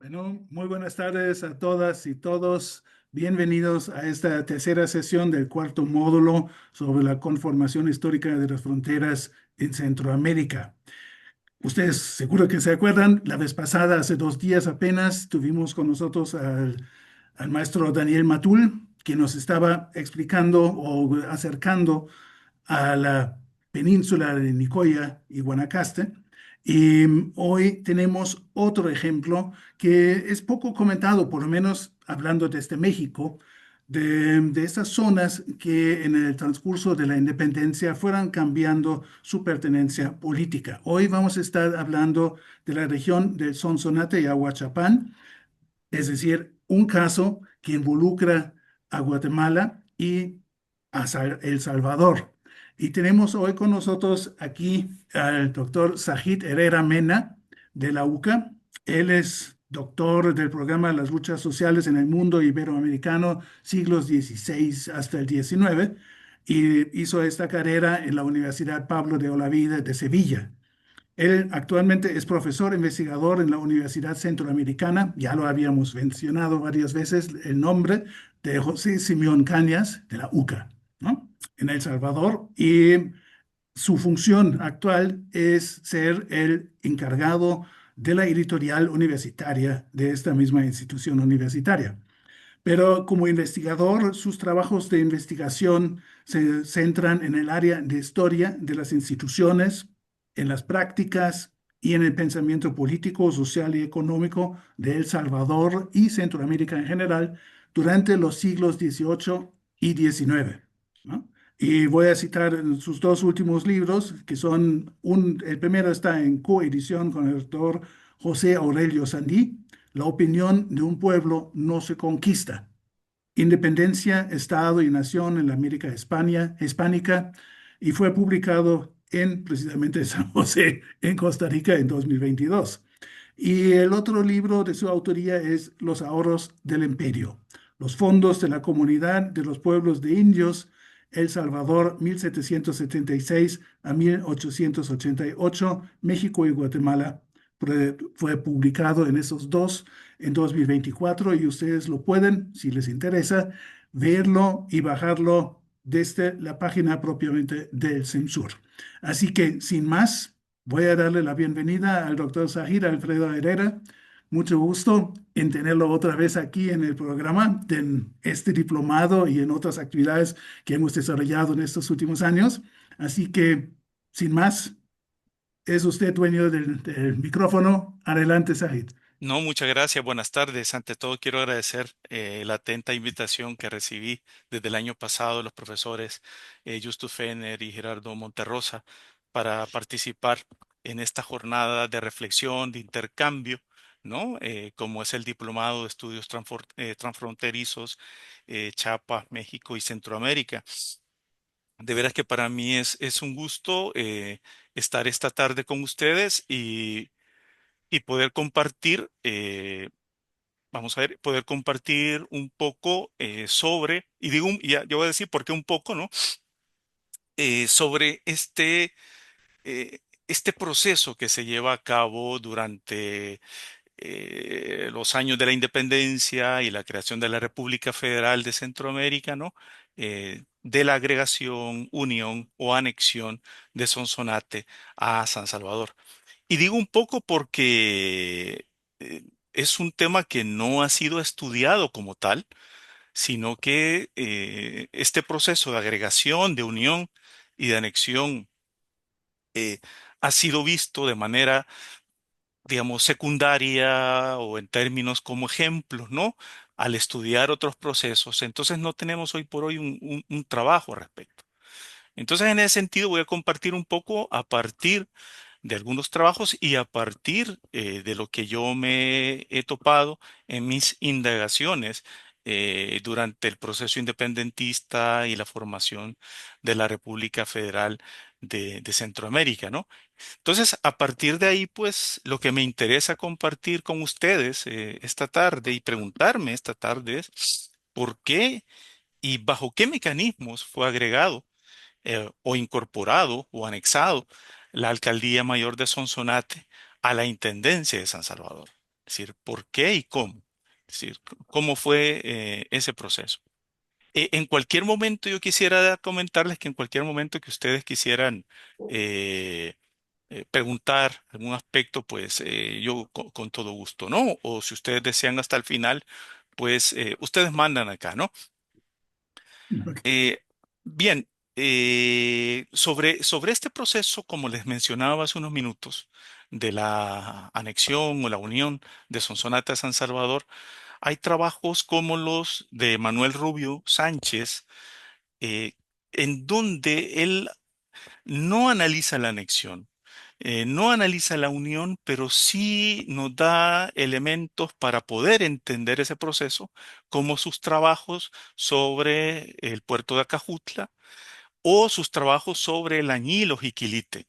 Bueno, muy buenas tardes a todas y todos. Bienvenidos a esta tercera sesión del cuarto módulo sobre la conformación histórica de las fronteras en Centroamérica. Ustedes seguro que se acuerdan, la vez pasada, hace 2 días apenas, tuvimos con nosotros al maestro Daniel Matul, que nos estaba explicando o acercando a la península de Nicoya y Guanacaste. Y hoy tenemos otro ejemplo que es poco comentado, por lo menos hablando desde México, de estas zonas que en el transcurso de la independencia fueran cambiando su pertenencia política. Hoy vamos a estar hablando de la región del Sonsonate y Ahuachapán, es decir, un caso que involucra a Guatemala y a El Salvador. Y tenemos hoy con nosotros aquí al doctor Sajid Herrera Mena de la UCA. Él es doctor del programa de las luchas sociales en el mundo iberoamericano, siglos XVI hasta el XIX, y hizo esta carrera en la Universidad Pablo de Olavide de Sevilla. Él actualmente es profesor investigador en la Universidad Centroamericana. Ya lo habíamos mencionado varias veces el nombre de José Simeón Cañas de la UCA, ¿no? En El Salvador. Y su función actual es ser el encargado de la editorial universitaria de esta misma institución universitaria. Pero como investigador, sus trabajos de investigación se centran en el área de historia de las instituciones, en las prácticas y en el pensamiento político, social y económico de El Salvador y Centroamérica en general durante los siglos XVIII y XIX, ¿no? Y voy a citar sus dos últimos libros, que son, el primero está en coedición con el doctor José Aurelio Sandí, La opinión de un pueblo no se conquista. Independencia, Estado y Nación en la América Hispánica, y fue publicado en precisamente San José, en Costa Rica, en 2022. Y el otro libro de su autoría es Los ahorros del imperio, los fondos de la comunidad de los pueblos de indios, El Salvador, 1776 a 1888, México y Guatemala. Fue publicado en esos dos en 2024 y ustedes lo pueden, si les interesa, verlo y bajarlo desde la página propiamente del Censur. Así que, sin más, voy a darle la bienvenida al doctor Zahir Alfredo Herrera. Mucho gusto en tenerlo otra vez aquí en el programa, en este diplomado y en otras actividades que hemos desarrollado en estos últimos años. Así que, sin más, es usted dueño del micrófono. Adelante, Zahir. No, muchas gracias. Buenas tardes. Ante todo, quiero agradecer la atenta invitación que recibí desde el año pasado de los profesores Justus Fenner y Gerardo Monterrosa para participar en esta jornada de reflexión, de intercambio, ¿no? Como es el Diplomado de Estudios Transfronterizos Chiapas, México y Centroamérica. De veras que para mí es un gusto estar esta tarde con ustedes y poder compartir, vamos a ver, poder compartir un poco sobre, y digo, ya, yo voy a decir por qué un poco, ¿no? Sobre este proceso que se lleva a cabo durante los años de la independencia y la creación de la República Federal de Centroamérica, ¿no? De la agregación, unión o anexión de Sonsonate a San Salvador. Y digo un poco porque es un tema que no ha sido estudiado como tal, sino que este proceso de agregación, de unión y de anexión eh, ha sido visto de manera, digamos, secundaria o en términos como ejemplos, ¿no? Al estudiar otros procesos. Entonces no tenemos hoy por hoy un trabajo al respecto. Entonces, en ese sentido, voy a compartir un poco a partir de algunos trabajos y a partir de lo que yo me he topado en mis indagaciones durante el proceso independentista y la formación de la República Federal de Centroamérica, ¿no? Entonces, a partir de ahí, pues, lo que me interesa compartir con ustedes esta tarde y preguntarme esta tarde es ¿por qué y bajo qué mecanismos fue agregado o incorporado o anexado la Alcaldía Mayor de Sonsonate a la Intendencia de San Salvador? Es decir, ¿por qué y cómo? Es decir, ¿cómo fue ese proceso? En cualquier momento yo quisiera comentarles que en cualquier momento que ustedes quisieran eh, preguntar algún aspecto, pues yo con todo gusto, ¿no? O si ustedes desean hasta el final, pues ustedes mandan acá, ¿no? Ok. Eh, bien, sobre este proceso, como les mencionaba hace unos minutos, de la anexión o la unión de Sonsonate a San Salvador, hay trabajos como los de Manuel Rubio Sánchez, eh, en donde él no analiza la anexión, no analiza la unión, pero sí nos da elementos para poder entender ese proceso, como sus trabajos sobre el puerto de Acajutla o sus trabajos sobre el Añil o Jiquilite.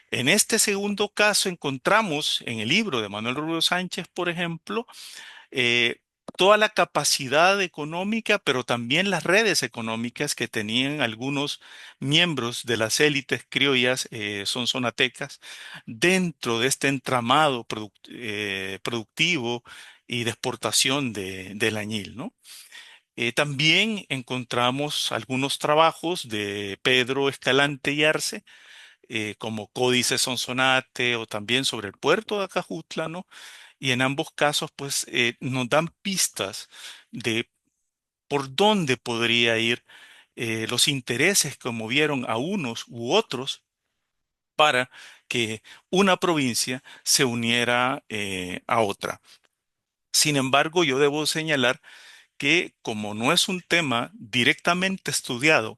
En este segundo caso encontramos en el libro de Manuel Rubio Sánchez, por ejemplo, eh, toda la capacidad económica, pero también las redes económicas que tenían algunos miembros de las élites criollas sonsonatecas dentro de este entramado productivo y de exportación del añil, ¿no? También encontramos algunos trabajos de Pedro Escalante y Arce, como Códice Sonsonate o también sobre el puerto de Acajutla, ¿no? Y en ambos casos, pues, nos dan pistas de por dónde podría ir los intereses que movieron a unos u otros para que una provincia se uniera a otra. Sin embargo, yo debo señalar que como no es un tema directamente estudiado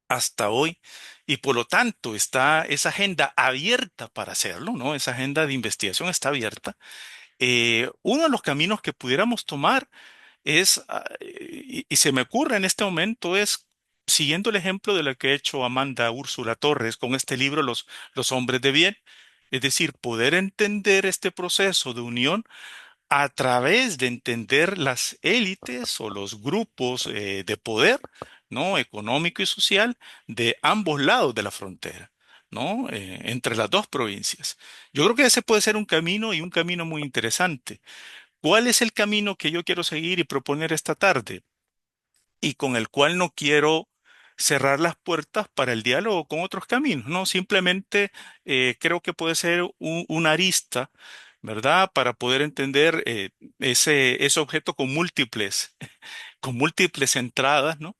hasta hoy, y por lo tanto está esa agenda abierta para hacerlo, ¿no? Esa agenda de investigación está abierta. Uno de los caminos que pudiéramos tomar es, y se me ocurre en este momento, es siguiendo el ejemplo de lo que ha hecho Amanda Úrsula Torres con este libro, Los Hombres de Bien, es decir, poder entender este proceso de unión a través de entender las élites o los grupos de poder, ¿no? Económico y social de ambos lados de la frontera, ¿no? Entre las dos provincias. Yo creo que ese puede ser un camino y un camino muy interesante. ¿Cuál es el camino que yo quiero seguir y proponer esta tarde? Y con el cual no quiero cerrar las puertas para el diálogo con otros caminos, ¿no? Simplemente creo que puede ser una arista, ¿verdad? Para poder entender ese objeto con múltiples entradas, ¿no?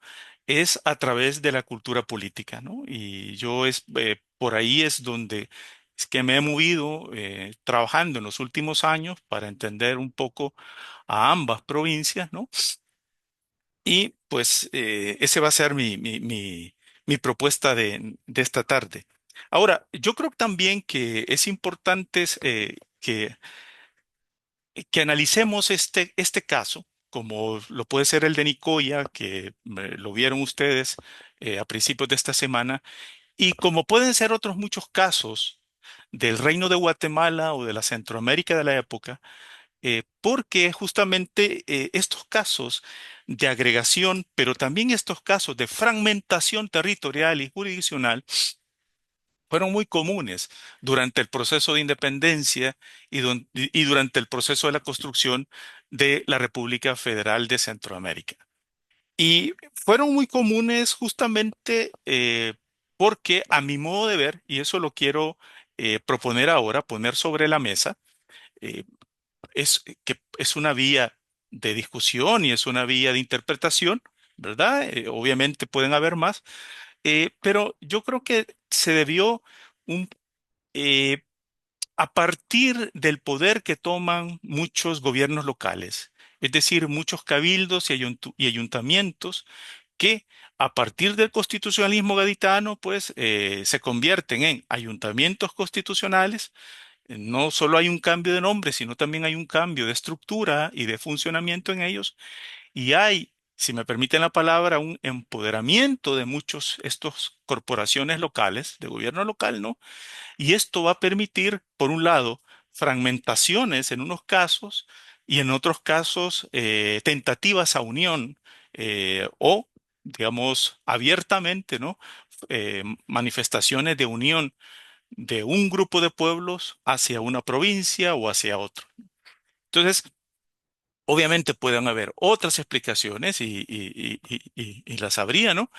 Es a través de la cultura política, ¿no? Y yo por ahí es donde es que me he movido trabajando en los últimos años para entender un poco a ambas provincias, ¿no? Y pues ese va a ser mi propuesta de esta tarde. Ahora, yo creo también que es importante que analicemos este caso, como lo puede ser el de Nicoya, que lo vieron ustedes a principios de esta semana, y como pueden ser otros muchos casos del Reino de Guatemala o de la Centroamérica de la época, porque justamente estos casos de agregación, pero también estos casos de fragmentación territorial y jurisdiccional, fueron muy comunes durante el proceso de independencia y durante el proceso de la construcción de la República Federal de Centroamérica. Y fueron muy comunes justamente porque a mi modo de ver, y eso lo quiero proponer ahora, poner sobre la mesa, eh, es que es una vía de discusión y es una vía de interpretación, ¿verdad? Obviamente pueden haber más, pero yo creo que se debió un, eh, a partir del poder que toman muchos gobiernos locales, es decir, muchos cabildos y ayuntamientos que a partir del constitucionalismo gaditano, pues se convierten en ayuntamientos constitucionales. No solo hay un cambio de nombre, sino también hay un cambio de estructura y de funcionamiento en ellos. Y hay, si me permiten la palabra, un empoderamiento de muchos estos corporaciones locales, de gobierno local, ¿no? Y esto va a permitir, por un lado, fragmentaciones en unos casos y en otros casos tentativas a unión o, digamos, abiertamente, ¿no? Manifestaciones de unión de un grupo de pueblos hacia una provincia o hacia otro. Entonces, obviamente pueden haber otras explicaciones y las habría, ¿no?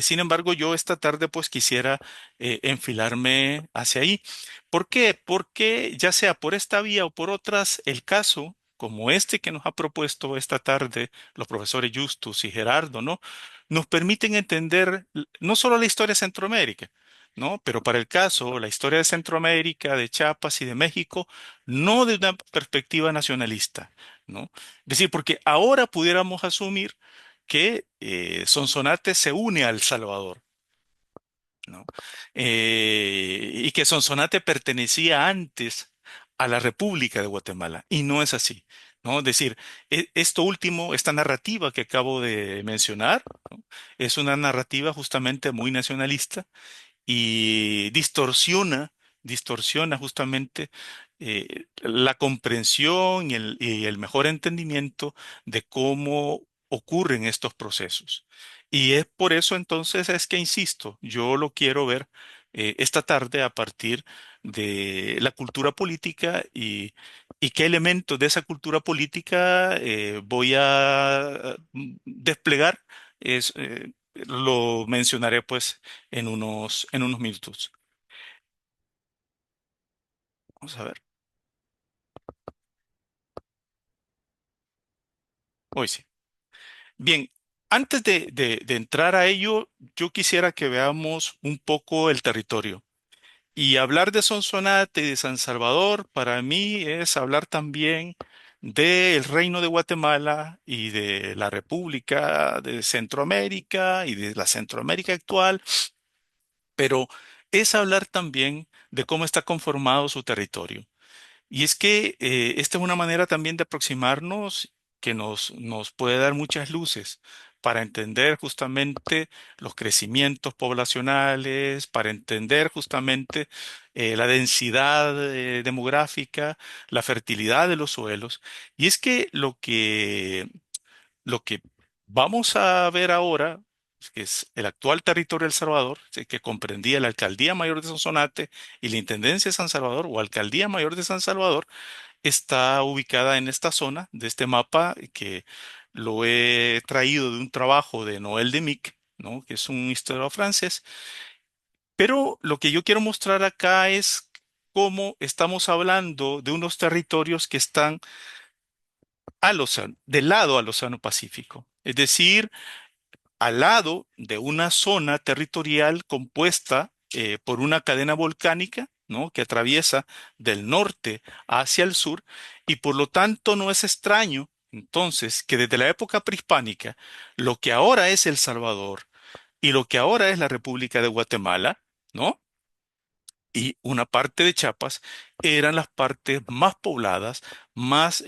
Sin embargo, yo esta tarde pues quisiera enfilarme hacia ahí. ¿Por qué? Porque ya sea por esta vía o por otras, el caso como este que nos ha propuesto esta tarde los profesores Justus y Gerardo, ¿no? Nos permiten entender no solo la historia de Centroamérica, ¿no? Pero para el caso, la historia de Centroamérica, de Chiapas y de México, no de una perspectiva nacionalista, ¿no? Es decir, porque ahora pudiéramos asumir que Sonsonate se une a El Salvador, ¿no? Y que Sonsonate pertenecía antes a la República de Guatemala, y no es así, ¿no? Es decir, esto último, esta narrativa que acabo de mencionar, ¿no? Es una narrativa justamente muy nacionalista y distorsiona justamente la comprensión y el mejor entendimiento de cómo ocurren estos procesos. Y es por eso entonces es que insisto, yo lo quiero ver esta tarde a partir de la cultura política y qué elementos de esa cultura política voy a desplegar. Lo mencionaré pues en unos minutos. Vamos a ver. Hoy sí. Bien, antes de entrar a ello, yo quisiera que veamos un poco el territorio. Y hablar de Sonsonate y de San Salvador, para mí es hablar también del Reino de Guatemala y de la República de Centroamérica y de la Centroamérica actual, pero es hablar también de cómo está conformado su territorio. Y es que esta es una manera también de aproximarnos que nos puede dar muchas luces para entender justamente los crecimientos poblacionales, para entender justamente la densidad demográfica, la fertilidad de los suelos. Y es que lo que vamos a ver ahora, que es el actual territorio de El Salvador, que comprendía la Alcaldía Mayor de Sonsonate y la Intendencia de San Salvador o Alcaldía Mayor de San Salvador, está ubicada en esta zona de este mapa que lo he traído de un trabajo de Noël Demick, ¿no? Que es un historiador francés. Pero lo que yo quiero mostrar acá es cómo estamos hablando de unos territorios que están al océano, del lado al Océano Pacífico. Es decir, al lado de una zona territorial compuesta por una cadena volcánica, ¿no? Que atraviesa del norte hacia el sur y por lo tanto no es extraño entonces que desde la época prehispánica lo que ahora es El Salvador y lo que ahora es la República de Guatemala, ¿no? Y una parte de Chiapas eran las partes más pobladas, más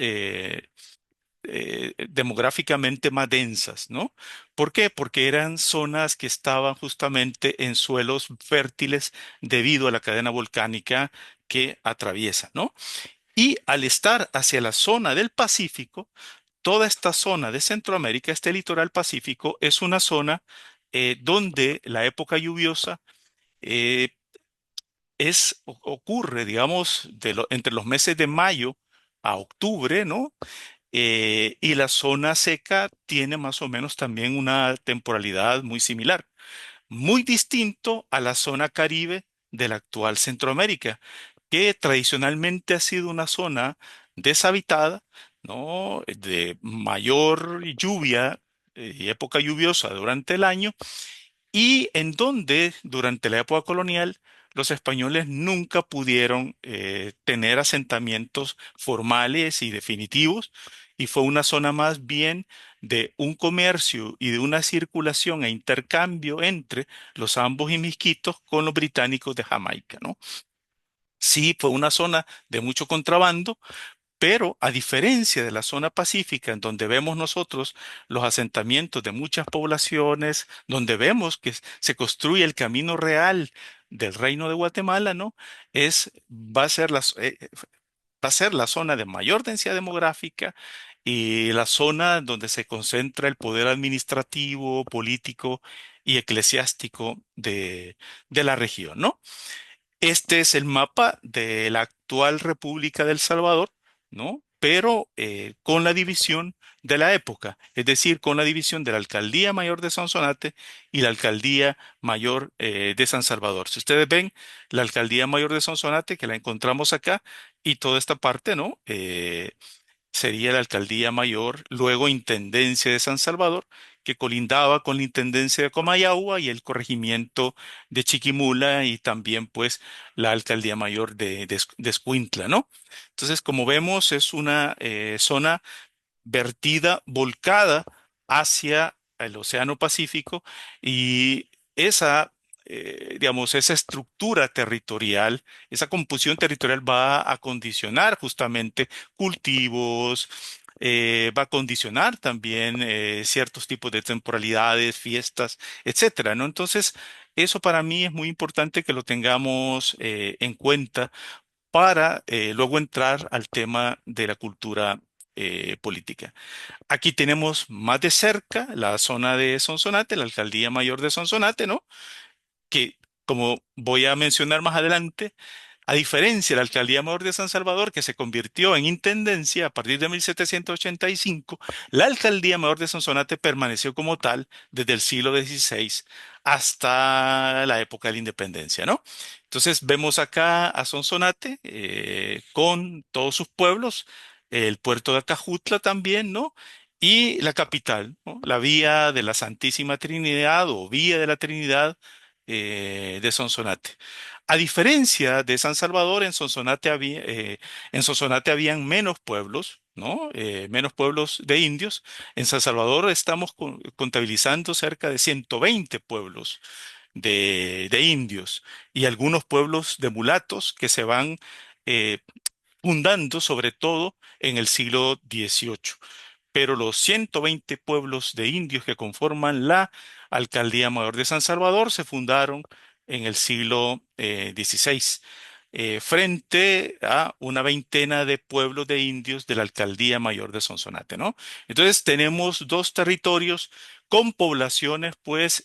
demográficamente más densas, ¿no? ¿Por qué? Porque eran zonas que estaban justamente en suelos fértiles debido a la cadena volcánica que atraviesa, ¿no? Y al estar hacia la zona del Pacífico, toda esta zona de Centroamérica, este litoral pacífico, es una zona donde la época lluviosa eh, ocurre, digamos, entre los meses de mayo a octubre, ¿no? Y la zona seca tiene más o menos también una temporalidad muy similar, muy distinto a la zona Caribe de la actual Centroamérica, que tradicionalmente ha sido una zona deshabitada, ¿no? De mayor lluvia y época lluviosa durante el año y en donde durante la época colonial los españoles nunca pudieron tener asentamientos formales y definitivos, y fue una zona más bien de un comercio y de una circulación e intercambio entre los ambos inmisquitos con los británicos de Jamaica, ¿no? Sí, fue una zona de mucho contrabando, pero a diferencia de la zona pacífica, en donde vemos nosotros los asentamientos de muchas poblaciones, donde vemos que se construye el camino real del Reino de Guatemala, ¿no? Va a ser la zona de mayor densidad demográfica y la zona donde se concentra el poder administrativo, político y eclesiástico de la región, ¿no? Este es el mapa de la actual República del Salvador, ¿no? pero con la división de la época, es decir, con la división de la Alcaldía Mayor de Sonsonate y la Alcaldía Mayor de San Salvador. Si ustedes ven, la Alcaldía Mayor de Sonsonate, que la encontramos acá, y toda esta parte, ¿no? Sería la Alcaldía Mayor, luego Intendencia de San Salvador, que colindaba con la Intendencia de Comayagua y el corregimiento de Chiquimula y también pues la Alcaldía Mayor de Escuintla, ¿no? Entonces, como vemos, es una zona vertida, volcada hacia el Océano Pacífico y esa, digamos, esa estructura territorial, esa composición territorial va a condicionar justamente cultivos, va a condicionar también ciertos tipos de temporalidades, fiestas, etcétera, ¿no? Entonces, eso para mí es muy importante que lo tengamos en cuenta para luego entrar al tema de la cultura política. Aquí tenemos más de cerca la zona de Sonsonate, la Alcaldía Mayor de Sonsonate, ¿no? Que, como voy a mencionar más adelante, a diferencia de la Alcaldía Mayor de San Salvador, que se convirtió en intendencia a partir de 1785, la Alcaldía Mayor de Sonsonate permaneció como tal desde el siglo XVI hasta la época de la independencia, ¿no? Entonces vemos acá a Sonsonate con todos sus pueblos, el puerto de Acajutla también, ¿no? Y la capital, ¿no? La vía de la Santísima Trinidad o vía de la Trinidad de Sonsonate. A diferencia de San Salvador, en Sonsonate habían menos pueblos, ¿no? Menos pueblos de indios. En San Salvador estamos contabilizando cerca de 120 pueblos de indios y algunos pueblos de mulatos que se van eh, fundando sobre todo en el siglo XVIII, pero los 120 pueblos de indios que conforman la Alcaldía Mayor de San Salvador se fundaron en el siglo XVI, frente a una veintena de pueblos de indios de la Alcaldía Mayor de Sonsonate, ¿no? Entonces tenemos dos territorios con poblaciones pues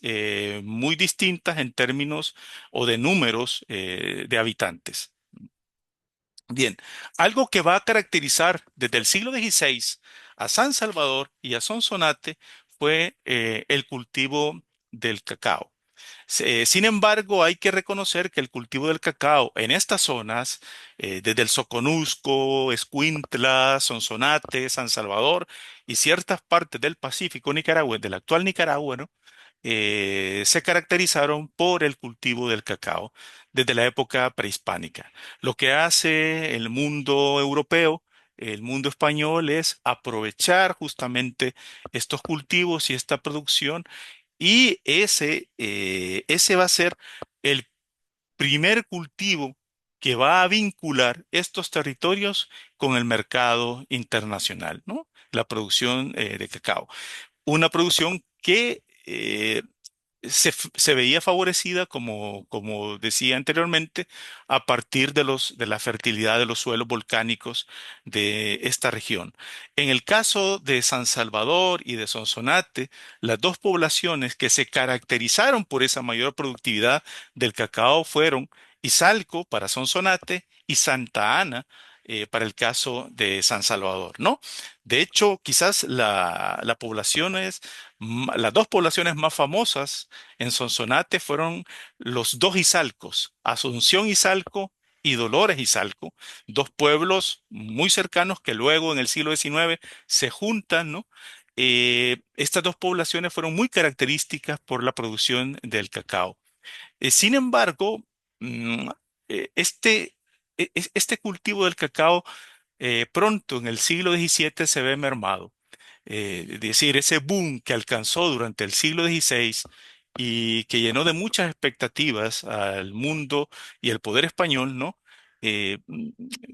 muy distintas en términos o de números de habitantes. Bien, algo que va a caracterizar desde el siglo XVI a San Salvador y a Sonsonate fue el cultivo del cacao. Sin embargo, hay que reconocer que el cultivo del cacao en estas zonas, desde el Soconusco, Escuintla, Sonsonate, San Salvador y ciertas partes del Pacífico nicaragüense, del actual Nicaragua, ¿no? Se caracterizaron por el cultivo del cacao desde la época prehispánica. Lo que hace el mundo europeo, el mundo español, es aprovechar justamente estos cultivos y esta producción y ese va a ser el primer cultivo que va a vincular estos territorios con el mercado internacional, ¿no? La producción de cacao. Una producción que se veía favorecida, como decía anteriormente, a partir de la fertilidad de los suelos volcánicos de esta región. En el caso de San Salvador y de Sonsonate, las dos poblaciones que se caracterizaron por esa mayor productividad del cacao fueron Izalco para Sonsonate y Santa Ana para el caso de San Salvador, ¿no? De hecho, quizás la población las dos poblaciones más famosas en Sonsonate fueron los dos Izalcos, Asunción Izalco y Dolores Izalco, dos pueblos muy cercanos que luego en el siglo XIX se juntan, ¿no? Estas dos poblaciones fueron muy características por la producción del cacao. Sin embargo, mm, este cultivo del cacao pronto en el siglo XVII se ve mermado. Es decir, ese boom que alcanzó durante el siglo XVI y que llenó de muchas expectativas al mundo y al poder español, ¿no? Eh, mm,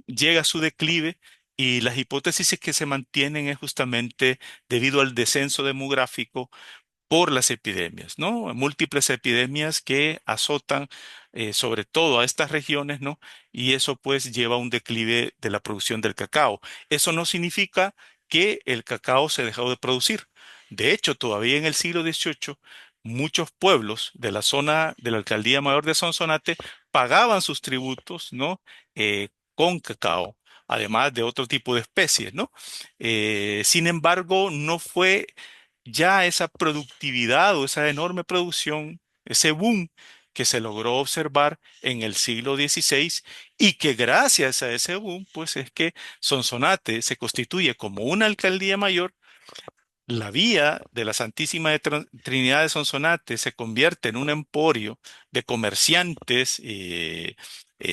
Llega a su declive y las hipótesis que se mantienen es justamente debido al descenso demográfico por las epidemias, ¿no? Múltiples epidemias que azotan sobre todo a estas regiones, ¿no? Y eso pues lleva a un declive de la producción del cacao. Eso no significa que el cacao se dejó de producir. De hecho, todavía en el siglo XVIII, muchos pueblos de la zona de la Alcaldía Mayor de Sonsonate pagaban sus tributos, ¿no? Con cacao. además de otro tipo de especies, ¿no? Sin embargo, no fue ya esa productividad o esa enorme producción, ese boom que se logró observar en el siglo XVI y que gracias a ese boom, pues es que Sonsonate se constituye como una alcaldía mayor. La vía de la Santísima Trinidad de Sonsonate se convierte en un emporio de comerciantes,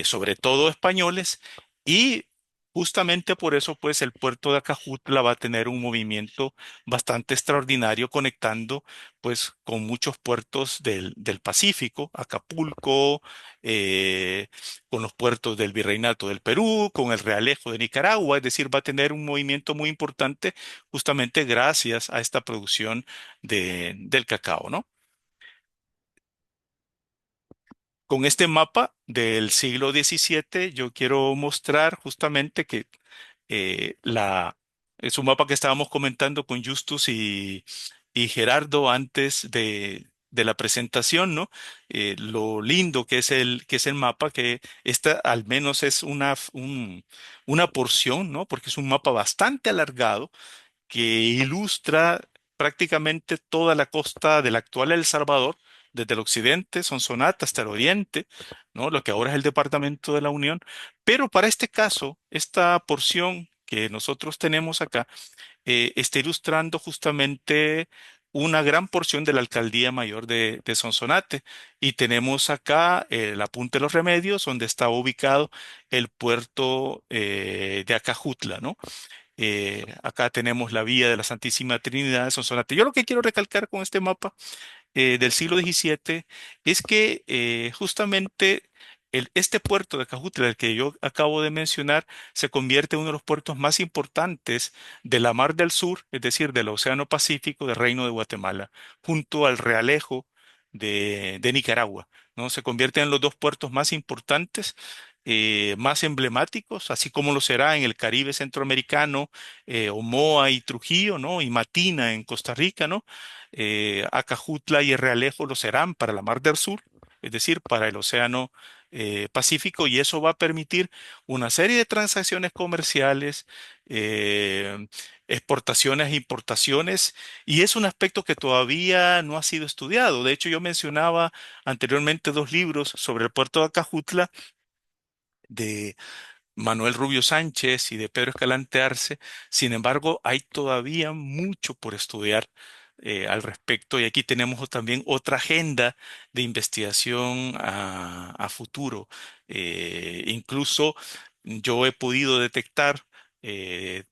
sobre todo españoles, y justamente por eso, pues, el puerto de Acajutla va a tener un movimiento bastante extraordinario, conectando, pues, con muchos puertos del Pacífico, Acapulco, eh, con los puertos del Virreinato del Perú, con el Realejo de Nicaragua, es decir, va a tener un movimiento muy importante justamente gracias a esta producción del cacao, ¿no? Con este mapa del siglo XVII, yo quiero mostrar justamente que es un mapa que estábamos comentando con Justus y Gerardo antes de la presentación, ¿no? Lo lindo que es el mapa, que esta al menos es una porción, ¿no? Porque es un mapa bastante alargado que ilustra prácticamente toda la costa del actual El Salvador, desde el occidente, Sonsonate, hasta el oriente, ¿no? Lo que ahora es el Departamento de la Unión. Pero para este caso, esta porción que nosotros tenemos acá está ilustrando justamente una gran porción de la alcaldía mayor de Sonsonate. Y tenemos acá la Punta de los Remedios, donde está ubicado el puerto de Acajutla, ¿no? Acá tenemos la vía de la Santísima Trinidad de Sonsonate. Yo lo que quiero recalcar con este mapa del siglo XVII es que justamente este puerto de Acajutla, el que yo acabo de mencionar, se convierte en uno de los puertos más importantes de la Mar del Sur, es decir, del Océano Pacífico del Reino de Guatemala, junto al Realejo de Nicaragua, ¿no? Se convierten en los dos puertos más importantes, más emblemáticos, así como lo será en el Caribe centroamericano, Omoa y Trujillo, ¿no? Y Matina en Costa Rica, ¿no? Acajutla y el Realejo lo serán para la Mar del Sur, es decir, para el Océano Pacífico, y eso va a permitir una serie de transacciones comerciales, eh, exportaciones e importaciones, y es un aspecto que todavía no ha sido estudiado. De hecho, yo mencionaba anteriormente dos libros sobre el puerto de Acajutla de Manuel Rubio Sánchez y de Pedro Escalante Arce. Sin embargo, hay todavía mucho por estudiar al respecto, y aquí tenemos también otra agenda de investigación a futuro. Incluso yo he podido detectar,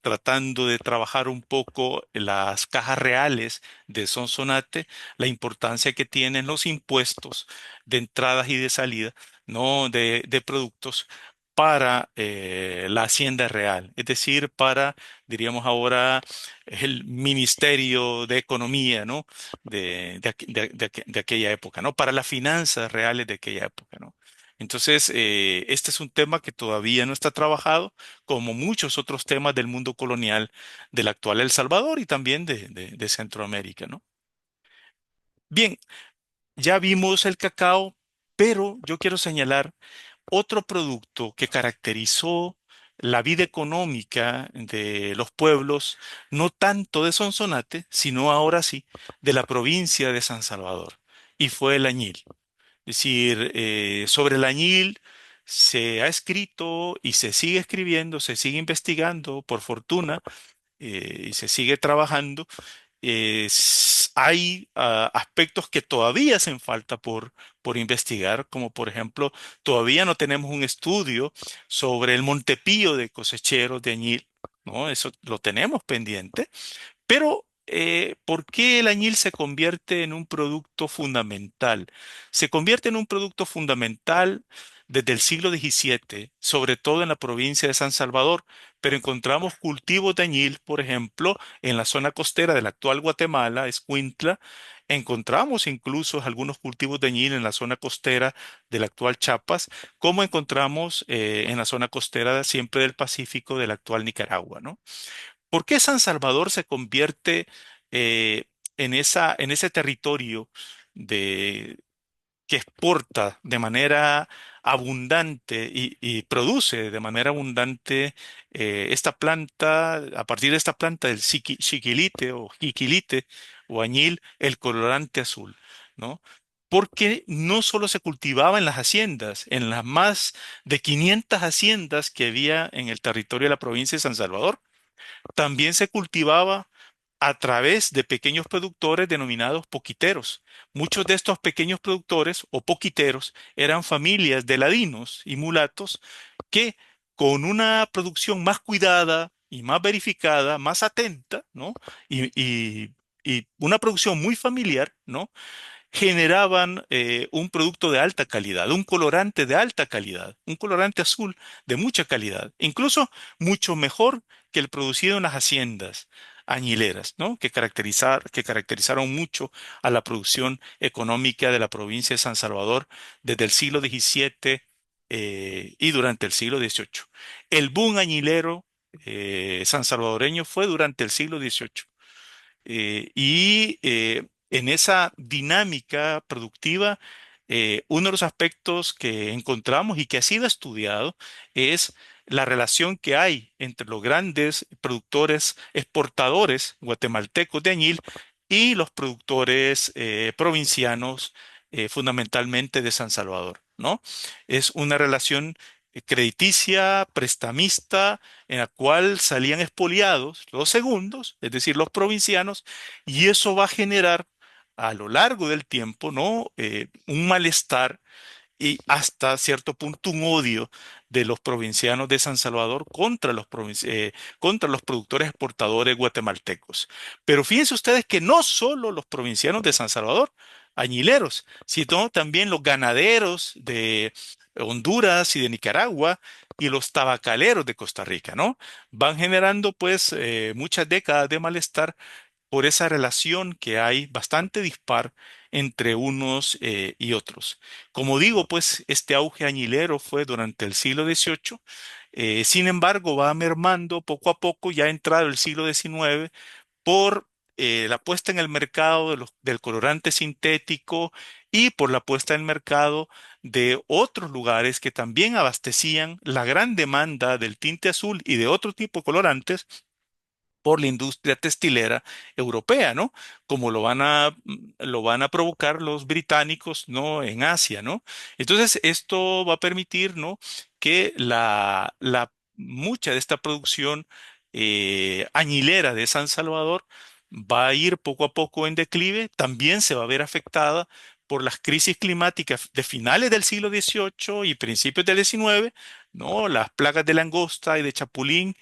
tratando de trabajar un poco las cajas reales de Sonsonate, la importancia que tienen los impuestos de entradas y de salida, ¿no? de productos para la hacienda real, es decir, para, diríamos ahora, el Ministerio de Economía, ¿no? De aquella época, ¿no? Para las finanzas reales de aquella época, ¿no? Entonces, este es un tema que todavía no está trabajado, como muchos otros temas del mundo colonial del actual El Salvador y también de Centroamérica, ¿no? Bien, ya vimos el cacao, pero yo quiero señalar otro producto que caracterizó la vida económica de los pueblos, no tanto de Sonsonate, sino ahora sí de la provincia de San Salvador, y fue el añil. Es decir, sobre el añil se ha escrito y se sigue escribiendo, se sigue investigando, por fortuna, y se sigue trabajando. Hay aspectos que todavía hacen falta por investigar, como por ejemplo, todavía no tenemos un estudio sobre el montepío de cosecheros de añil, ¿no? Eso lo tenemos pendiente. Pero, ¿por qué el añil se convierte en un producto fundamental? Se convierte en un producto fundamental desde el siglo XVII, sobre todo en la provincia de San Salvador, pero encontramos cultivos de añil, por ejemplo, en la zona costera del actual Guatemala, Escuintla. Encontramos incluso algunos cultivos de añil en la zona costera del actual Chiapas, como encontramos en la zona costera siempre del Pacífico del actual Nicaragua, ¿no? ¿Por qué San Salvador se convierte eh, en ese territorio de, que exporta de manera abundante y produce de manera abundante esta planta, a partir de esta planta del chiquilite o jiquilite o añil, el colorante azul, ¿no? Porque no solo se cultivaba en las haciendas, en las más de 500 haciendas que había en el territorio de la provincia de San Salvador, también se cultivaba a través de pequeños productores denominados poquiteros. Muchos de estos pequeños productores o poquiteros eran familias de ladinos y mulatos que con una producción más cuidada y más verificada, más atenta, ¿no? Y una producción muy familiar, ¿no? Generaban un producto de alta calidad, un colorante de alta calidad, un colorante azul de mucha calidad, incluso mucho mejor que el producido en las haciendas añileras, ¿no? Que caracterizaron mucho a la producción económica de la provincia de San Salvador desde el siglo XVII y durante el siglo XVIII. El boom añilero san salvadoreño fue durante el siglo XVIII. En esa dinámica productiva, uno de los aspectos que encontramos y que ha sido estudiado es la relación que hay entre los grandes productores exportadores guatemaltecos de añil y los productores provincianos, fundamentalmente de San Salvador, ¿no? Es una relación crediticia, prestamista, en la cual salían expoliados los segundos, es decir, los provincianos, y eso va a generar a lo largo del tiempo, ¿no? Un malestar y hasta cierto punto un odio de los provincianos de San Salvador contra los productores exportadores guatemaltecos. Pero fíjense ustedes que no solo los provincianos de San Salvador, añileros, sino también los ganaderos de Honduras y de Nicaragua y los tabacaleros de Costa Rica, ¿no? Van generando pues muchas décadas de malestar por esa relación que hay bastante dispar entre unos y otros. Como digo, pues este auge añilero fue durante el siglo XVIII, sin embargo va mermando poco a poco, ya entrado el siglo XIX, por la puesta en el mercado del colorante sintético y por la puesta en el mercado de otros lugares que también abastecían la gran demanda del tinte azul y de otro tipo de colorantes por la industria textilera europea, ¿no? Como lo van a provocar los británicos, ¿no? En Asia, ¿no? Entonces, esto va a permitir, ¿no? Que mucha de esta producción añilera de San Salvador va a ir poco a poco en declive, también se va a ver afectada por las crisis climáticas de finales del siglo XVIII y principios del XIX, ¿no? Las plagas de langosta y de chapulín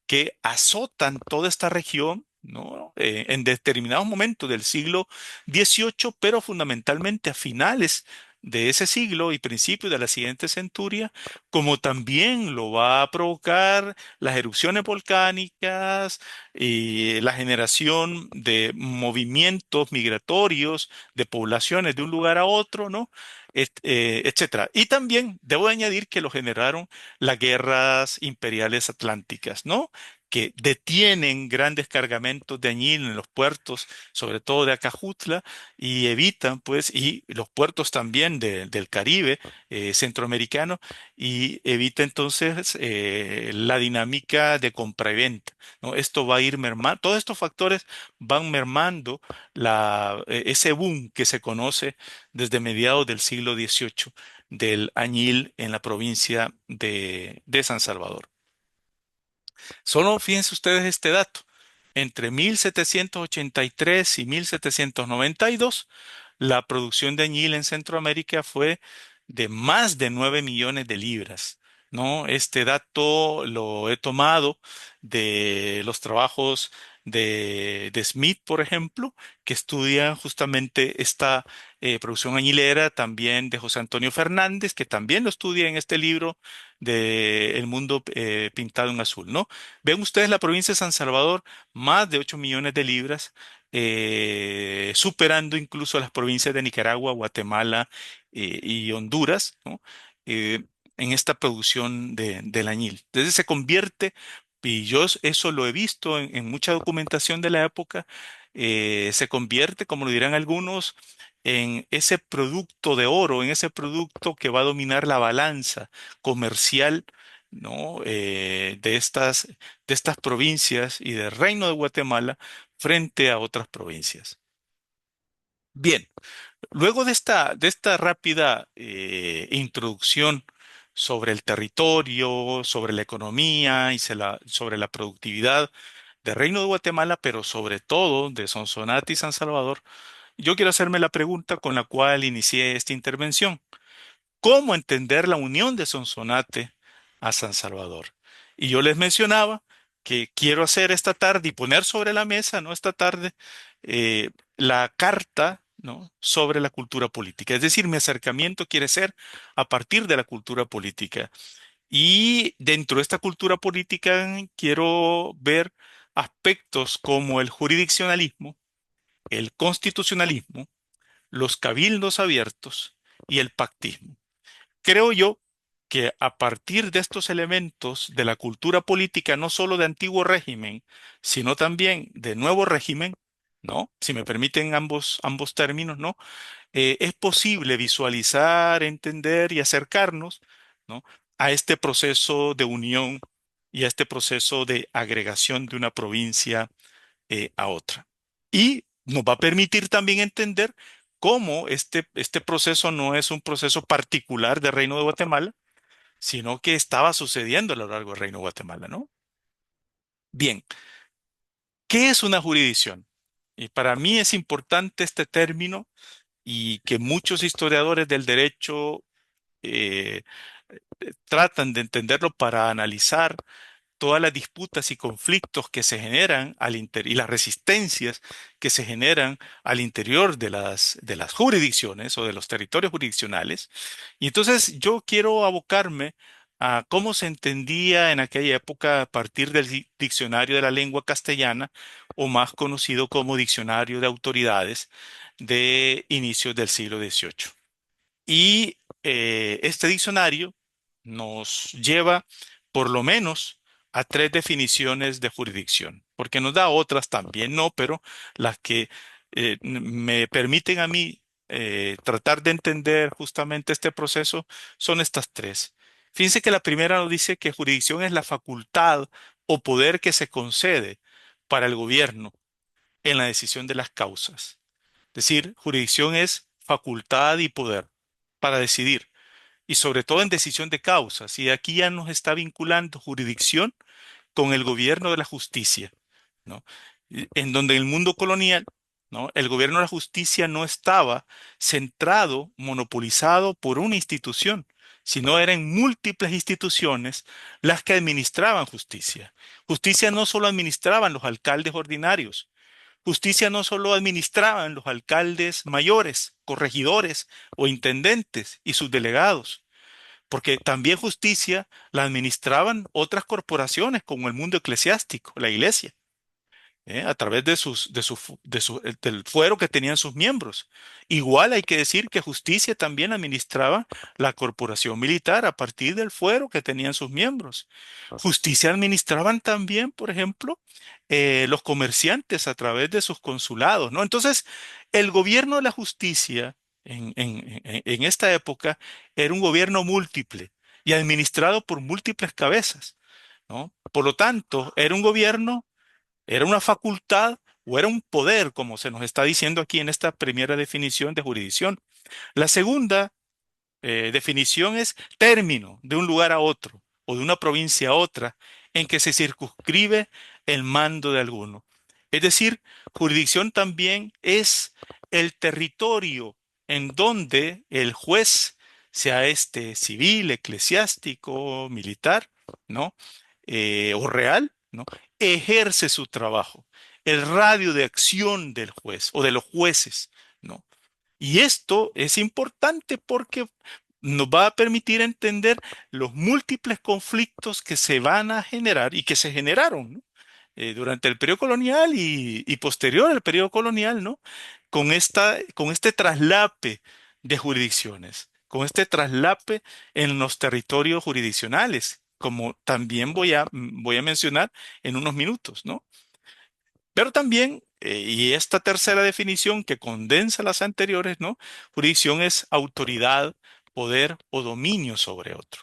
que azotan toda esta región, ¿no? En determinados momentos del siglo XVIII, pero fundamentalmente a finales de ese siglo y principios de la siguiente centuria, como también lo va a provocar las erupciones volcánicas y la generación de movimientos migratorios de poblaciones de un lugar a otro, ¿no? Etcétera. Y también debo añadir que lo generaron las guerras imperiales atlánticas, ¿no? Que detienen grandes cargamentos de añil en los puertos, sobre todo de Acajutla, y evitan, pues, y los puertos también del Caribe centroamericano, y evita entonces la dinámica de compra y venta, ¿no? Esto va a ir mermando, todos estos factores van mermando ese boom que se conoce desde mediados del siglo XVIII del añil en la provincia de San Salvador. Solo fíjense ustedes este dato. Entre 1783 y 1792, la producción de añil en Centroamérica fue de más de 9 millones de libras, ¿no? Este dato lo he tomado de los trabajos de Smith, por ejemplo, que estudia justamente esta producción añilera, también de José Antonio Fernández, que también lo estudia en este libro de El mundo pintado en azul, ¿no? Ven ustedes la provincia de San Salvador, más de 8 millones de libras, superando incluso a las provincias de Nicaragua, Guatemala y Honduras, ¿no? Eh, en esta producción del añil. Entonces se convierte, y yo eso lo he visto en mucha documentación de la época, se convierte, como lo dirán algunos, en ese producto de oro, en ese producto que va a dominar la balanza comercial, ¿no? De estas provincias y del Reino de Guatemala frente a otras provincias. Bien, luego de esta rápida introducción sobre el territorio, sobre la economía y sobre la productividad del Reino de Guatemala, pero sobre todo de Sonsonate y San Salvador, yo quiero hacerme la pregunta con la cual inicié esta intervención. ¿Cómo entender la unión de Sonsonate a San Salvador? Y yo les mencionaba que quiero hacer esta tarde y poner sobre la mesa, ¿no? Esta tarde, la carta, ¿no? Sobre la cultura política. Es decir, mi acercamiento quiere ser a partir de la cultura política. Y dentro de esta cultura política quiero ver aspectos como el jurisdiccionalismo, el constitucionalismo, los cabildos abiertos y el pactismo. Creo yo que a partir de estos elementos de la cultura política, no solo de antiguo régimen, sino también de nuevo régimen, ¿no? Si me permiten ambos términos, ¿no? Es posible visualizar, entender y acercarnos, ¿no? A este proceso de unión y a este proceso de agregación de una provincia a otra. Y nos va a permitir también entender cómo este proceso no es un proceso particular del Reino de Guatemala, sino que estaba sucediendo a lo largo del Reino de Guatemala, ¿no? Bien, ¿qué es una jurisdicción? Y para mí es importante este término y que muchos historiadores del derecho eh, tratan de entenderlo para analizar todas las disputas y conflictos que se generan y las resistencias que se generan al interior de las jurisdicciones o de los territorios jurisdiccionales. Y entonces yo quiero abocarme a cómo se entendía en aquella época a partir del diccionario de la lengua castellana, o más conocido como diccionario de autoridades de inicios del siglo XVIII. Y este diccionario nos lleva por lo menos a tres definiciones de jurisdicción, porque nos da otras también, no, pero las que me permiten a mí tratar de entender justamente este proceso son estas tres. Fíjense que la primera nos dice que jurisdicción es la facultad o poder que se concede para el gobierno en la decisión de las causas. Es decir, jurisdicción es facultad y poder para decidir, y sobre todo en decisión de causas. Y aquí ya nos está vinculando jurisdicción con el gobierno de la justicia, ¿no? En donde en el mundo colonial, ¿no? El gobierno de la justicia no estaba centrado, monopolizado por una institución, sino eran múltiples instituciones las que administraban justicia. Justicia no solo administraban los alcaldes ordinarios, justicia no solo administraban los alcaldes mayores, corregidores o intendentes y sus delegados, porque también justicia la administraban otras corporaciones como el mundo eclesiástico, la iglesia, a través del fuero que tenían sus miembros. Igual hay que decir que justicia también administraba la corporación militar a partir del fuero que tenían sus miembros. Justicia administraban también, por ejemplo, los comerciantes a través de sus consulados, ¿no? Entonces, el gobierno de la justicia en esta época era un gobierno múltiple y administrado por múltiples cabezas, ¿no? Por lo tanto, era un gobierno, era una facultad o era un poder, como se nos está diciendo aquí en esta primera definición de jurisdicción. La segunda definición es término de un lugar a otro o de una provincia a otra en que se circunscribe el mando de alguno. Es decir, jurisdicción también es el territorio en donde el juez, sea este civil, eclesiástico, militar, ¿no? O real, ¿no? Ejerce su trabajo, el radio de acción del juez o de los jueces, ¿no? Y esto es importante porque nos va a permitir entender los múltiples conflictos que se van a generar y que se generaron, ¿no? Durante el periodo colonial y posterior al periodo colonial, ¿no? Con este traslape de jurisdicciones, con este traslape en los territorios jurisdiccionales, como también voy a mencionar en unos minutos, ¿no? Pero también, y esta tercera definición que condensa las anteriores, ¿no? Jurisdicción es autoridad, poder o dominio sobre otro.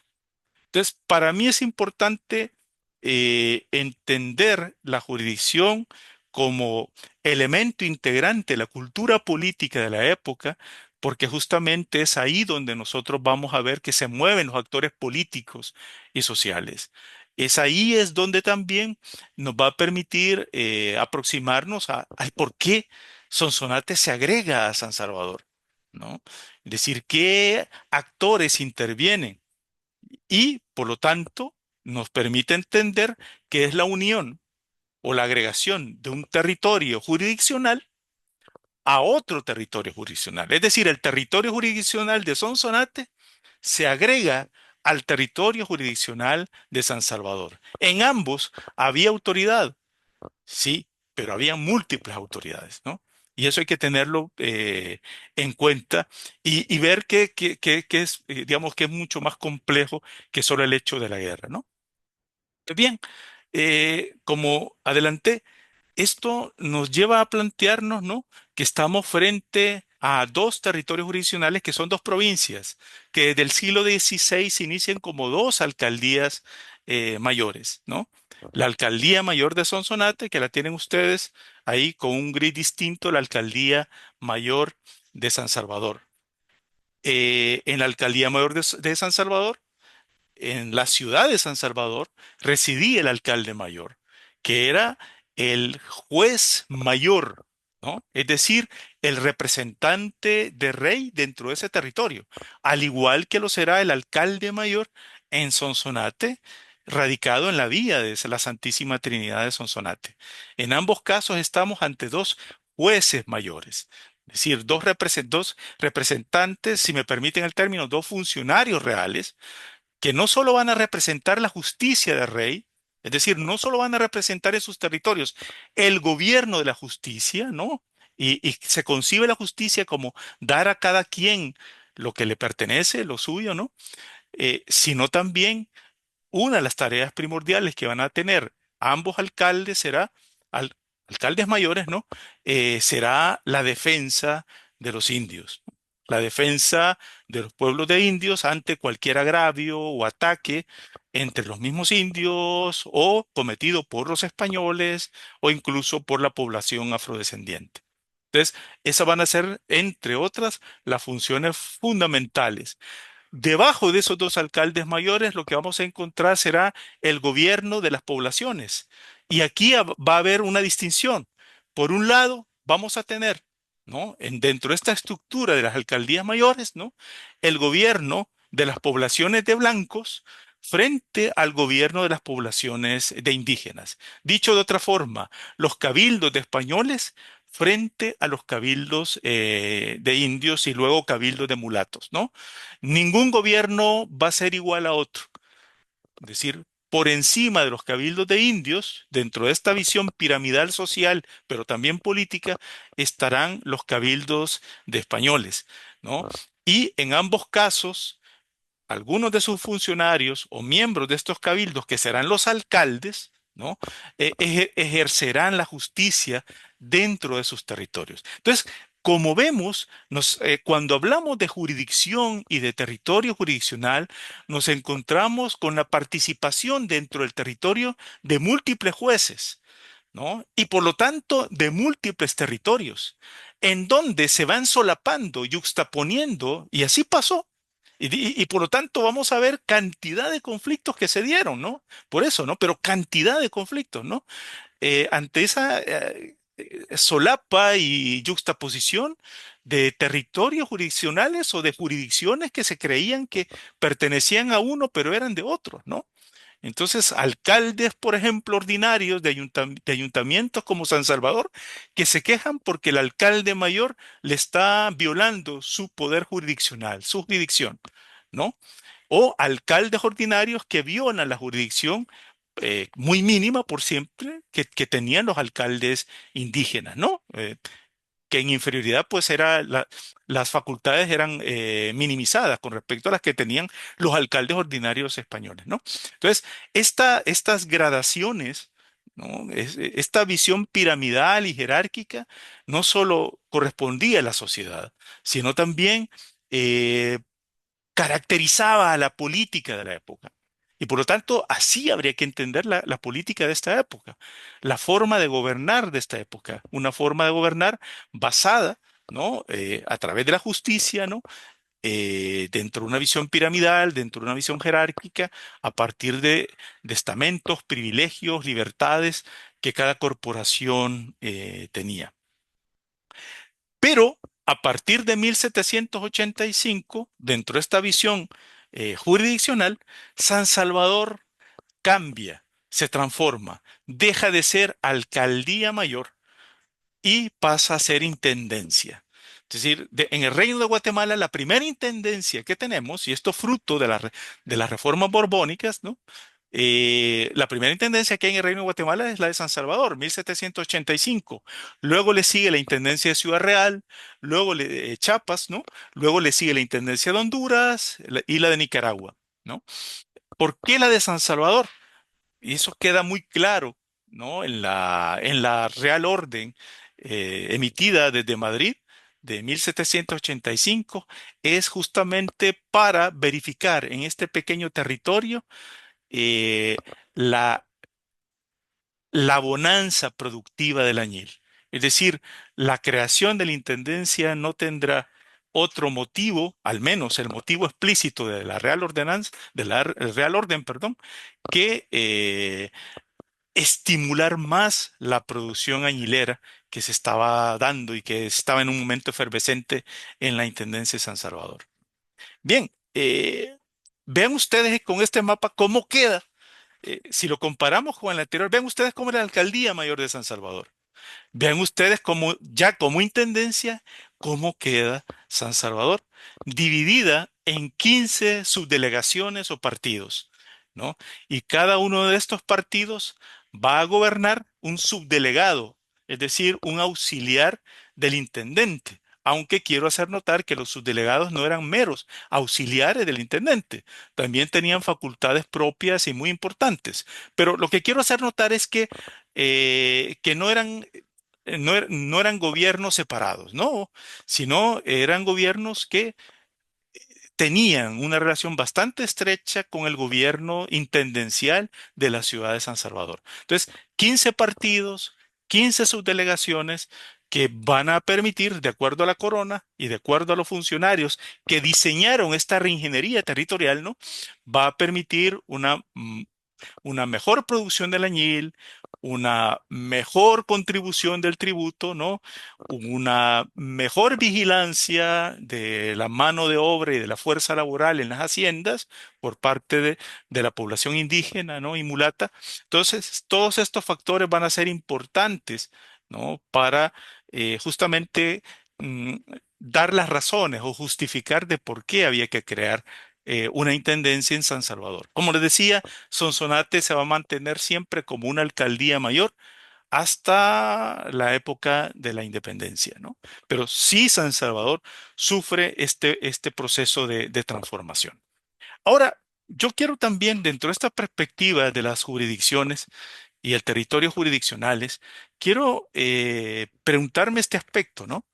Entonces, para mí es importante entender la jurisdicción como elemento integrante de la cultura política de la época, porque justamente es ahí donde nosotros vamos a ver que se mueven los actores políticos y sociales. Es ahí es donde también nos va a permitir aproximarnos al por qué Sonsonate se agrega a San Salvador, ¿no? Es decir, qué actores intervienen y, por lo tanto, nos permite entender que es la unión o la agregación de un territorio jurisdiccional a otro territorio jurisdiccional. Es decir, el territorio jurisdiccional de Sonsonate se agrega al territorio jurisdiccional de San Salvador. En ambos había autoridad, sí, pero había múltiples autoridades, ¿no? Y eso hay que tenerlo en cuenta y ver que es, digamos, que es mucho más complejo que solo el hecho de la guerra, ¿no? Bien, como adelanté, esto nos lleva a plantearnos, ¿no? Que estamos frente a dos territorios jurisdiccionales que son dos provincias, que desde el siglo XVI se inician como dos alcaldías mayores, ¿no? La alcaldía mayor de Sonsonate, que la tienen ustedes ahí con un gris distinto, la alcaldía mayor de San Salvador. En la alcaldía mayor de San Salvador, en la ciudad de San Salvador residía el alcalde mayor, que era el juez mayor, ¿no? Es decir, el representante de rey dentro de ese territorio, al igual que lo será el alcalde mayor en Sonsonate, radicado en la villa de la Santísima Trinidad de Sonsonate. En ambos casos estamos ante dos jueces mayores. Es decir, dos representantes, si me permiten el término, dos funcionarios reales que no solo van a representar la justicia del rey, es decir, no solo van a representar en sus territorios el gobierno de la justicia, ¿no? Y se concibe la justicia como dar a cada quien lo que le pertenece, lo suyo, ¿no? Sino también una de las tareas primordiales que van a tener ambos alcaldes será, al- alcaldes mayores, ¿no? Será la defensa de los indios, la defensa de los pueblos de indios ante cualquier agravio o ataque entre los mismos indios o cometido por los españoles o incluso por la población afrodescendiente. Entonces, esas van a ser, entre otras, las funciones fundamentales. Debajo de esos dos alcaldes mayores, lo que vamos a encontrar será el gobierno de las poblaciones. Y aquí va a haber una distinción. Por un lado, vamos a tener, ¿no? Dentro de esta estructura de las alcaldías mayores, ¿no? El gobierno de las poblaciones de blancos frente al gobierno de las poblaciones de indígenas. Dicho de otra forma, los cabildos de españoles frente a los cabildos de indios y luego cabildos de mulatos, ¿no? Ningún gobierno va a ser igual a otro. Es decir, por encima de los cabildos de indios, dentro de esta visión piramidal social, pero también política, estarán los cabildos de españoles, ¿no? Y en ambos casos, algunos de sus funcionarios o miembros de estos cabildos, que serán los alcaldes, ¿no? Ejercerán la justicia dentro de sus territorios. Entonces, como vemos, cuando hablamos de jurisdicción y de territorio jurisdiccional, nos encontramos con la participación dentro del territorio de múltiples jueces, ¿no? Y por lo tanto de múltiples territorios, en donde se van solapando, yuxtaponiendo, y así pasó. Y por lo tanto vamos a ver cantidad de conflictos que se dieron, ¿no? Por eso, ¿no? Pero cantidad de conflictos, ¿no? Ante esa solapa y yuxtaposición de territorios jurisdiccionales o de jurisdicciones que se creían que pertenecían a uno, pero eran de otro, ¿no? Entonces, alcaldes, por ejemplo, ordinarios de ayuntamientos como San Salvador, que se quejan porque el alcalde mayor le está violando su poder jurisdiccional, su jurisdicción, ¿no? O alcaldes ordinarios que violan la jurisdicción muy mínima por siempre que tenían los alcaldes indígenas, ¿no? Que en inferioridad pues las facultades eran minimizadas con respecto a las que tenían los alcaldes ordinarios españoles, ¿no? Entonces, estas gradaciones, ¿no? Esta visión piramidal y jerárquica no solo correspondía a la sociedad, sino también eh, caracterizaba a la política de la época. Y por lo tanto, así habría que entender la política de esta época, la forma de gobernar de esta época, una forma de gobernar basada, ¿no? A través de la justicia, ¿no? Dentro de una visión piramidal, dentro de una visión jerárquica, a partir de estamentos, privilegios, libertades que cada corporación tenía. Pero a partir de 1785, dentro de esta visión jurisdiccional, San Salvador cambia, se transforma, deja de ser alcaldía mayor y pasa a ser intendencia. Es decir, en el Reino de Guatemala, la primera intendencia que tenemos, y esto fruto de las reformas borbónicas, ¿no? La primera intendencia que hay en el Reino de Guatemala es la de San Salvador, 1785. Luego le sigue la intendencia de Ciudad Real, luego Chiapas, ¿no? Luego le sigue la intendencia de Honduras y la de Nicaragua, ¿no? ¿Por qué la de San Salvador? Y eso queda muy claro, ¿no? En la Real Orden emitida desde Madrid de 1785, es justamente para verificar en este pequeño territorio eh, la, la bonanza productiva del añil. Es decir, la creación de la intendencia no tendrá otro motivo, al menos el motivo explícito de la Real Ordenanza, de la Real Orden, perdón, que estimular más la producción añilera que se estaba dando y que estaba en un momento efervescente en la Intendencia de San Salvador. Bien, vean ustedes con este mapa cómo queda. Si lo comparamos con el anterior, vean ustedes cómo era la alcaldía mayor de San Salvador. Vean ustedes cómo, ya como intendencia, cómo queda San Salvador, dividida en 15 subdelegaciones o partidos, ¿no? Y cada uno de estos partidos va a gobernar un subdelegado, es decir, un auxiliar del intendente. Aunque quiero hacer notar que los subdelegados no eran meros auxiliares del intendente, también tenían facultades propias y muy importantes. Pero lo que quiero hacer notar es que no eran gobiernos separados, no, sino eran gobiernos que tenían una relación bastante estrecha con el gobierno intendencial de la ciudad de San Salvador. Entonces, 15 partidos, 15 subdelegaciones que van a permitir, de acuerdo a la corona y de acuerdo a los funcionarios que diseñaron esta reingeniería territorial, ¿no? Va a permitir una mejor producción del añil, una mejor contribución del tributo, ¿no? Una mejor vigilancia de la mano de obra y de la fuerza laboral en las haciendas por parte de la población indígena, ¿no? Y mulata. Entonces, todos estos factores van a ser importantes, ¿no? Para justamente mm, dar las razones o justificar de por qué había que crear una intendencia en San Salvador. Como les decía, Sonsonate se va a mantener siempre como una alcaldía mayor hasta la época de la independencia, ¿no? Pero sí San Salvador sufre este proceso de transformación. Ahora, yo quiero también, dentro de esta perspectiva de las jurisdicciones y el territorio jurisdiccionales, quiero preguntarme este aspecto, ¿no?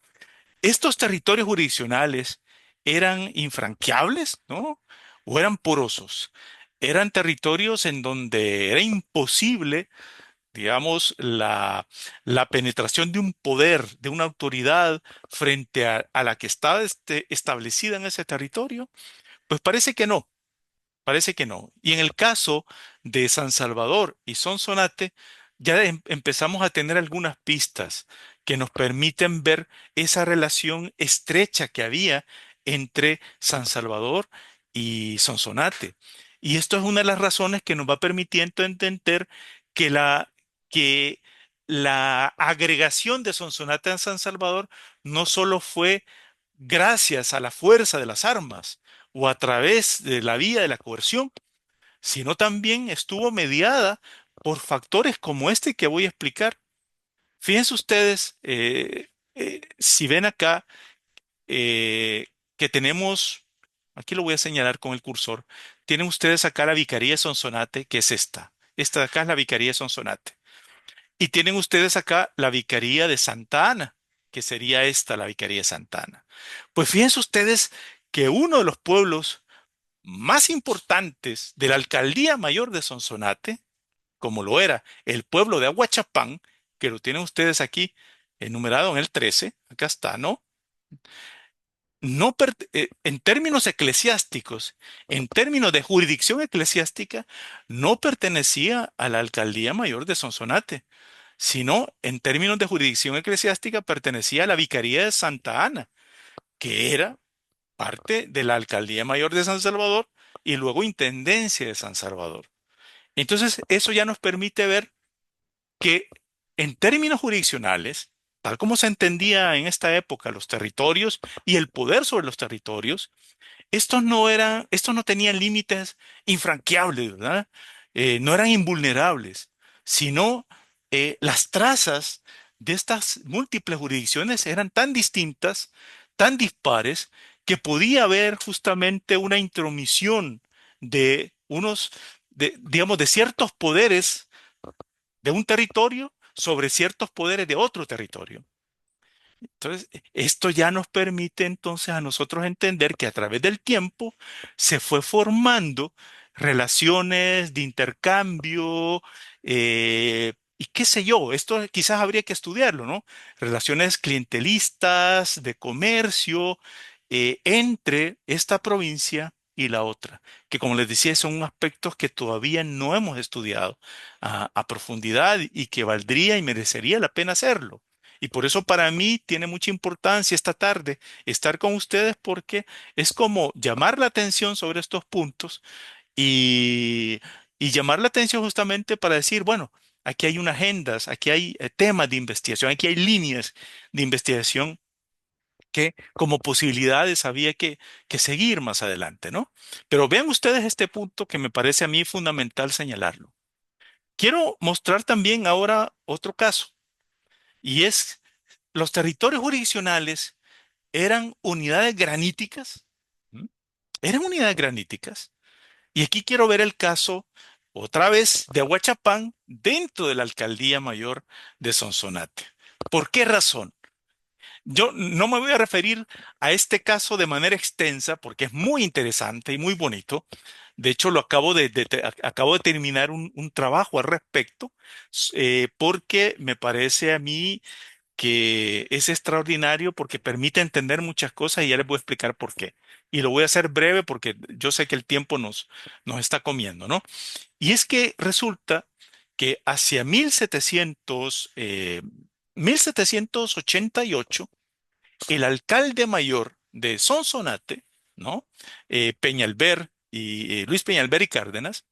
¿Estos territorios jurisdiccionales eran infranqueables, ¿no? ¿O eran porosos? Eran territorios en donde era imposible, digamos, la penetración de un poder, de una autoridad frente a la que estaba establecida en ese territorio. Pues parece que no. Parece que no. Y en el caso de San Salvador y Sonsonate, ya empezamos a tener algunas pistas que nos permiten ver esa relación estrecha que había entre San Salvador y Sonsonate. Y esto es una de las razones que nos va permitiendo entender que que la agregación de Sonsonate a San Salvador no solo fue gracias a la fuerza de las armas, o a través de la vía de la coerción, sino también estuvo mediada por factores como este que voy a explicar. Fíjense ustedes, si ven acá que tenemos, aquí lo voy a señalar con el cursor, tienen ustedes acá la Vicaría de Sonsonate, que es esta. Esta de acá es la Vicaría de Sonsonate. Y tienen ustedes acá la Vicaría de Santa Ana, que sería esta, la Vicaría de Santa Ana. Pues fíjense ustedes que uno de los pueblos más importantes de la Alcaldía Mayor de Sonsonate, como lo era el pueblo de Aguachapán, que lo tienen ustedes aquí enumerado en el 13, acá está, ¿no? En términos eclesiásticos, en términos de jurisdicción eclesiástica, no pertenecía a la Alcaldía Mayor de Sonsonate, sino en términos de jurisdicción eclesiástica pertenecía a la Vicaría de Santa Ana, que era parte de la Alcaldía Mayor de San Salvador y luego Intendencia de San Salvador. Entonces, eso ya nos permite ver que en términos jurisdiccionales, tal como se entendía en esta época los territorios y el poder sobre los territorios, estos no tenían límites infranqueables, ¿verdad? No eran invulnerables, sino las trazas de estas múltiples jurisdicciones eran tan distintas, tan dispares, que podía haber justamente una intromisión de digamos, de ciertos poderes de un territorio sobre ciertos poderes de otro territorio. Entonces, esto ya nos permite entonces a nosotros entender que a través del tiempo se fue formando relaciones de intercambio, y qué sé yo, esto quizás habría que estudiarlo, ¿no? Relaciones clientelistas, de comercio, entre esta provincia y la otra, que como les decía, son aspectos que todavía no hemos estudiado a profundidad y que valdría y merecería la pena hacerlo. Y por eso para mí tiene mucha importancia esta tarde estar con ustedes porque es como llamar la atención sobre estos puntos y, y llamar la atención justamente para decir, bueno, aquí hay unas agendas, aquí hay temas de investigación, aquí hay líneas de investigación que como posibilidades había que seguir más adelante, ¿no? Pero vean ustedes este punto que me parece a mí fundamental señalarlo. Quiero mostrar también ahora otro caso y es los territorios jurisdiccionales eran unidades graníticas. ¿M? Eran unidades graníticas. Y aquí quiero ver el caso, otra vez, de Ahuachapán dentro de la Alcaldía Mayor de Sonsonate. ¿Por qué razón? Yo no me voy a referir a este caso de manera extensa porque es muy interesante y muy bonito. De hecho, acabo de terminar un trabajo al respecto, porque me parece a mí que es extraordinario porque permite entender muchas cosas y ya les voy a explicar por qué. Y lo voy a hacer breve porque yo sé que el tiempo nos está comiendo, ¿no? Y es que resulta que hacia 1788, el alcalde mayor de Sonsonate, ¿no? Peñalver y Luis Peñalver y Cárdenas,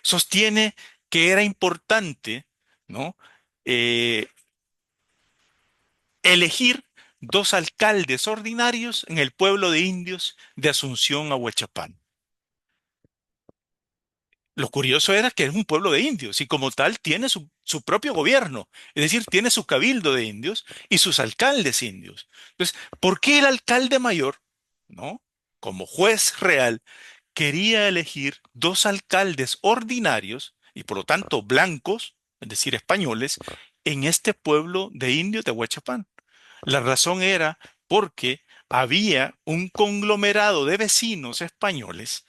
sostiene que era importante, ¿no? Eh, elegir dos alcaldes ordinarios en el pueblo de indios de Asunción a Huachapán. Lo curioso era que es un pueblo de indios y como tal tiene su propio gobierno, es decir, tiene su cabildo de indios y sus alcaldes indios. Entonces, ¿por qué el alcalde mayor, ¿no? Como juez real, quería elegir dos alcaldes ordinarios y por lo tanto blancos, es decir, españoles, en este pueblo de indios de Huachapán? La razón era porque había un conglomerado de vecinos españoles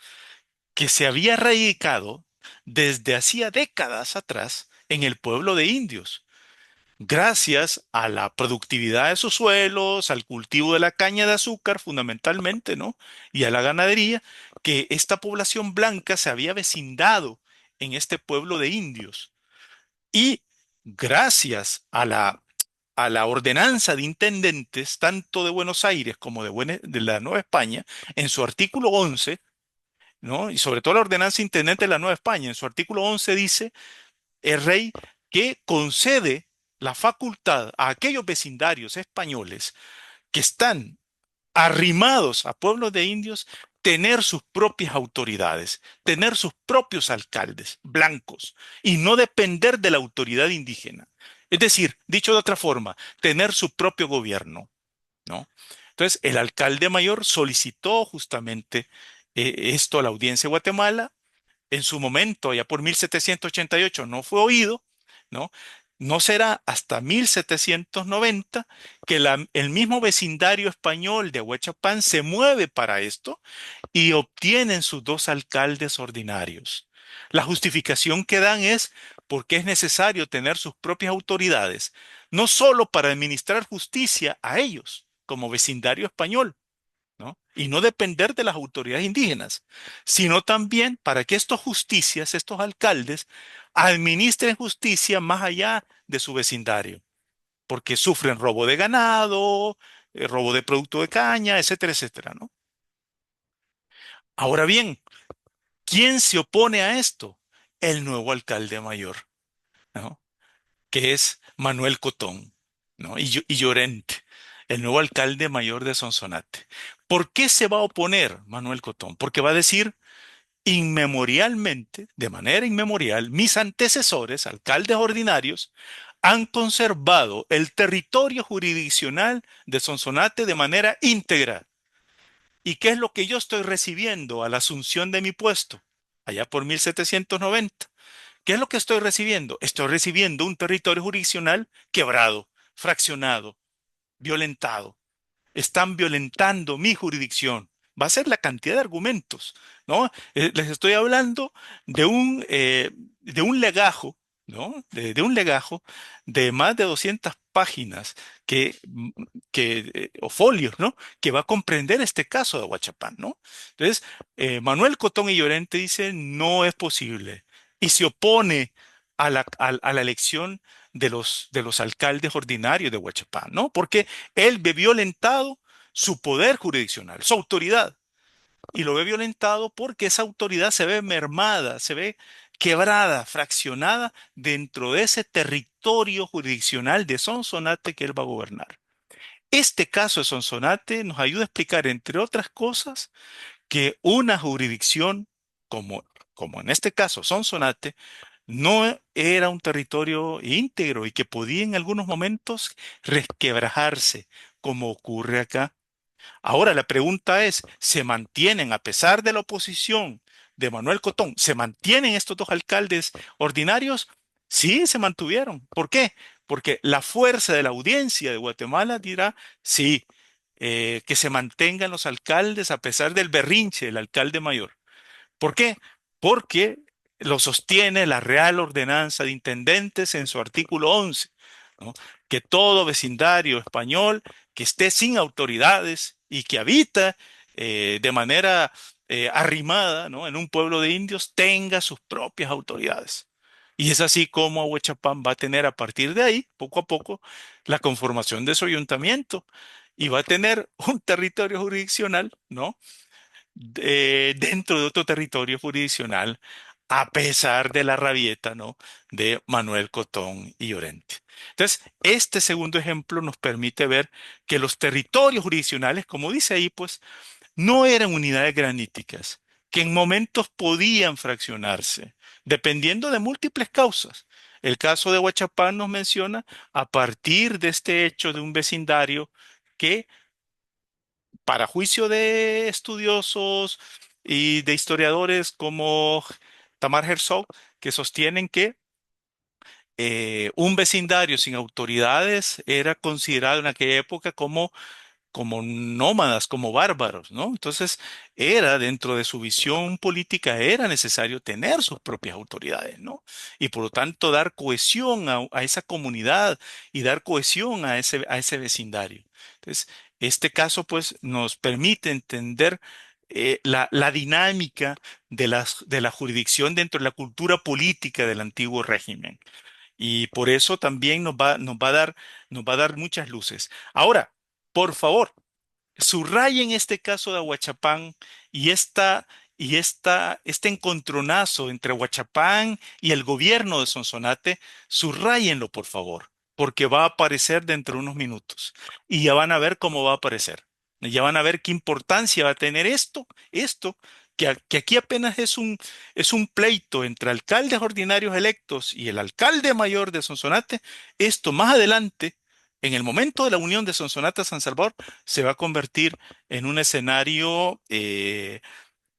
que se había radicado desde hacía décadas atrás en el pueblo de indios, gracias a la productividad de sus suelos, al cultivo de la caña de azúcar fundamentalmente, ¿no? Y a la ganadería, que esta población blanca se había vecindado en este pueblo de indios. Y gracias a la ordenanza de intendentes, tanto de Buenos Aires como de la Nueva España, en su artículo 11, ¿no? Y sobre todo la ordenanza intendente de la Nueva España, en su artículo 11 dice el rey que concede la facultad a aquellos vecindarios españoles que están arrimados a pueblos de indios tener sus propias autoridades, tener sus propios alcaldes blancos y no depender de la autoridad indígena. Es decir, dicho de otra forma, tener su propio gobierno, ¿no? Entonces, el alcalde mayor solicitó justamente esto a la audiencia de Guatemala. en su momento, ya por 1788, no fue oído, ¿no? No será hasta 1790 que el mismo vecindario español de Huachapán se mueve para esto y obtienen sus dos alcaldes ordinarios. La justificación que dan es porque es necesario tener sus propias autoridades, no solo para administrar justicia a ellos como vecindario español, ¿no? Y no depender de las autoridades indígenas, sino también para que estos justicias, estos alcaldes, administren justicia más allá de su vecindario, porque sufren robo de ganado, robo de producto de caña, etcétera, etcétera, ¿no? Ahora bien, ¿quién se opone a esto? El nuevo alcalde mayor, ¿no? Que es Manuel Cotón, ¿no? Y Llorente, el nuevo alcalde mayor de Sonsonate. ¿Por qué se va a oponer Manuel Cotón? Porque va a decir inmemorialmente, de manera inmemorial, mis antecesores, alcaldes ordinarios, han conservado el territorio jurisdiccional de Sonsonate de manera íntegra. ¿Y qué es lo que yo estoy recibiendo a la asunción de mi puesto? Allá por 1790. ¿Qué es lo que estoy recibiendo? Estoy recibiendo un territorio jurisdiccional quebrado, fraccionado, violentado. Están violentando mi jurisdicción. Va a ser la cantidad de argumentos, ¿no? Les estoy hablando de un legajo, ¿no? De un legajo de más de 200 páginas o folios, ¿no? Que va a comprender este caso de Huachapán, ¿no? Entonces, Manuel Cotón y Llorente dice, no es posible. Y se opone a la elección de los alcaldes ordinarios de Huachapán, ¿no? Porque él ve violentado su poder jurisdiccional, su autoridad, y lo ve violentado porque esa autoridad se ve mermada, se ve quebrada, fraccionada dentro de ese territorio jurisdiccional de Sonsonate que él va a gobernar. Este caso de Sonsonate nos ayuda a explicar, entre otras cosas, que una jurisdicción como, como en este caso Sonsonate, no era un territorio íntegro y que podía en algunos momentos resquebrajarse, como ocurre acá. Ahora la pregunta es, ¿se mantienen, a pesar de la oposición de Manuel Cotón, se mantienen estos dos alcaldes ordinarios? Sí, se mantuvieron. ¿Por qué? Porque la fuerza de la audiencia de Guatemala dirá, sí, que se mantengan los alcaldes a pesar del berrinche del alcalde mayor. ¿Por qué? Porque lo sostiene la Real Ordenanza de Intendentes en su artículo 11, ¿no? Que todo vecindario español que esté sin autoridades y que habita de manera arrimada, ¿no? En un pueblo de indios tenga sus propias autoridades. Y es así como Ahuechapán va a tener a partir de ahí, poco a poco, la conformación de su ayuntamiento y va a tener un territorio jurisdiccional, ¿no? Dentro de otro territorio jurisdiccional, a pesar de la rabieta, ¿no? De Manuel Cotón y Llorente. Entonces, este segundo ejemplo nos permite ver que los territorios jurisdiccionales, como dice ahí, pues, no eran unidades graníticas, que en momentos podían fraccionarse, dependiendo de múltiples causas. El caso de Huachapán nos menciona a partir de este hecho de un vecindario que para juicio de estudiosos y de historiadores como Tamar Herzog, que sostienen que un vecindario sin autoridades era considerado en aquella época como nómadas, como bárbaros, ¿no? Entonces, era dentro de su visión política, era necesario tener sus propias autoridades, ¿no? Y por lo tanto, dar cohesión a esa comunidad y dar cohesión a ese vecindario. Entonces, este caso, pues, nos permite entender la dinámica de la jurisdicción dentro de la cultura política del antiguo régimen. Y por eso también nos va a dar muchas luces. Ahora, por favor, subrayen este caso de Ahuachapán y este encontronazo entre Ahuachapán y el gobierno de Sonsonate, subrayenlo, por favor, porque va a aparecer dentro de unos minutos y ya van a ver cómo va a aparecer. Ya van a ver qué importancia va a tener esto, que aquí apenas es un pleito entre alcaldes ordinarios electos y el alcalde mayor de Sonsonate. Esto más adelante, en el momento de la unión de Sonsonate a San Salvador, se va a convertir en un escenario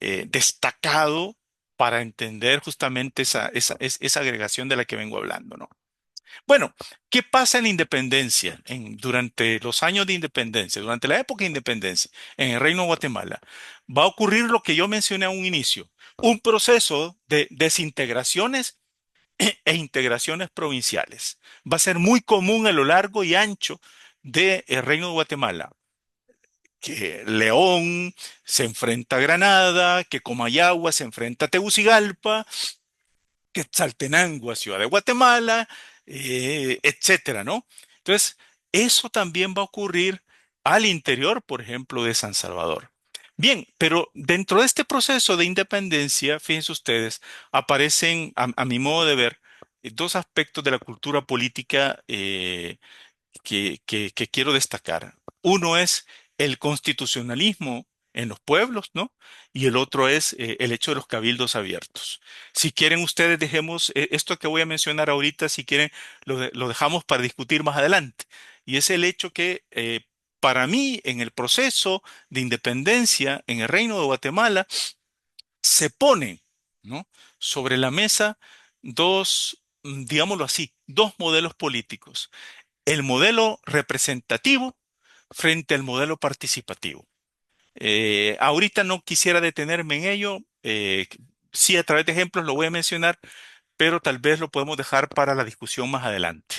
destacado para entender justamente esa agregación de la que vengo hablando, ¿no? Bueno, ¿qué pasa en la independencia? Durante los años de independencia, durante la época de independencia, en el Reino de Guatemala, va a ocurrir lo que yo mencioné a un inicio, un proceso de desintegraciones e integraciones provinciales. Va a ser muy común a lo largo y ancho del Reino de Guatemala. Que León se enfrenta a Granada, que Comayagua se enfrenta a Tegucigalpa, Quetzaltenango a Ciudad de Guatemala, etcétera, ¿no? Entonces, eso también va a ocurrir al interior, por ejemplo, de San Salvador. Bien, pero dentro de este proceso de independencia, fíjense ustedes, aparecen, a mi modo de ver, dos aspectos de la cultura política que quiero destacar. Uno es el constitucionalismo en los pueblos, ¿no? Y el otro es el hecho de los cabildos abiertos. Si quieren ustedes, dejemos esto que voy a mencionar ahorita, si quieren, lo dejamos para discutir más adelante. Y es el hecho que para mí, en el proceso de independencia en el Reino de Guatemala, se ponen, ¿no? Sobre la mesa dos, digámoslo así, dos modelos políticos, el modelo representativo frente al modelo participativo. Ahorita no quisiera detenerme en ello, sí a través de ejemplos lo voy a mencionar, pero tal vez lo podemos dejar para la discusión más adelante,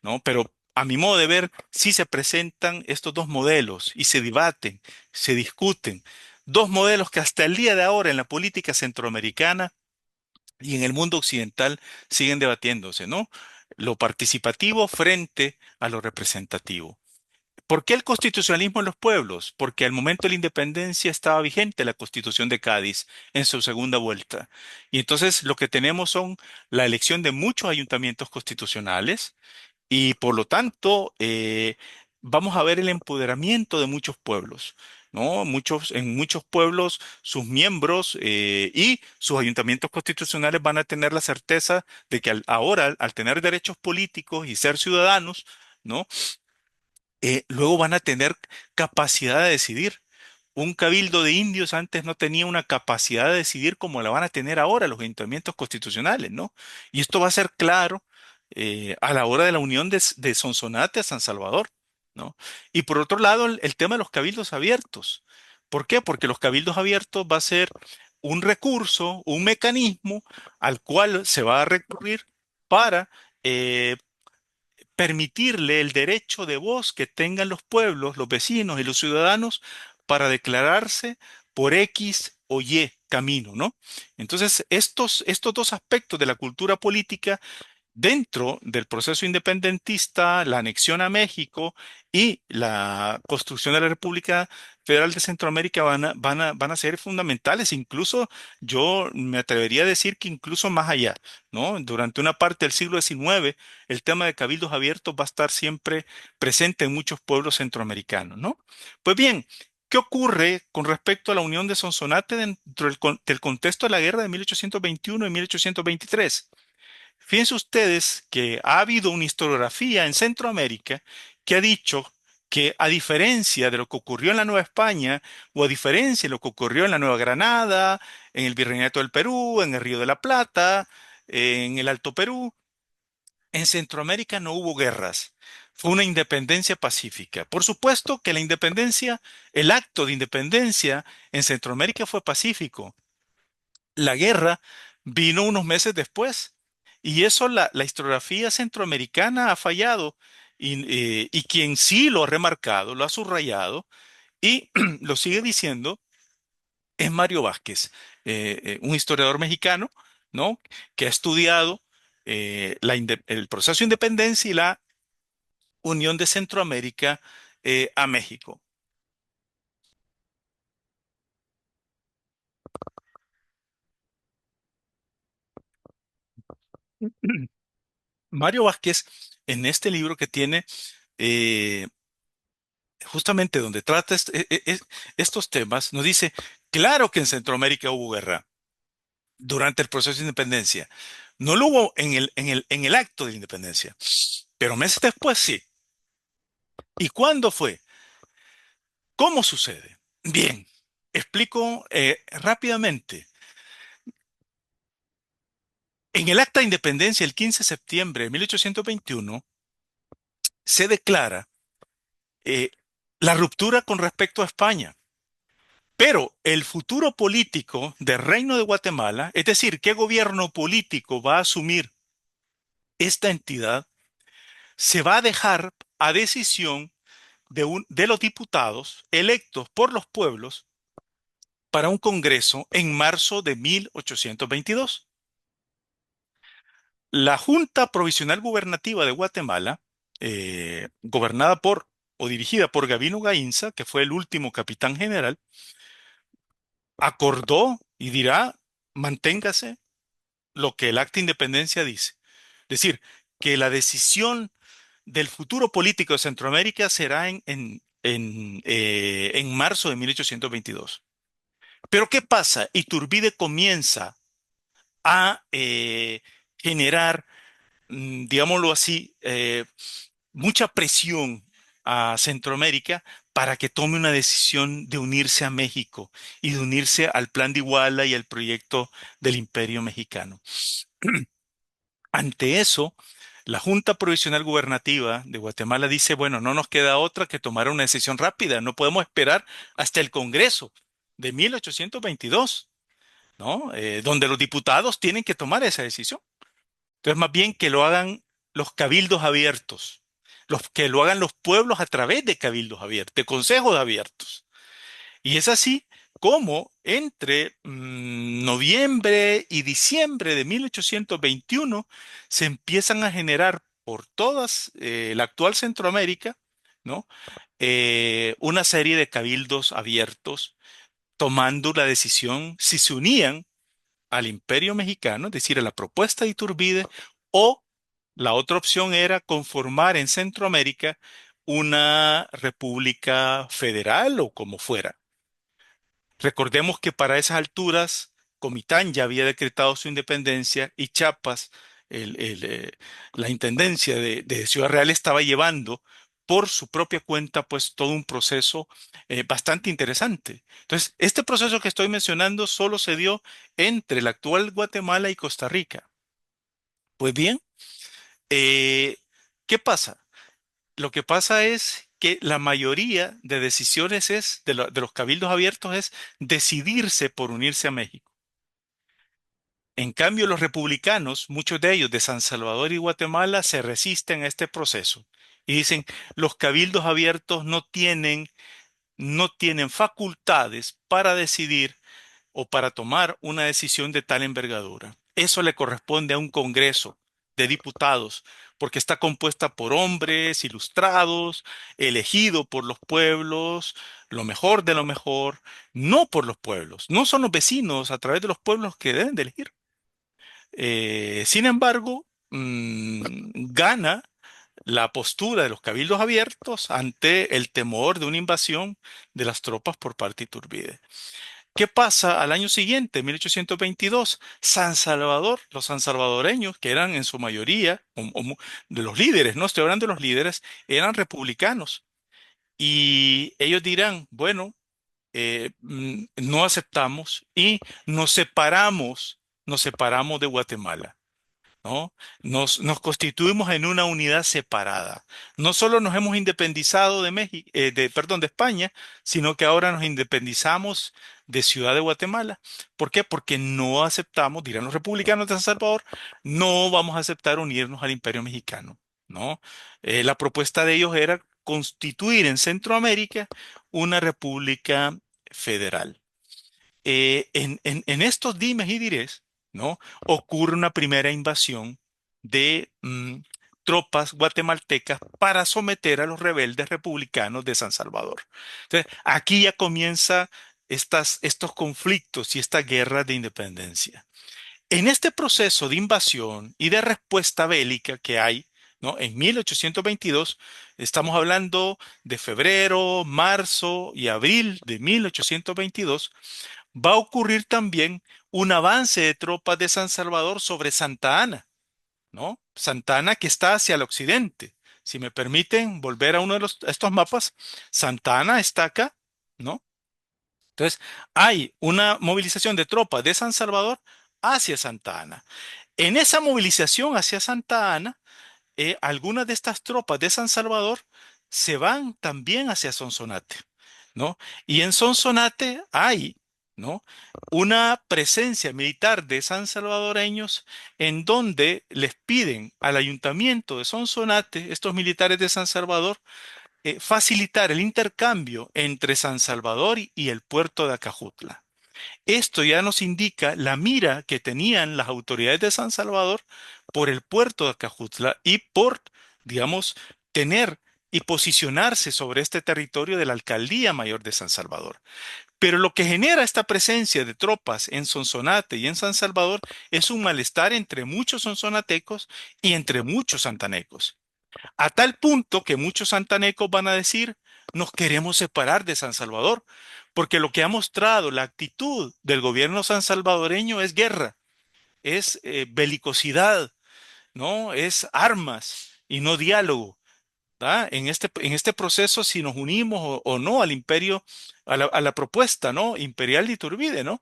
¿no? Pero a mi modo de ver, sí se presentan estos dos modelos y se debaten, se discuten. Dos modelos que hasta el día de ahora en la política centroamericana y en el mundo occidental siguen debatiéndose, ¿no? Lo participativo frente a lo representativo. ¿Por qué el constitucionalismo en los pueblos? Porque al momento de la independencia estaba vigente la Constitución de Cádiz en su segunda vuelta. Y entonces lo que tenemos son la elección de muchos ayuntamientos constitucionales y por lo tanto, vamos a ver el empoderamiento de muchos pueblos, ¿no? En muchos pueblos, sus miembros y sus ayuntamientos constitucionales van a tener la certeza de que ahora, al tener derechos políticos y ser ciudadanos, ¿no? Luego van a tener capacidad de decidir. Un cabildo de indios antes no tenía una capacidad de decidir como la van a tener ahora los ayuntamientos constitucionales, ¿no? Y esto va a ser claro a la hora de la unión de Sonsonate a San Salvador, ¿no? Y por otro lado, el tema de los cabildos abiertos. ¿Por qué? Porque los cabildos abiertos va a ser un recurso, un mecanismo al cual se va a recurrir para eh, permitirle el derecho de voz que tengan los pueblos, los vecinos y los ciudadanos para declararse por X o Y camino, ¿no? Entonces, estos dos aspectos de la cultura política dentro del proceso independentista, la anexión a México y la construcción de la República Federal de Centroamérica van a ser fundamentales. Incluso yo me atrevería a decir que incluso más allá, ¿no? Durante una parte del siglo XIX, el tema de cabildos abiertos va a estar siempre presente en muchos pueblos centroamericanos, ¿no? Pues bien, ¿qué ocurre con respecto a la unión de Sonsonate dentro del contexto de la guerra de 1821 y 1823? Fíjense ustedes que ha habido una historiografía en Centroamérica que ha dicho que a diferencia de lo que ocurrió en la Nueva España o a diferencia de lo que ocurrió en la Nueva Granada, en el Virreinato del Perú, en el Río de la Plata, en el Alto Perú, en Centroamérica no hubo guerras. Fue una independencia pacífica. Por supuesto que la independencia, el acto de independencia en Centroamérica fue pacífico. La guerra vino unos meses después y eso la historiografía centroamericana ha fallado y quien sí lo ha remarcado, lo ha subrayado y lo sigue diciendo es Mario Vázquez, un historiador mexicano, ¿no? Que ha estudiado el proceso de independencia y la unión de Centroamérica a México. Mario Vázquez, en este libro que tiene, eh, justamente donde trata estos temas, nos dice, claro que en Centroamérica hubo guerra durante el proceso de independencia. No lo hubo en el acto de independencia, pero meses después sí. ¿Y cuándo fue? ¿Cómo sucede? Bien, explico rápidamente. En el Acta de Independencia, el 15 de septiembre de 1821, se declara eh, la ruptura con respecto a España. Pero el futuro político del Reino de Guatemala, es decir, qué gobierno político va a asumir esta entidad, se va a dejar a decisión de los diputados electos por los pueblos para un congreso en marzo de 1822. La Junta Provisional Gubernativa de Guatemala, gobernada por o dirigida por Gavino Gainza, que fue el último capitán general, acordó y dirá, manténgase lo que el Acta de Independencia dice. Es decir, que la decisión del futuro político de Centroamérica será en marzo de 1822. Pero ¿qué pasa? Iturbide comienza a generar, digámoslo así, mucha presión a Centroamérica para que tome una decisión de unirse a México y de unirse al Plan de Iguala y al proyecto del Imperio Mexicano. Ante eso, la Junta Provisional Gubernativa de Guatemala dice, bueno, no nos queda otra que tomar una decisión rápida, no podemos esperar hasta el Congreso de 1822, ¿no? Donde los diputados tienen que tomar esa decisión. Entonces, más bien que lo hagan los cabildos abiertos, que lo hagan los pueblos a través de cabildos abiertos, de consejos abiertos. Y es así como entre noviembre y diciembre de 1821 se empiezan a generar por todas la actual Centroamérica, ¿no? Una serie de cabildos abiertos tomando la decisión si se unían al Imperio Mexicano, es decir, a la propuesta de Iturbide, o la otra opción era conformar en Centroamérica una república federal o como fuera. Recordemos que para esas alturas Comitán ya había decretado su independencia y Chiapas, el- el, eh, la intendencia de Ciudad Real estaba llevando por su propia cuenta pues todo un proceso bastante interesante. Entonces, este proceso que estoy mencionando solo se dio entre el actual Guatemala y Costa Rica. Pues bien, eh, ¿qué pasa? Lo que pasa es que la mayoría de decisiones de los cabildos abiertos es decidirse por unirse a México. En cambio, los republicanos, muchos de ellos de San Salvador y Guatemala, se resisten a este proceso y dicen, los cabildos abiertos no tienen facultades para decidir o para tomar una decisión de tal envergadura. Eso le corresponde a un Congreso de diputados, porque está compuesta por hombres ilustrados, elegido por los pueblos, lo mejor de lo mejor, no por los pueblos, no son los vecinos a través de los pueblos que deben de elegir. Sin embargo, gana la postura de los cabildos abiertos ante el temor de una invasión de las tropas por parte de Iturbide. ¿Qué pasa al año siguiente, 1822? San Salvador, los sansalvadoreños, que eran en su mayoría, de los líderes, no estoy hablando de los líderes, eran republicanos. Y ellos dirán, bueno, no aceptamos y nos separamos de Guatemala. ¿No? Nos constituimos en una unidad separada. No solo nos hemos independizado de México, perdón, de España, sino que ahora nos independizamos de Ciudad de Guatemala. ¿Por qué? Porque no aceptamos, dirán los republicanos de San Salvador, no vamos a aceptar unirnos al Imperio Mexicano, ¿no? La propuesta de ellos era constituir en Centroamérica una república federal. En estos dimes y dirés, ¿no? Ocurre una primera invasión de tropas guatemaltecas para someter a los rebeldes republicanos de San Salvador. Entonces, aquí ya comienza estos conflictos y esta guerra de independencia. En este proceso de invasión y de respuesta bélica que hay, ¿no? En 1822, estamos hablando de febrero, marzo y abril de 1822, va a ocurrir también un avance de tropas de San Salvador sobre Santa Ana, ¿no? Santa Ana que está hacia el occidente. Si me permiten volver a uno de estos mapas, Santa Ana está acá, ¿no? Entonces, hay una movilización de tropas de San Salvador hacia Santa Ana. En esa movilización hacia Santa Ana, algunas de estas tropas de San Salvador se van también hacia Sonsonate, ¿no? Y en Sonsonate hay, ¿no?, una presencia militar de san salvadoreños en donde les piden al ayuntamiento de Sonsonate, estos militares de San Salvador, facilitar el intercambio entre San Salvador y el puerto de Acajutla. Esto ya nos indica la mira que tenían las autoridades de San Salvador por el puerto de Acajutla y por, digamos, tener y posicionarse sobre este territorio de la Alcaldía Mayor de San Salvador. Pero lo que genera esta presencia de tropas en Sonsonate y en San Salvador es un malestar entre muchos sonsonatecos y entre muchos santanecos. A tal punto que muchos santanecos van a decir, nos queremos separar de San Salvador, porque lo que ha mostrado la actitud del gobierno sansalvadoreño es guerra, es belicosidad, ¿no? Es armas y no diálogo. ¿Va? En este proceso, si nos unimos o no al imperio, a la propuesta, ¿no?, imperial de Iturbide, ¿no?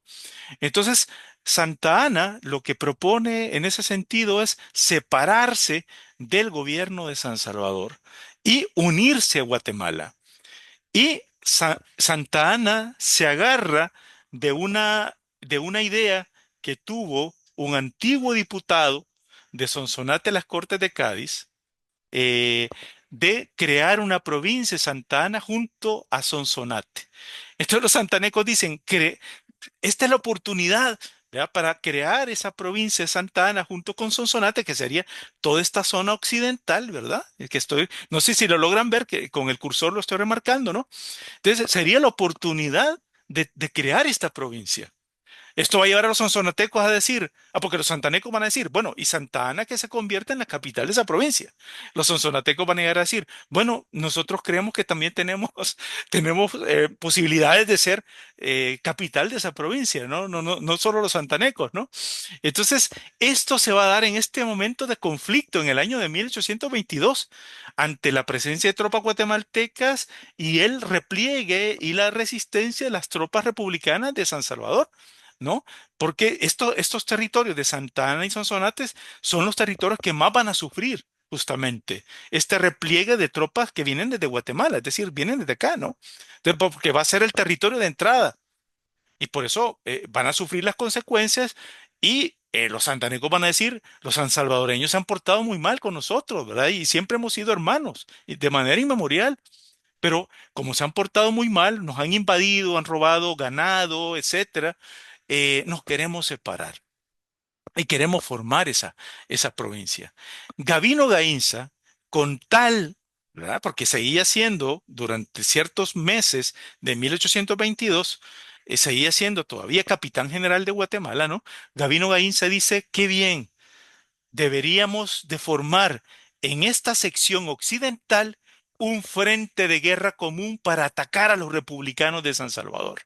Entonces, Santa Ana lo que propone en ese sentido es separarse del gobierno de San Salvador y unirse a Guatemala. Y Santa Ana se agarra de una idea que tuvo un antiguo diputado de Sonsonate a las Cortes de Cádiz, eh, de crear una provincia de Santa Ana junto a Sonsonate. Entonces los santanecos dicen, esta es la oportunidad, ¿verdad?, para crear esa provincia de Santa Ana junto con Sonsonate, que sería toda esta zona occidental, ¿verdad? No sé si lo logran ver, que con el cursor lo estoy remarcando, ¿no? Entonces, sería la oportunidad de crear esta provincia. Esto va a llevar a los sonsonatecos a decir, porque los santanecos van a decir, bueno, y Santa Ana que se convierte en la capital de esa provincia. Los sonsonatecos van a llegar a decir, bueno, nosotros creemos que también tenemos, tenemos posibilidades de ser capital de esa provincia, ¿no? No, no, no solo los santanecos, ¿no? Entonces, esto se va a dar en este momento de conflicto en el año de 1822 ante la presencia de tropas guatemaltecas y el repliegue y la resistencia de las tropas republicanas de San Salvador. ¿No? Porque estos territorios de Santa Ana y Sonsonates son los territorios que más van a sufrir justamente este repliegue de tropas que vienen desde Guatemala, es decir, vienen desde acá, ¿no? Entonces, porque va a ser el territorio de entrada y por eso van a sufrir las consecuencias y los santanecos van a decir, los sansalvadoreños se han portado muy mal con nosotros, ¿verdad? Y siempre hemos sido hermanos, y de manera inmemorial. Pero como se han portado muy mal, nos han invadido, han robado ganado, etcétera, nos queremos separar y queremos formar esa provincia. Gavino Gainza, con tal, ¿verdad?, porque seguía siendo durante ciertos meses de 1822, seguía siendo todavía capitán general de Guatemala, ¿no? Gavino Gainza dice, qué bien, deberíamos de formar en esta sección occidental un frente de guerra común para atacar a los republicanos de San Salvador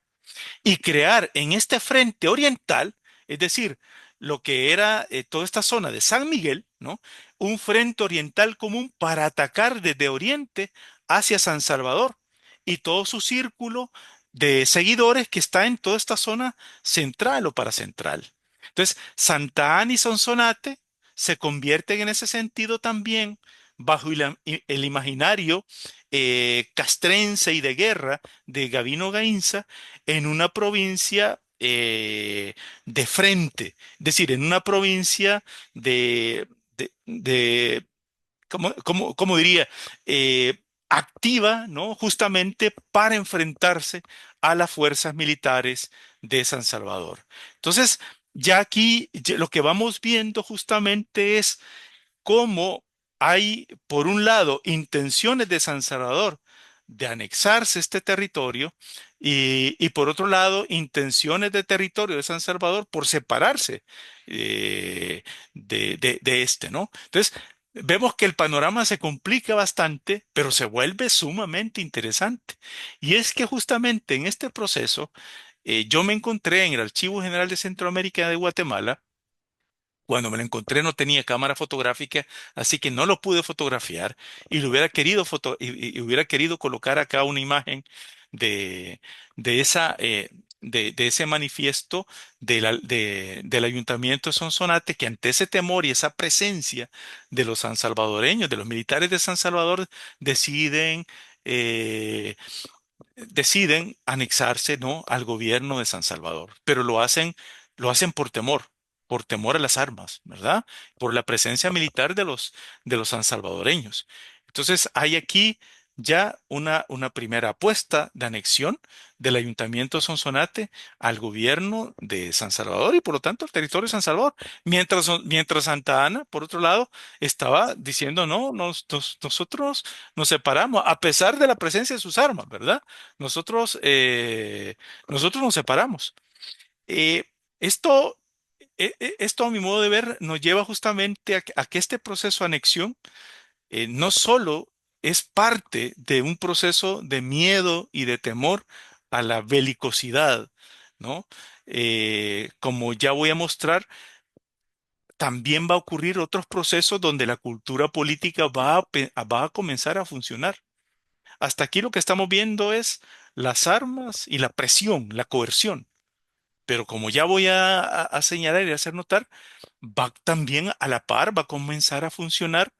y crear en este frente oriental, es decir, lo que era toda esta zona de San Miguel, ¿no?, un frente oriental común para atacar desde Oriente hacia San Salvador y todo su círculo de seguidores que está en toda esta zona central o paracentral. Entonces, Santa Ana y Sonsonate se convierten en ese sentido también bajo el imaginario castrense y de guerra de Gavino Gainza en una provincia de frente, es decir, en una provincia de ¿cómo diría? Activa, ¿no?, justamente para enfrentarse a las fuerzas militares de San Salvador. Entonces, ya aquí lo que vamos viendo justamente es cómo hay, por un lado, intenciones de San Salvador de anexarse este territorio y por otro lado, intenciones de territorio de San Salvador por separarse de este, ¿no? Entonces, vemos que el panorama se complica bastante, pero se vuelve sumamente interesante. Y es que justamente en este proceso, yo me encontré en el Archivo General de Centroamérica de Guatemala. Cuando me lo encontré no tenía cámara fotográfica, así que no lo pude fotografiar y lo hubiera querido y hubiera querido colocar acá una imagen de, de esa, de ese manifiesto del Ayuntamiento de Sonsonate, que ante ese temor y esa presencia de los sansalvadoreños, de los militares de San Salvador, deciden eh, deciden anexarse, ¿no?, al gobierno de San Salvador, pero lo hacen por temor a las armas, ¿verdad? Por la presencia militar de los sansalvadoreños. Entonces, hay aquí ya una primera apuesta de anexión del Ayuntamiento de Sonsonate al gobierno de San Salvador y por lo tanto al territorio de San Salvador. Mientras Santa Ana, por otro lado, estaba diciendo, no, nosotros nos separamos, a pesar de la presencia de sus armas, ¿verdad? Nosotros, nosotros nos separamos. Eh, esto, esto, a mi modo de ver, nos lleva justamente a que este proceso de anexión no solo es parte de un proceso de miedo y de temor a la belicosidad, ¿no? Como ya voy a mostrar, también va a ocurrir otros procesos donde la cultura política va a comenzar a funcionar. Hasta aquí lo que estamos viendo es las armas y la presión, la coerción. Pero como ya voy a señalar y a hacer notar, va también a la par, va a comenzar a funcionar,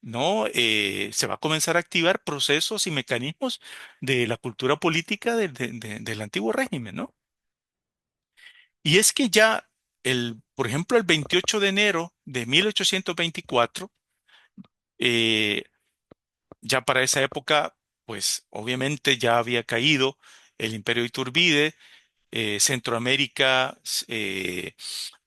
¿no? Se va a comenzar a activar procesos y mecanismos de la cultura política del antiguo régimen, ¿no? Y es que ya, por ejemplo, el 28 de enero de 1824, eh, ya para esa época, pues obviamente ya había caído el Imperio de Iturbide, Centroamérica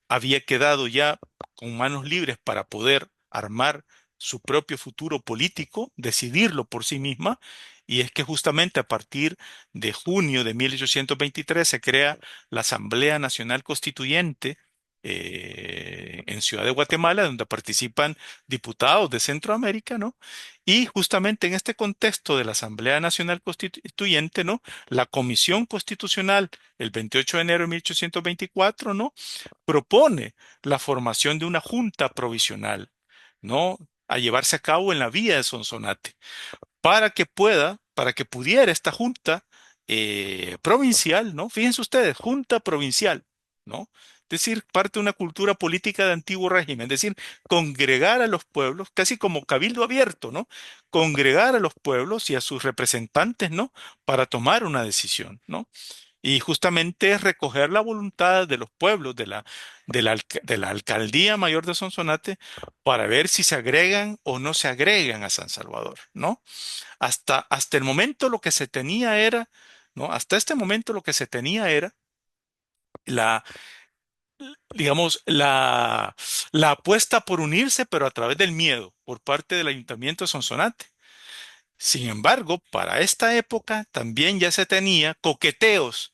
había quedado ya con manos libres para poder armar su propio futuro político, decidirlo por sí misma, y es que justamente a partir de junio de 1823 se crea la Asamblea Nacional Constituyente en Ciudad de Guatemala, donde participan diputados de Centroamérica, ¿no? Y justamente en este contexto de la Asamblea Nacional Constituyente, ¿no? La Comisión Constitucional, el 28 de enero de 1824, ¿no?, propone la formación de una junta provisional, ¿no?, a llevarse a cabo en la vía de Sonsonate, para que pudiera esta junta provincial, ¿no? Fíjense ustedes, junta provincial, ¿no? Es decir, parte de una cultura política de antiguo régimen, es decir, congregar a los pueblos, casi como cabildo abierto, ¿no? Congregar a los pueblos y a sus representantes, ¿no?, para tomar una decisión, ¿no? Y justamente es recoger la voluntad de los pueblos, de la alcaldía mayor de Sonsonate, para ver si se agregan o no se agregan a San Salvador, ¿no? Hasta el momento lo que se tenía era, ¿no? Hasta este momento lo que se tenía era la, digamos, la apuesta por unirse, pero a través del miedo por parte del Ayuntamiento de Sonsonate. Sin embargo, para esta época también ya se tenía coqueteos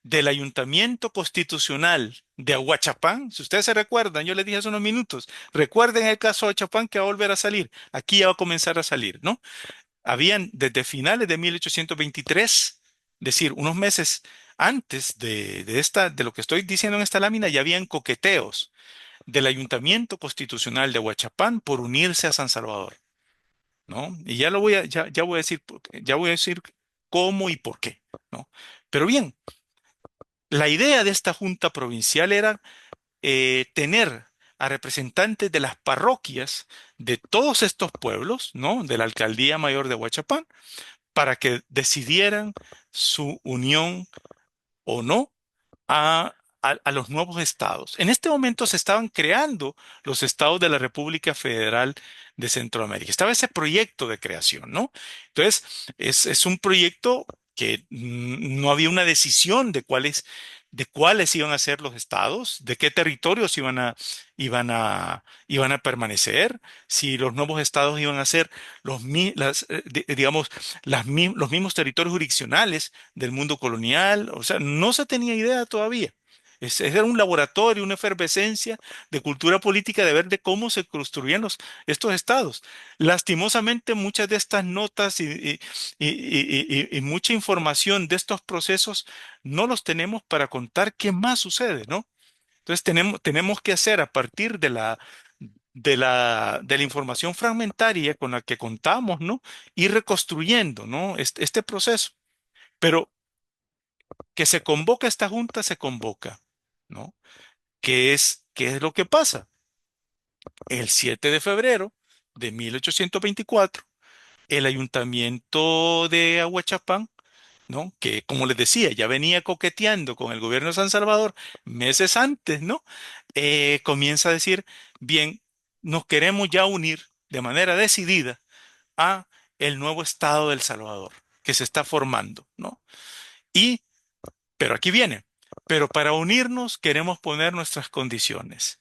del Ayuntamiento Constitucional de Aguachapán. Si ustedes se recuerdan, yo les dije hace unos minutos, recuerden el caso de Aguachapán, que va a volver a salir. Aquí ya va a comenzar a salir, ¿no? Habían desde finales de 1823, es decir, unos meses antes de lo que estoy diciendo en esta lámina, ya habían coqueteos del Ayuntamiento Constitucional de Aguachapán por unirse a San Salvador, ¿no? Y ya voy a decir, ya voy a decir cómo y por qué, ¿no? Pero bien, la idea de esta junta provincial era tener a representantes de las parroquias de todos estos pueblos, ¿no?, de la Alcaldía Mayor de Huachapán, para que decidieran su unión o no a los nuevos estados. En este momento se estaban creando los estados de la República Federal de Centroamérica. Estaba ese proyecto de creación, ¿no? Entonces, es un proyecto que no había una decisión de cuáles iban a ser los estados, de qué territorios iban a permanecer, si los nuevos estados iban a ser digamos, los mismos territorios jurisdiccionales del mundo colonial. O sea, no se tenía idea todavía. Era un laboratorio, una efervescencia de cultura política de ver de cómo se construían estos estados. Lastimosamente, muchas de estas notas y mucha información de estos procesos no los tenemos para contar qué más sucede, ¿no? Entonces tenemos que hacer a partir de la información fragmentaria con la que contamos, ¿no?, ir reconstruyendo, ¿no?, este proceso. Pero Que se convoca esta junta, se convoca, ¿no? Qué es lo que pasa? El 7 de febrero de 1824, el ayuntamiento de Ahuachapán, ¿no? Que como les decía, ya venía coqueteando con el gobierno de San Salvador meses antes, ¿no? Comienza a decir, bien, nos queremos ya unir de manera decidida a el nuevo Estado del Salvador que se está formando, ¿no? Y, pero aquí viene, pero para unirnos queremos poner nuestras condiciones.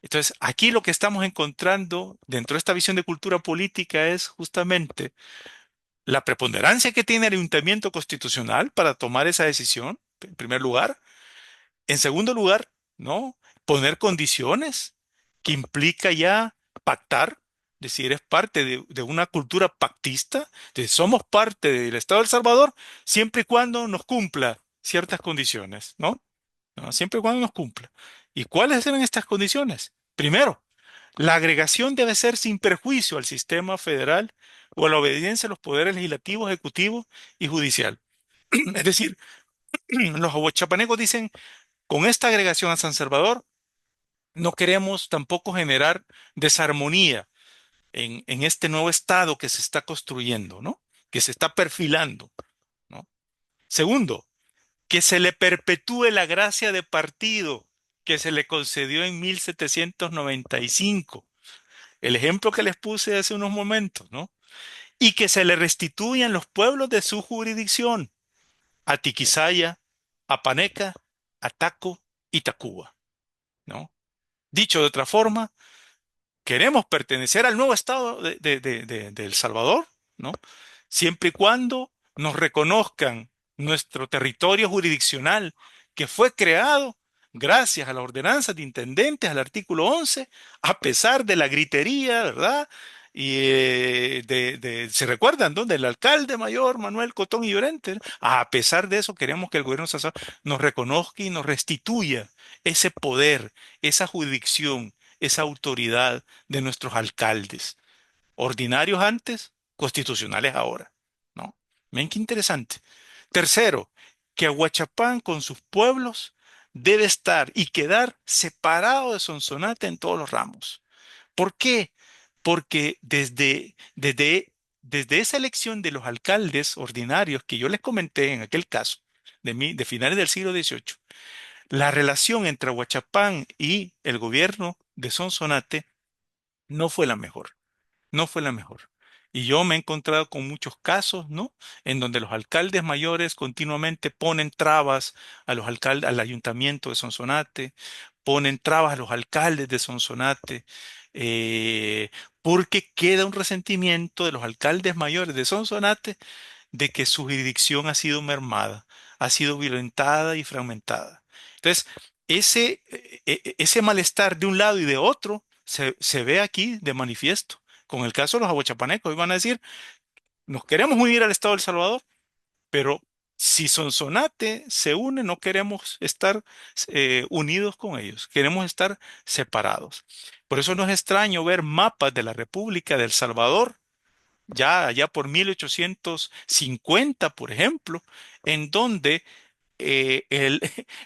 Entonces, aquí lo que estamos encontrando dentro de esta visión de cultura política es justamente la preponderancia que tiene el ayuntamiento constitucional para tomar esa decisión, en primer lugar. En segundo lugar, ¿no? Poner condiciones que implica ya pactar, es decir, eres parte de una cultura pactista, de somos parte del Estado de El Salvador siempre y cuando nos cumpla ciertas condiciones, ¿no? ¿No? Siempre y cuando nos cumpla. ¿Y cuáles eran estas condiciones? Primero, la agregación debe ser sin perjuicio al sistema federal o a la obediencia a los poderes legislativo, ejecutivo y judicial. Es decir, los aguachapanecos dicen, con esta agregación a San Salvador, no queremos tampoco generar desarmonía en este nuevo estado que se está construyendo, ¿no? Que se está perfilando, ¿no? Segundo, que se le perpetúe la gracia de partido que se le concedió en 1795. El ejemplo que les puse hace unos momentos, ¿no? Y que se le restituyan los pueblos de su jurisdicción, a Tiquisaya, a Paneca, a Taco y Tacuba, ¿no? Dicho de otra forma, queremos pertenecer al nuevo Estado de El Salvador, ¿no? Siempre y cuando nos reconozcan nuestro territorio jurisdiccional que fue creado gracias a la ordenanza de intendentes, al artículo 11, a pesar de la gritería, ¿verdad? Y ¿se recuerdan dónde? El alcalde mayor Manuel Cotón y Llorente, ¿no? A pesar de eso, queremos que el gobierno de San Salvador nos reconozca y nos restituya ese poder, esa jurisdicción, esa autoridad de nuestros alcaldes, ordinarios antes, constitucionales ahora, ¿no? Ven qué interesante. Tercero, que Aguachapán con sus pueblos debe estar y quedar separado de Sonsonate en todos los ramos. ¿Por qué? Porque desde esa elección de los alcaldes ordinarios que yo les comenté en aquel caso, de finales del siglo XVIII, la relación entre Aguachapán y el gobierno de Sonsonate no fue la mejor, no fue la mejor. Y yo me he encontrado con muchos casos, ¿no? En donde los alcaldes mayores continuamente ponen trabas a los alcaldes, al ayuntamiento de Sonsonate, ponen trabas a los alcaldes de Sonsonate, eh, porque queda un resentimiento de los alcaldes mayores de Sonsonate de que su jurisdicción ha sido mermada, ha sido violentada y fragmentada. Entonces, ese malestar de un lado y de otro se ve aquí de manifiesto. Con el caso de los aguachapanecos, hoy van a decir, nos queremos unir al Estado de El Salvador, pero si Sonsonate se une, no queremos estar unidos con ellos, queremos estar separados. Por eso no es extraño ver mapas de la República de El Salvador ya allá por 1850, por ejemplo, en donde el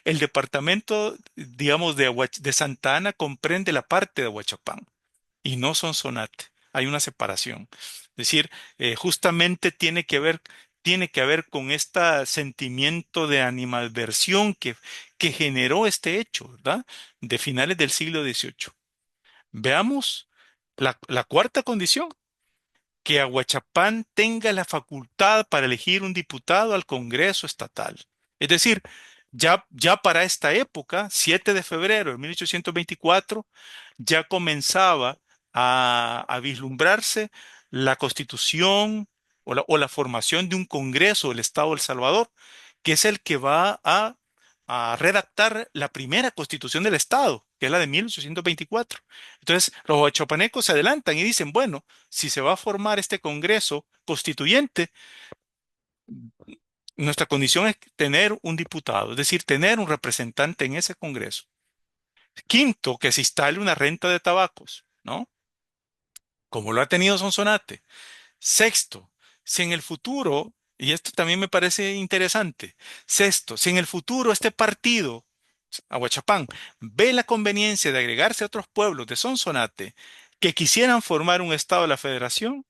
departamento, digamos, de Santa Ana comprende la parte de Ahuachapán y no Sonsonate. Hay una separación. Es decir, justamente tiene que ver con este sentimiento de animadversión que generó este hecho, ¿verdad? De finales del siglo XVIII. Veamos la cuarta condición, que Aguachapán tenga la facultad para elegir un diputado al Congreso Estatal. Es decir, ya para esta época, 7 de febrero de 1824, ya comenzaba a vislumbrarse la constitución o la formación de un Congreso del Estado de El Salvador, que es el que va a redactar la primera constitución del Estado, que es la de 1824. Entonces, los huachopanecos se adelantan y dicen, bueno, si se va a formar este Congreso constituyente, nuestra condición es tener un diputado, es decir, tener un representante en ese Congreso. Quinto, que se instale una renta de tabacos, ¿no? Como lo ha tenido Sonsonate. Sexto, si en el futuro Y esto también me parece interesante. Sexto, si en el futuro este partido, Aguachapán, ve la conveniencia de agregarse a otros pueblos de Sonsonate que quisieran formar un estado de la federación,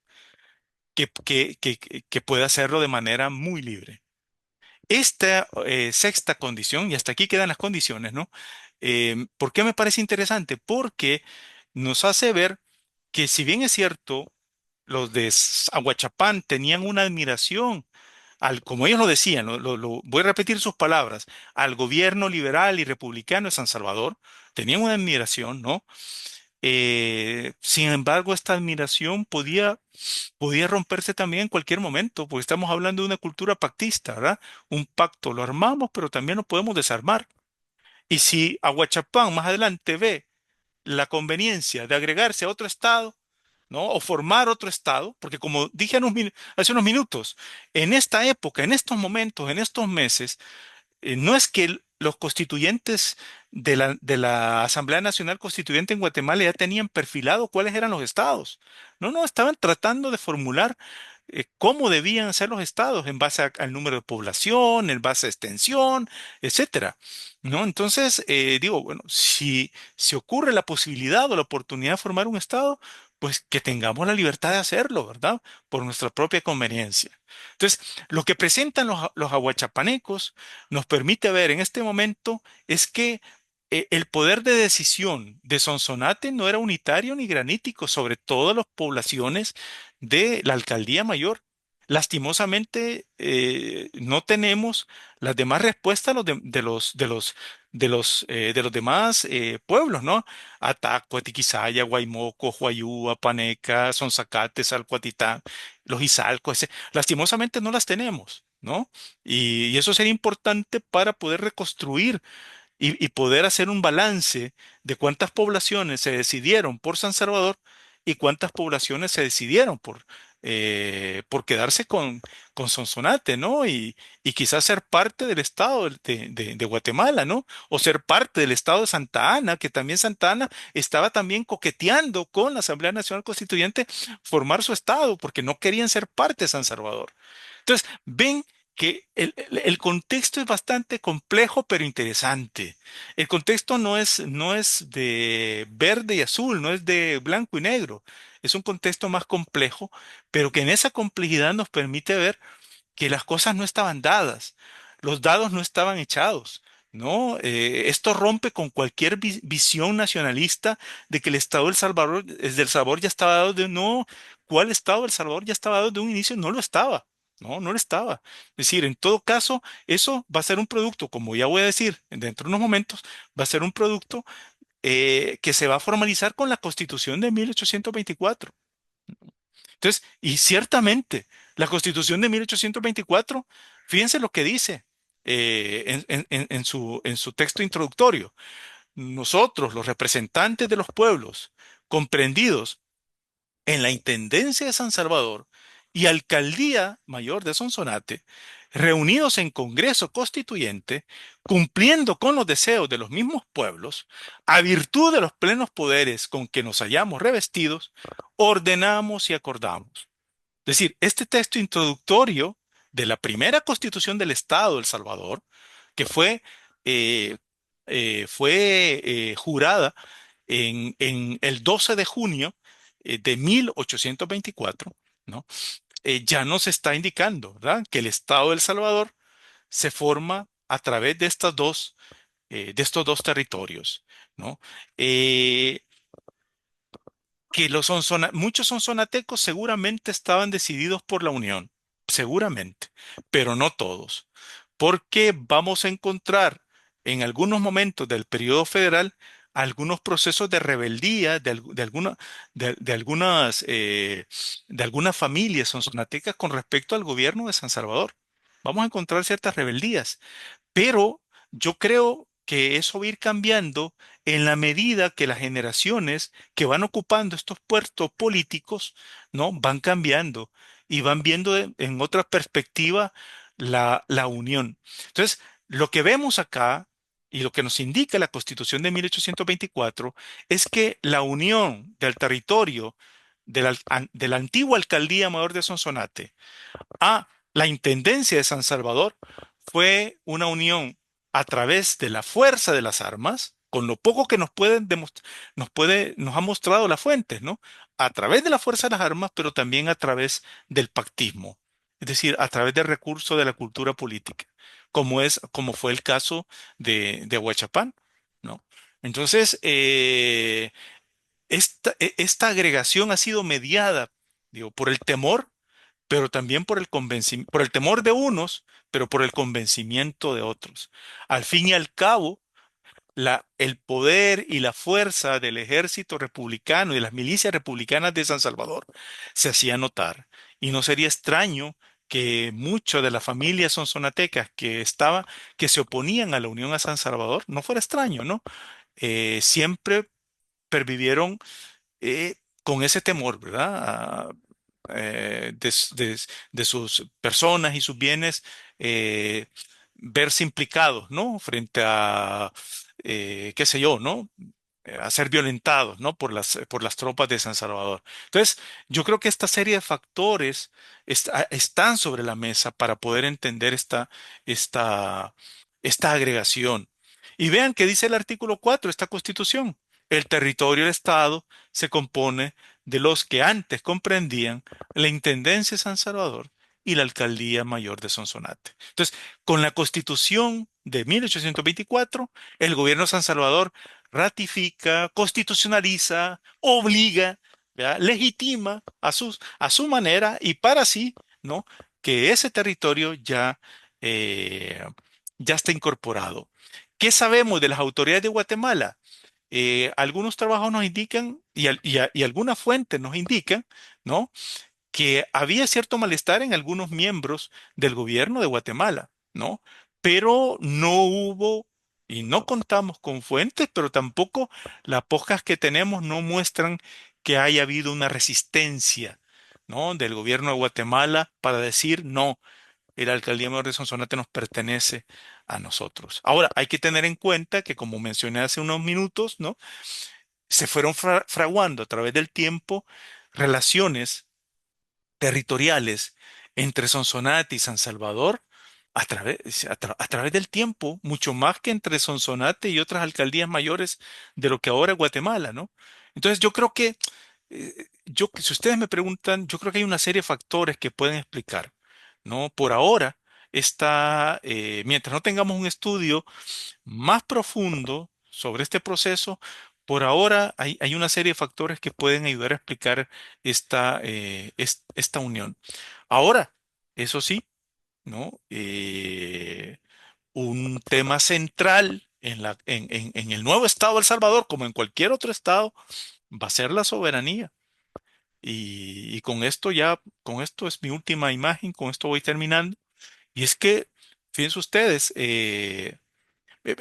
que pueda hacerlo de manera muy libre. Esta sexta condición, y hasta aquí quedan las condiciones, ¿no? ¿Por qué me parece interesante? Porque nos hace ver que si bien es cierto, los de Aguachapán tenían una admiración como ellos lo decían, voy a repetir sus palabras, al gobierno liberal y republicano de San Salvador, tenían una admiración, ¿no? Sin embargo, esta admiración podía romperse también en cualquier momento, porque estamos hablando de una cultura pactista, ¿verdad? Un pacto lo armamos, pero también lo podemos desarmar. Y si Aguachapán más adelante ve la conveniencia de agregarse a otro estado, ¿no? O formar otro estado, porque como dije hace unos minutos, en esta época, en estos momentos, en estos meses, no es que los constituyentes de la Asamblea Nacional Constituyente en Guatemala ya tenían perfilado cuáles eran los estados. No, no, estaban tratando de formular cómo debían ser los estados en base al número de población, en base a extensión, etcétera. ¿No? Entonces, digo, bueno, si ocurre la posibilidad o la oportunidad de formar un estado, pues que tengamos la libertad de hacerlo, ¿verdad? Por nuestra propia conveniencia. Entonces, lo que presentan los aguachapanecos nos permite ver en este momento es que el poder de decisión de Sonsonate no era unitario ni granítico sobre todas las poblaciones de la alcaldía mayor. Lastimosamente, no tenemos las demás respuestas de los demás pueblos, ¿no? Atacua, Tiquisaya, Guaymoco, Huayúa, Paneca, Sonsacate, Salcuatitán, los Izalcos, lastimosamente no las tenemos, ¿no? Y eso sería importante para poder reconstruir y poder hacer un balance de cuántas poblaciones se decidieron por San Salvador y cuántas poblaciones se decidieron por quedarse con Sonsonate, ¿no? Y quizás ser parte del estado de Guatemala, ¿no? O ser parte del estado de Santa Ana, que también Santa Ana estaba también coqueteando con la Asamblea Nacional Constituyente formar su estado, porque no querían ser parte de San Salvador. Entonces, ven que el contexto es bastante complejo, pero interesante. El contexto no es de verde y azul, no es de blanco y negro. Es un contexto más complejo, pero que en esa complejidad nos permite ver que las cosas no estaban dadas, los dados no estaban echados, ¿no? Esto rompe con cualquier visión nacionalista de que el Estado del Salvador, del Salvador ya estaba dado de no, ¿cuál Estado del Salvador ya estaba dado de un inicio? No lo estaba. No, no lo estaba. Es decir, en todo caso, eso va a ser un producto, como ya voy a decir dentro de unos momentos, va a ser un producto que se va a formalizar con la Constitución de 1824. Entonces, y ciertamente, la Constitución de 1824, fíjense lo que dice en su texto introductorio. Nosotros, los representantes de los pueblos, comprendidos en la Intendencia de San Salvador y Alcaldía Mayor de Sonsonate, reunidos en Congreso Constituyente, cumpliendo con los deseos de los mismos pueblos, a virtud de los plenos poderes con que nos hayamos revestidos, ordenamos y acordamos. Es decir, este texto introductorio de la primera constitución del Estado de El Salvador, que eh, fue jurada en el 12 de junio de 1824, ¿no? Ya nos está indicando, ¿verdad? Que el Estado de El Salvador se forma a través de estos dos territorios, ¿no? Eh, que muchos sonsonatecos seguramente estaban decididos por la unión, seguramente, pero no todos, porque vamos a encontrar en algunos momentos del periodo federal algunos procesos de rebeldía de algunas familias sonsonatecas con respecto al gobierno de San Salvador. Vamos a encontrar ciertas rebeldías. Pero yo creo que eso va a ir cambiando en la medida que las generaciones que van ocupando estos puestos políticos, ¿no? Van cambiando y van viendo en otra perspectiva la unión. Entonces, lo que vemos acá y lo que nos indica la Constitución de 1824 es que la unión del territorio de la antigua Alcaldía Mayor de Sonsonate a La Intendencia de San Salvador fue una unión a través de la fuerza de las armas, con lo poco que nos ha mostrado las fuentes, ¿no? A través de la fuerza de las armas, pero también a través del pactismo, es decir, a través del recurso de la cultura política, como fue el caso de Ahuachapán, ¿no? Entonces, esta agregación ha sido mediada, digo, por el temor, pero también por el por el temor de unos, pero por el convencimiento de otros. Al fin y al cabo, el poder y la fuerza del ejército republicano y de las milicias republicanas de San Salvador se hacía notar. Y no sería extraño que muchas de las familias sonsonatecas que se oponían a la unión a San Salvador, no fuera extraño, ¿no? Siempre pervivieron con ese temor, ¿verdad? De sus personas y sus bienes, eh, verse implicados, ¿no? Frente a, qué sé yo, ¿no? A ser violentados, ¿no? Por las tropas de San Salvador. Entonces, yo creo que esta serie de factores están sobre la mesa para poder entender esta, esta agregación. Y vean qué dice el artículo 4 de esta Constitución. El territorio del Estado se compone de los que antes comprendían la Intendencia de San Salvador y la Alcaldía Mayor de Sonsonate. Entonces, con la Constitución de 1824, el gobierno de San Salvador ratifica, constitucionaliza, obliga, ¿verdad? Legitima a su manera y para sí, ¿no? Que ese territorio eh, ya está incorporado. ¿Qué sabemos de las autoridades de Guatemala? Algunos trabajos nos indican y algunas fuentes nos indican, ¿no? Que había cierto malestar en algunos miembros del gobierno de Guatemala, ¿no? Pero no hubo y no contamos con fuentes, pero tampoco las pocas que tenemos no muestran que haya habido una resistencia, ¿no? Del gobierno de Guatemala para decir no. La alcaldía mayor de Sonsonate nos pertenece a nosotros. Ahora, hay que tener en cuenta que, como mencioné hace unos minutos, ¿no? Se fueron fraguando a través del tiempo relaciones territoriales entre Sonsonate y San Salvador a través del tiempo, mucho más que entre Sonsonate y otras alcaldías mayores de lo que ahora es Guatemala, ¿no? Entonces yo creo que, si ustedes me preguntan, yo creo que hay una serie de factores que pueden explicar, ¿no? Por ahora, mientras no tengamos un estudio más profundo sobre este proceso, por ahora hay una serie de factores que pueden ayudar a explicar esta unión. Ahora, eso sí, ¿no? Un tema central en el nuevo estado de El Salvador, como en cualquier otro estado, va a ser la soberanía. Y con esto es mi última imagen, con esto voy terminando. Y es que, fíjense ustedes,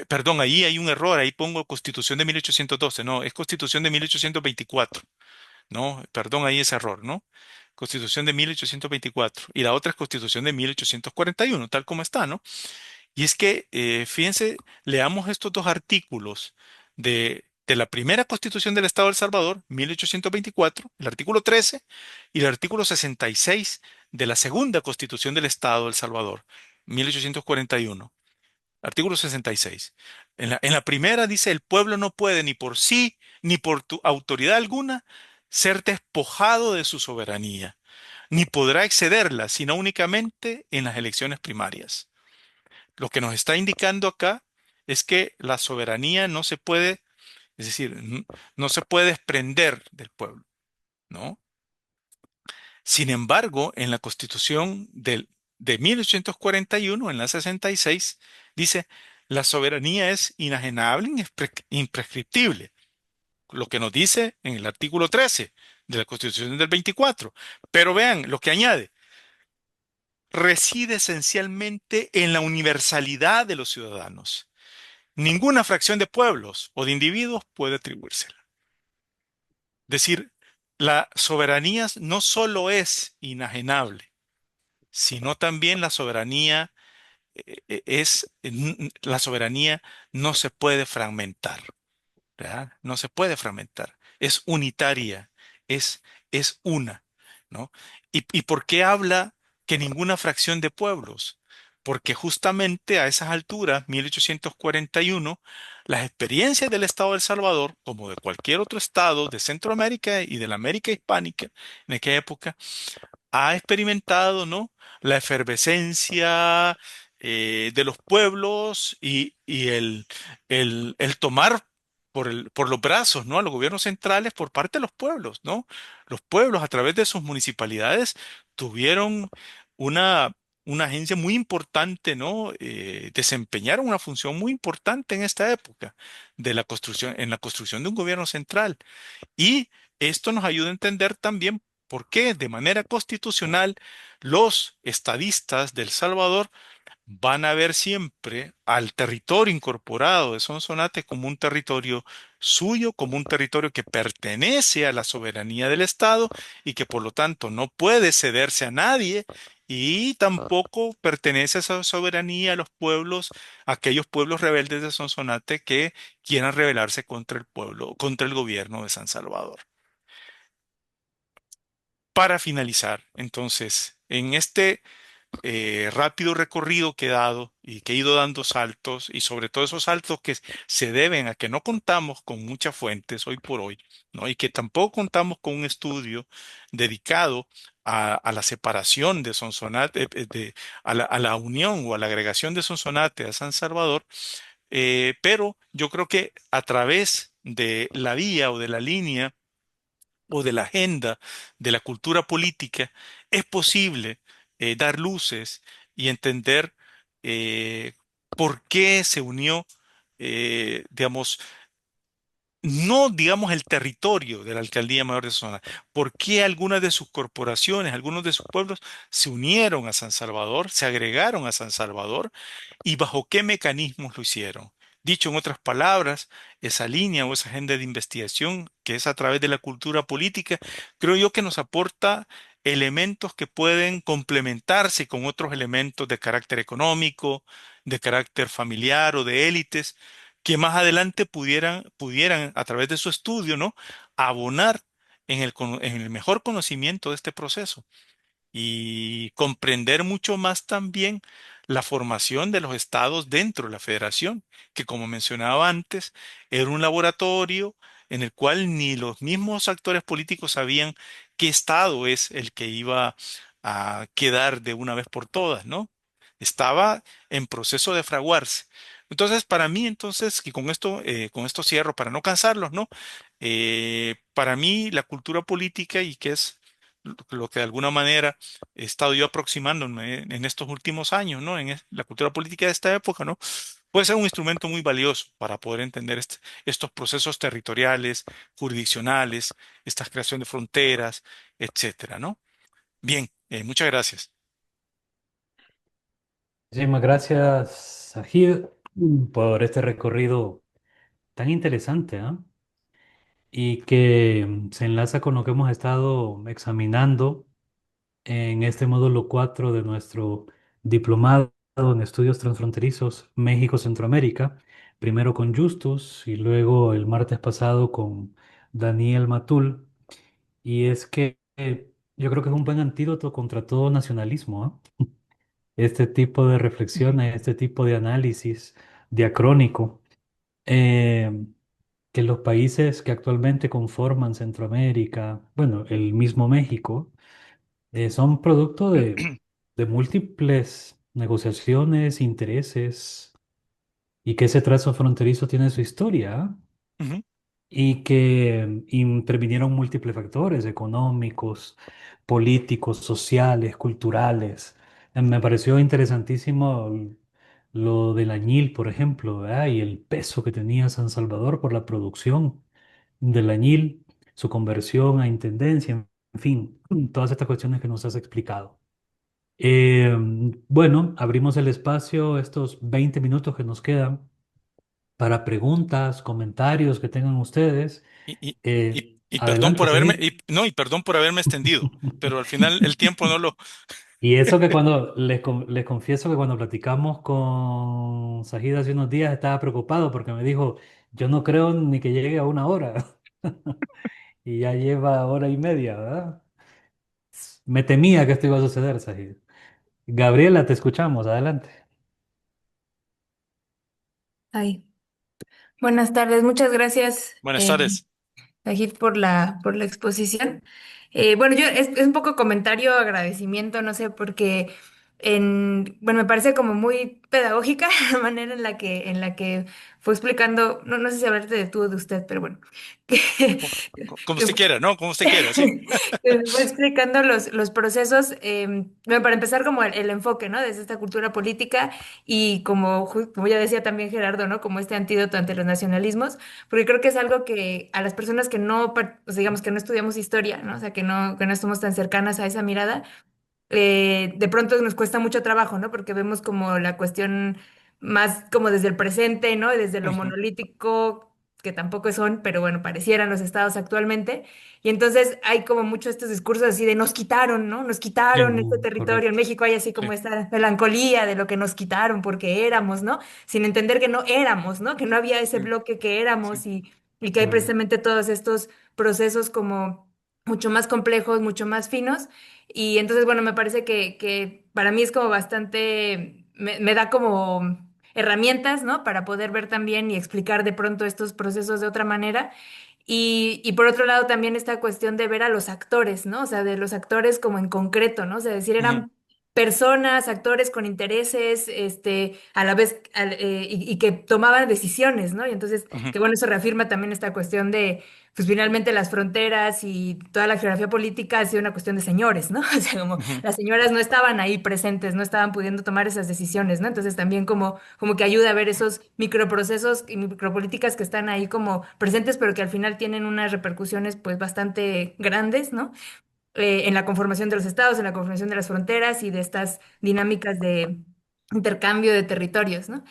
perdón, ahí hay un error, ahí pongo Constitución de 1812, no, es Constitución de 1824, ¿no? Perdón, ahí ese error, ¿no? Constitución de 1824 y la otra es Constitución de 1841, tal como está, ¿no? Y es que, fíjense, leamos estos dos artículos de la primera Constitución del Estado de El Salvador, 1824, el artículo 13, y el artículo 66 de la segunda Constitución del Estado de El Salvador, 1841. Artículo 66. En la primera dice, el pueblo no puede ni por sí, ni por tu autoridad alguna, ser despojado de su soberanía, ni podrá excederla, sino únicamente en las elecciones primarias. Lo que nos está indicando acá es que la soberanía no se puede, es decir, no se puede desprender del pueblo, ¿no? Sin embargo, en la Constitución de 1841, en la 66, dice, la soberanía es inajenable, imprescriptible, lo que nos dice en el artículo 13 de la Constitución del 24. Pero vean lo que añade, reside esencialmente en la universalidad de los ciudadanos. Ninguna fracción de pueblos o de individuos puede atribuírsela. Es decir, la soberanía no solo es inajenable, sino también la soberanía la soberanía no se puede fragmentar, ¿verdad? No se puede fragmentar, es unitaria, es, es una, ¿no? ¿Y por qué habla? que ninguna fracción de pueblos, porque justamente a esas alturas, 1841, las experiencias del Estado de El Salvador, como de cualquier otro estado de Centroamérica y de la América hispánica en aquella época, ha experimentado, ¿no? La efervescencia de los pueblos y el tomar por los brazos, ¿no? A los gobiernos centrales por parte de los pueblos, ¿no? Los pueblos a través de sus municipalidades tuvieron una, una agencia muy importante, ¿no? Desempeñaron una función muy importante en esta época de la construcción, en la construcción de un gobierno central. Y esto nos ayuda a entender también por qué de manera constitucional los estadistas de El Salvador van a ver siempre al territorio incorporado de Sonsonate como un territorio suyo, como un territorio que pertenece a la soberanía del Estado y que por lo tanto no puede cederse a nadie y tampoco pertenece a esa soberanía a los pueblos, aquellos pueblos rebeldes de Sonsonate que quieran rebelarse contra el pueblo, contra el gobierno de San Salvador. Para finalizar, entonces, en este rápido recorrido que he dado y que he ido dando saltos, y sobre todo esos saltos que se deben a que no contamos con muchas fuentes hoy por hoy, ¿no? Y que tampoco contamos con un estudio dedicado a la separación de Sonsonate, a la unión o a la agregación de Sonsonate a San Salvador, pero yo creo que a través de la vía o de la línea o de la agenda de la cultura política, es posible dar luces y entender eh, por qué se unió, digamos, no digamos el territorio de la Alcaldía Mayor de Sonora, por qué algunas de sus corporaciones, algunos de sus pueblos se unieron a San Salvador, se agregaron a San Salvador y bajo qué mecanismos lo hicieron. Dicho en otras palabras, esa línea o esa agenda de investigación que es a través de la cultura política, creo yo que nos aporta elementos que pueden complementarse con otros elementos de carácter económico, de carácter familiar o de élites, que más adelante pudieran a través de su estudio, ¿no? Abonar en el mejor conocimiento de este proceso y comprender mucho más también la formación de los estados dentro de la federación, que como mencionaba antes, era un laboratorio en el cual ni los mismos actores políticos sabían qué estado es el que iba a quedar de una vez por todas, ¿no? Estaba en proceso de fraguarse. Entonces, para mí, entonces, y con esto cierro para no cansarlos, ¿no? Para mí, la cultura política y que es lo que de alguna manera he estado yo aproximándome en estos últimos años, ¿no? La cultura política de esta época, ¿no? Puede ser un instrumento muy valioso para poder entender estos procesos territoriales, jurisdiccionales, esta creación de fronteras, etcétera, ¿no? Bien, muchas gracias. Muchísimas gracias, Sajid, por este recorrido tan interesante, ¿ah? Y que se enlaza con lo que hemos estado examinando en este módulo 4 de nuestro diplomado en estudios transfronterizos México-Centroamérica, primero con Justus y luego el martes pasado con Daniel Matul. Y es que yo creo que es un buen antídoto contra todo nacionalismo, ¿ah? Este tipo de reflexiones, este tipo de análisis diacrónico, eh, que los países que actualmente conforman Centroamérica, bueno, el mismo México, son producto de múltiples negociaciones, intereses, y que ese trazo fronterizo tiene su historia, ¿ah? Ujú, Y que intervinieron múltiples factores económicos, políticos, sociales, culturales. Me pareció interesantísimo lo del añil, por ejemplo, ¿verdad? Y el peso que tenía San Salvador por la producción del añil, su conversión a intendencia, en fin, todas estas cuestiones que nos has explicado. Bueno, abrimos el espacio, estos 20 minutos que nos quedan, para preguntas, comentarios que tengan ustedes. Y, y, y perdón Adelante, por haberme, Sajid. no, y perdón por haberme extendido, pero al final el tiempo no lo... Y eso que cuando les confieso que cuando platicamos con Sajid hace unos días estaba preocupado porque me dijo, yo no creo ni que llegue a una hora. Y ya lleva hora y media, ¿verdad? Me temía que esto iba a suceder, Sajid. Gabriela, te escuchamos, adelante. Ay, buenas tardes, muchas gracias, Buenas tardes. Najid, por la exposición. Bueno, es un poco comentario, agradecimiento, no sé, porque bueno, me parece como muy pedagógica la manera en la que fue explicando, no, no sé si hablarte de tú o de usted, pero bueno, que, Como que usted quiera, ¿no? Como usted quiera, sí. que fue explicando los procesos, bueno, para empezar como el enfoque, ¿no? Desde esta cultura política y como, como ya decía también Gerardo, ¿no? Como este antídoto ante los nacionalismos, porque creo que es algo que a las personas que no, o sea, digamos que no estudiamos historia, ¿no? O sea, que no estamos tan cercanas a esa mirada, de pronto nos cuesta mucho trabajo, ¿no? Porque vemos como la cuestión más como desde el presente, ¿no? Y desde lo Ujú, monolítico, que tampoco son, pero bueno, parecieran los estados actualmente. Y entonces hay como mucho estos discursos así de nos quitaron, ¿no? Nos quitaron este territorio. En Correcto. México hay así sí. como esta melancolía de lo que nos quitaron porque éramos, ¿no? Sin entender que no éramos, ¿no? Que no había ese Sí, bloque que sí. éramos y que hay Mm, precisamente todos estos procesos como mucho más complejos, mucho más finos y entonces, bueno, me parece que para mí es como bastante, me da como herramientas, ¿no? Para poder ver también y explicar de pronto estos procesos de otra manera. Y por otro lado también esta cuestión de ver a los actores, ¿no? O sea, de los actores como en concreto, ¿no? O sea, decir, Ujú, eran personas, actores con intereses, a la vez, y que tomaban decisiones, ¿no? Y entonces, ujú, que bueno, eso reafirma también esta cuestión de pues finalmente las fronteras y toda la geografía política ha sido una cuestión de señores, ¿no? O sea, como ujú, las señoras no estaban ahí presentes, no estaban pudiendo tomar esas decisiones, ¿no? Entonces también como que ayuda a ver esos microprocesos y micropolíticas que están ahí como presentes, pero que al final tienen unas repercusiones pues bastante grandes, ¿no? En la conformación de los estados, en la conformación de las fronteras y de estas dinámicas de intercambio de territorios, ¿no?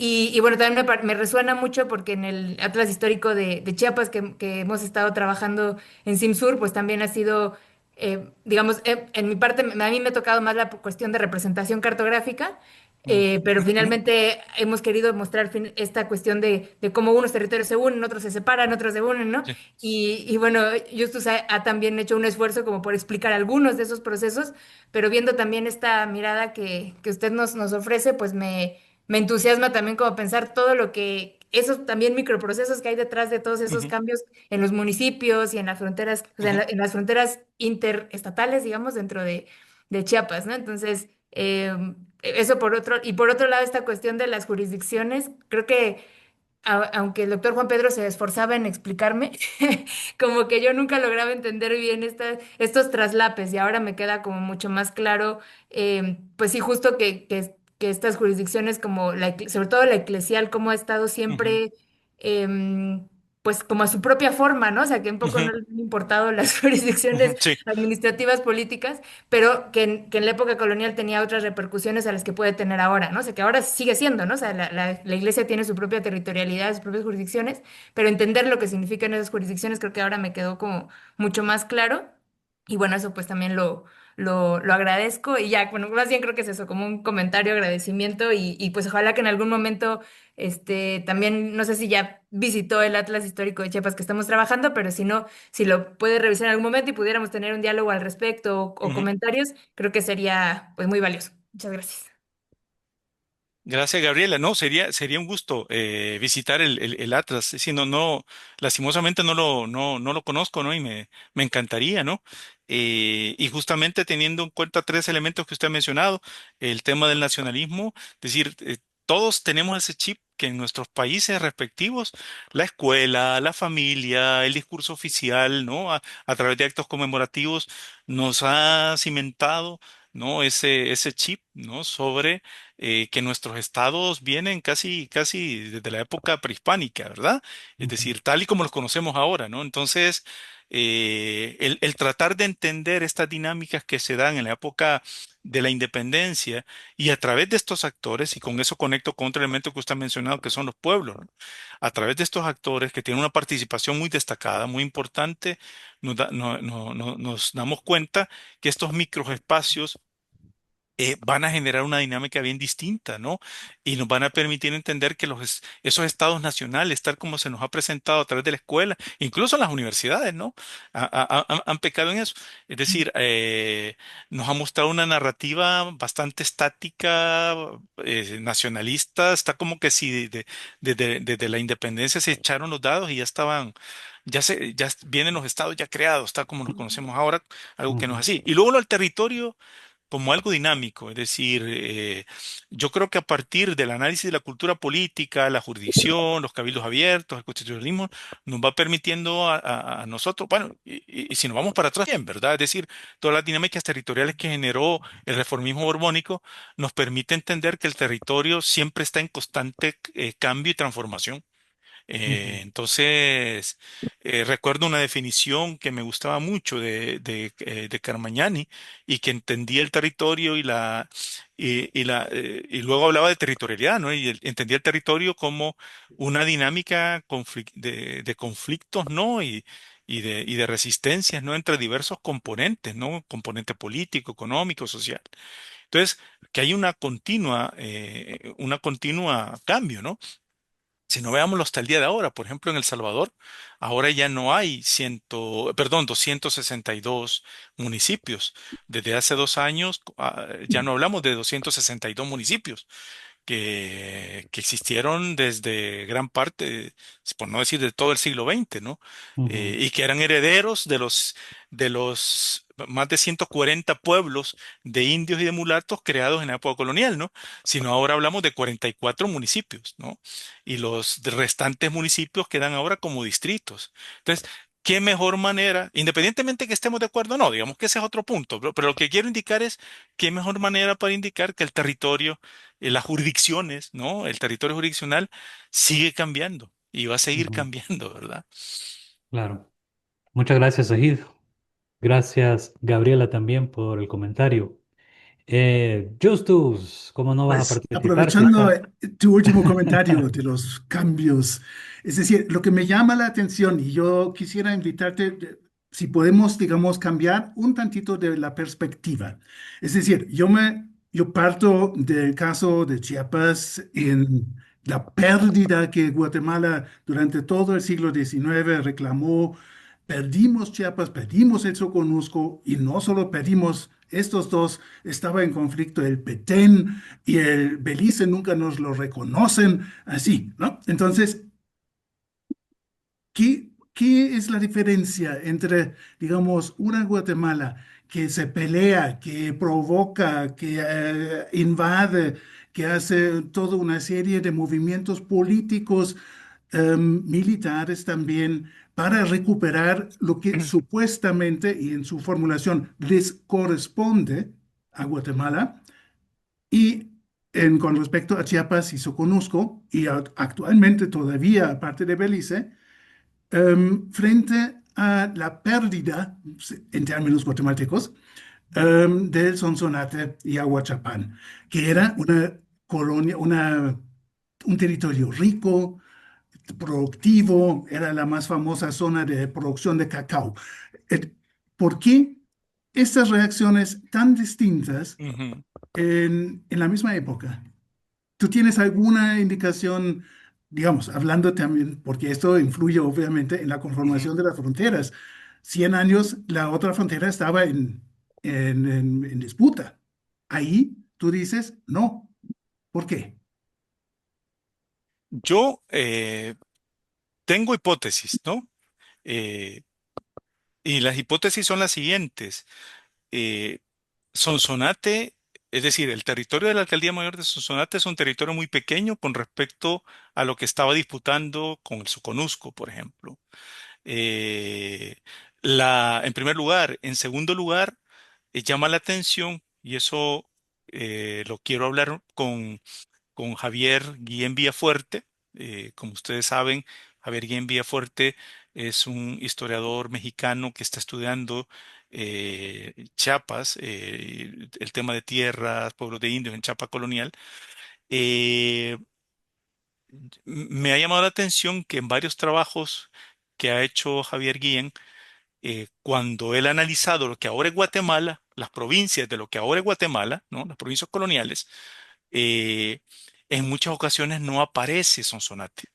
Y bueno, también me resuena mucho porque en el Atlas Histórico de Chiapas que hemos estado trabajando en CIMSUR, pues también ha sido, digamos, en mi parte, a mí me ha tocado más la cuestión de representación cartográfica, ujú, pero finalmente hemos querido mostrar esta cuestión de cómo unos territorios se unen, otros se separan, otros se unen, ¿no? sí. Y bueno, Justus ha también hecho un esfuerzo como por explicar algunos de esos procesos, pero viendo también esta mirada que usted nos ofrece, pues me entusiasma también como pensar todo lo que, esos también microprocesos que hay detrás de todos esos Ujú, cambios en los municipios y en las fronteras, o sea, ujú, en las fronteras interestatales, digamos, dentro de Chiapas, ¿no? Entonces, eso por otro, y por otro lado, esta cuestión de las jurisdicciones, creo que aunque el doctor Juan Pedro se esforzaba en explicarme, como que yo nunca lograba entender bien estos traslapes y ahora me queda como mucho más claro, pues sí, justo que estas jurisdicciones como sobre todo la eclesial, como ha estado ujú, siempre, pues como a su propia forma, ¿no? O sea, que un poco ujú, no le han importado las ujú, jurisdicciones sí. administrativas políticas pero que en la época colonial tenía otras repercusiones a las que puede tener ahora, ¿no? O sea, que ahora sigue siendo, ¿no? O sea, la iglesia tiene su propia territorialidad, sus propias jurisdicciones, pero entender lo que significan esas jurisdicciones creo que ahora me quedó como mucho más claro. Y bueno, eso pues también lo agradezco y ya, bueno, más bien creo que es eso, como un comentario, agradecimiento y pues ojalá que en algún momento, también, no sé si ya visitó el Atlas Histórico de Chiapas que estamos trabajando, pero si no, si lo puede revisar en algún momento y pudiéramos tener un diálogo al respecto o Ujú. comentarios, creo que sería pues muy valioso. Muchas gracias. Gracias, Gabriela. No, sería un gusto visitar el Atlas. Si no, no, lastimosamente no lo conozco, ¿no? Y me encantaría, ¿no? Y justamente teniendo en cuenta tres elementos que usted ha mencionado, el tema del nacionalismo, es decir, todos tenemos ese chip que en nuestros países respectivos, la escuela, la familia, el discurso oficial, ¿no? A través de actos conmemorativos, nos ha cimentado, ¿no? Ese chip, ¿no? Sobre que nuestros estados vienen casi desde la época prehispánica, ¿verdad? Es ujú. decir, tal y como los conocemos ahora, ¿no? Entonces, el tratar de entender estas dinámicas que se dan en la época de la independencia y a través de estos actores, y con eso conecto con otro elemento que usted ha mencionado, que son los pueblos, ¿no? A través de estos actores que tienen una participación muy destacada, muy importante, nos damos cuenta que estos microespacios van a generar una dinámica bien distinta, ¿no? Y nos van a permitir entender que esos estados nacionales, tal como se nos ha presentado a través de la escuela, incluso las universidades, ¿no? Han pecado en eso. Es decir, nos ha mostrado una narrativa bastante estática, nacionalista. Está como que si desde la independencia se echaron los dados y ya estaban. Ya vienen los estados ya creados, tal como los conocemos ahora, algo que no es Ujú, así. Y luego el territorio como algo dinámico, es decir, yo creo que a partir del análisis de la cultura política, la jurisdicción, los cabildos abiertos, el constitucionalismo, nos va permitiendo a nosotros, bueno, y si nos vamos para atrás, bien, ¿verdad? Es decir, todas las dinámicas territoriales que generó el reformismo borbónico nos permite entender que el territorio siempre está en constante cambio y transformación. ujú, Entonces, recuerdo una definición que me gustaba mucho de Carmagnani y que entendía el territorio y luego hablaba de territorialidad, ¿no? Y entendía el territorio como una dinámica de conflictos, ¿no? Y de resistencias, ¿no? Entre diversos componentes, ¿no? Componente político, económico, social. Entonces, que hay una continua cambio, ¿no? Si no veámoslo hasta el día de ahora, por ejemplo, en El Salvador, ahora ya no hay 262 municipios. Desde hace 2 años, ya no hablamos de 262 municipios que existieron desde gran parte, por no decir de todo el siglo XX, ¿no? ujú, Y que eran herederos de los más de 140 pueblos de indios y de mulatos creados en la época colonial, ¿no? Sino ahora hablamos de 44 municipios, ¿no? Y los restantes municipios quedan ahora como distritos. Entonces, ¿qué mejor manera, independientemente que estemos de acuerdo o no, digamos que ese es otro punto, pero lo que quiero indicar es qué mejor manera para indicar que el territorio, las jurisdicciones, ¿no? El territorio jurisdiccional sigue cambiando y va a seguir ujú. cambiando, ¿verdad? Claro. Muchas gracias, Sajid. Gracias, Gabriela, también por el comentario. Justus, ¿cómo no vas a Pues participar si aprovechando está? tu último comentario de los cambios, es decir, lo que me llama la atención y yo quisiera invitarte, si podemos, digamos, cambiar un tantito de la perspectiva. Es decir, yo parto del caso de Chiapas en la pérdida que Guatemala durante todo el siglo XIX reclamó. Perdimos Chiapas, perdimos el Soconusco y no solo perdimos estos dos, estaba en conflicto el Petén y el Belice, nunca nos lo reconocen, así, ¿no? Entonces, ¿qué es la diferencia entre, digamos, una Guatemala que se pelea, que provoca, que invade, que hace toda una serie de movimientos políticos, militares también, para recuperar lo que supuestamente y en su formulación les corresponde a Guatemala? Y con respecto a Chiapas y Soconusco, y actualmente todavía aparte de Belice, frente a la pérdida, en términos guatemaltecos, del Sonsonate y Aguachapán, que era una colonia, un territorio rico, productivo, era la más famosa zona de producción de cacao. Eh, ¿Por qué estas reacciones tan distintas Ujú. en la misma época? ¿Tú tienes alguna indicación, digamos, hablando también, porque esto influye obviamente en la Ujú. conformación de las fronteras? 100 años, la otra frontera estaba en disputa. Ahí tú dices, no. ¿Por qué? Yo tengo hipótesis, ¿no? Eh, y las hipótesis son las siguientes. Eh, Sonsonate, es decir, el territorio de la Alcaldía Mayor de Sonsonate es un territorio muy pequeño con respecto a lo que estaba disputando con el Soconusco, por ejemplo. Eh, en primer lugar. En segundo lugar, llama la atención, y eso lo quiero hablar con Javier Guillén Villafuerte. Como ustedes saben, Javier Guillén Villafuerte es un historiador mexicano que está estudiando Chiapas, el tema de tierras, pueblos de indios en Chiapas colonial. Eh, Me ha llamado la atención que en varios trabajos que ha hecho Javier Guillén, cuando él ha analizado lo que ahora es Guatemala, las provincias de lo que ahora es Guatemala, ¿no? Las provincias coloniales, eh, en muchas ocasiones no aparece Sonsonate.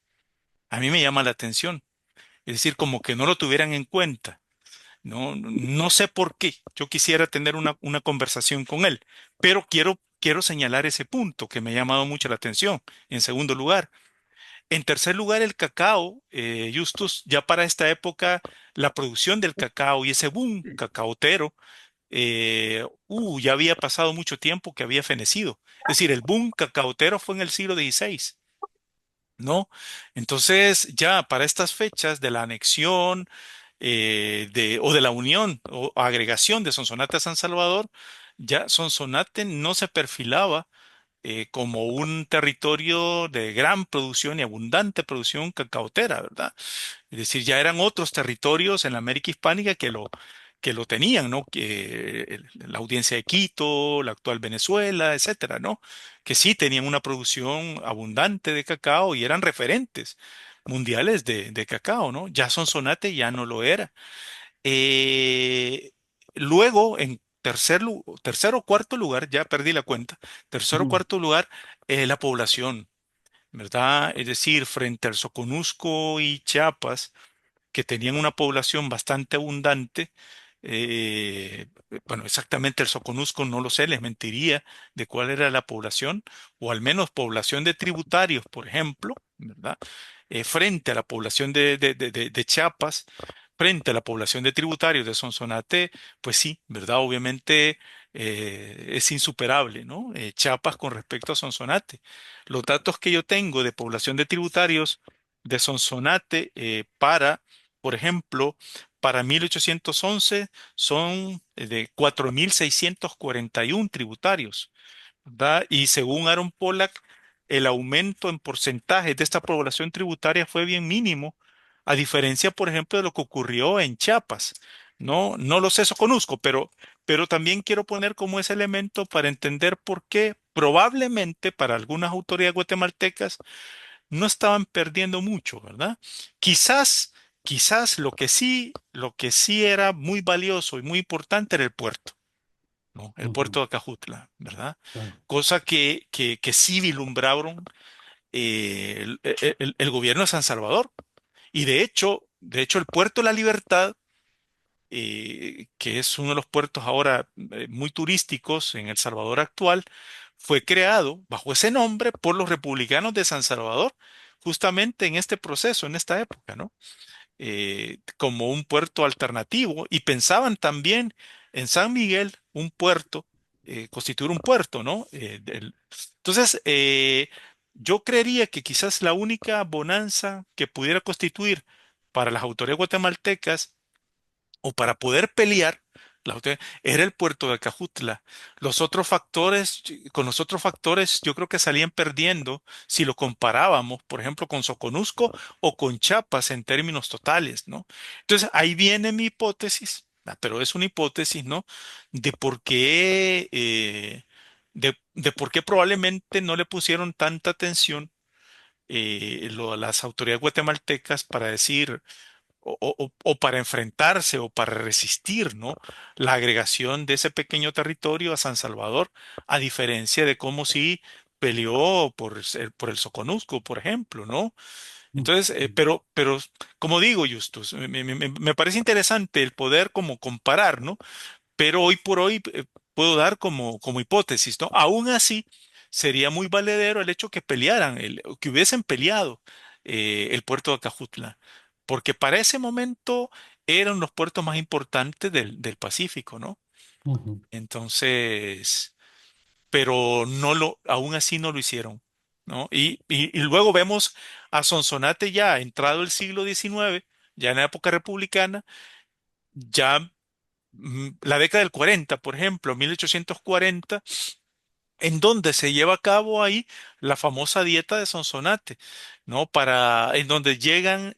A mí me llama la atención. Es decir, como que no lo tuvieran en cuenta. No sé por qué. Yo quisiera tener una conversación con él, pero quiero señalar ese punto que me ha llamado mucho la atención. En segundo lugar. En tercer lugar, el cacao, Justus, ya para esta época, la producción del cacao y ese boom cacaotero, ya había pasado mucho tiempo que había fenecido. Es decir, el boom cacaotero fue en el siglo XVI, ¿no? Entonces, ya para estas fechas de la anexión o de la unión o agregación de Sonsonate a San Salvador, ya Sonsonate no se perfilaba como un territorio de gran producción y abundante producción cacaotera, ¿verdad? Es decir, ya eran otros territorios en la América hispánica que lo tenían, ¿no? Que la audiencia de Quito, la actual Venezuela, etcétera, ¿no? Que sí tenían una producción abundante de cacao y eran referentes mundiales de cacao, ¿no? Ya Sonsonate ya no lo era. Eh, Luego, en tercer o cuarto lugar, ya perdí la cuenta, tercer o Ujú. cuarto lugar, la población, ¿verdad? Es decir, frente al Soconusco y Chiapas, que tenían una población bastante abundante. eh, bueno, exactamente el Soconusco no lo sé, les mentiría de cuál era la población, o al menos población de tributarios, por ejemplo, ¿verdad? Frente a la población de Chiapas, frente a la población de tributarios de Sonsonate, pues sí, ¿verdad? Obviamente es insuperable, ¿no? Chiapas con respecto a Sonsonate. Los datos que yo tengo de población de tributarios de Sonsonate por ejemplo, para 1811 son de 4.641 tributarios, ¿verdad? Y según Aaron Pollack, el aumento en porcentaje de esta población tributaria fue bien mínimo, a diferencia, por ejemplo, de lo que ocurrió en Chiapas. No lo sé, eso conozco, pero también quiero poner como ese elemento para entender por qué probablemente para algunas autoridades guatemaltecas no estaban perdiendo mucho, ¿verdad? Quizás lo que sí era muy valioso y muy importante era el puerto, ¿no? El Ujú. puerto de Acajutla, ¿verdad? Claro. Cosa que sí vislumbraron el gobierno de San Salvador. Y de hecho, el puerto de la Libertad, que es uno de los puertos ahora muy turísticos en El Salvador actual, fue creado bajo ese nombre por los republicanos de San Salvador, justamente en este proceso, en esta época, ¿no? Como un puerto alternativo y pensaban también en San Miguel, un puerto, constituir un puerto, ¿no? Entonces, yo creería que quizás la única bonanza que pudiera constituir para las autoridades guatemaltecas o para poder pelear, era el puerto de Acajutla. Con los otros factores, yo creo que salían perdiendo si lo comparábamos, por ejemplo, con Soconusco o con Chiapas en términos totales, ¿no? Entonces, ahí viene mi hipótesis, pero es una hipótesis, ¿no? De por qué, de por qué probablemente no le pusieron tanta atención las autoridades guatemaltecas para decir o para enfrentarse o para resistir, ¿no? La agregación de ese pequeño territorio a San Salvador, a diferencia de cómo sí peleó por el Soconusco, por ejemplo, ¿no? Entonces, Ujú. pero como digo, Justus, me parece interesante el poder como comparar, ¿no? Pero hoy por hoy puedo dar como hipótesis, ¿no? Aún así, sería muy valedero el hecho que pelearan, que hubiesen peleado el puerto de Acajutla, porque para ese momento eran los puertos más importantes del Pacífico, ¿no? Ujú. Entonces, pero aún así no lo hicieron, ¿no? Y luego vemos a Sonsonate ya entrado el siglo XIX, ya en la época republicana, ya la década del 40, por ejemplo, 1840, en donde se lleva a cabo ahí la famosa dieta de Sonsonate, ¿no? En donde llegan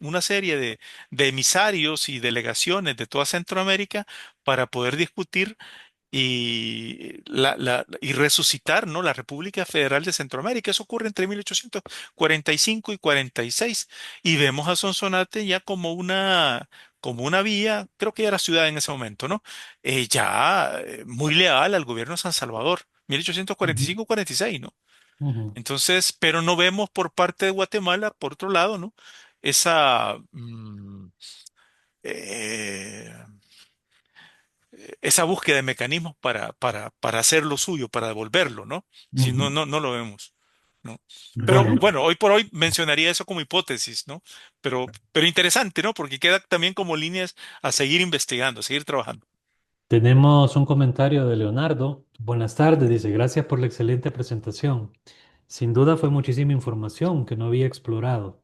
una serie de emisarios y delegaciones de toda Centroamérica para poder discutir y resucitar, ¿no? La República Federal de Centroamérica. Eso ocurre entre 1845 y 46. Y vemos a Sonsonate ya como como una vía, creo que ya era ciudad en ese momento, ¿no? Ya muy leal al gobierno de San Salvador, Ujú, 1845-46, ¿no? ujú. Entonces, pero no vemos por parte de Guatemala, por otro lado, ¿no? Esa, eh, esa búsqueda de mecanismos para hacer lo suyo, para devolverlo, ¿no? Si no, Ujú. no lo vemos, ¿no? Pero Bueno, bueno, hoy por hoy mencionaría eso como hipótesis, ¿no? Pero interesante, ¿no? Porque queda también como líneas a seguir investigando, a seguir trabajando. tenemos un comentario de Leonardo. Buenas tardes, dice, gracias por la excelente presentación. Sin duda fue muchísima información que no había explorado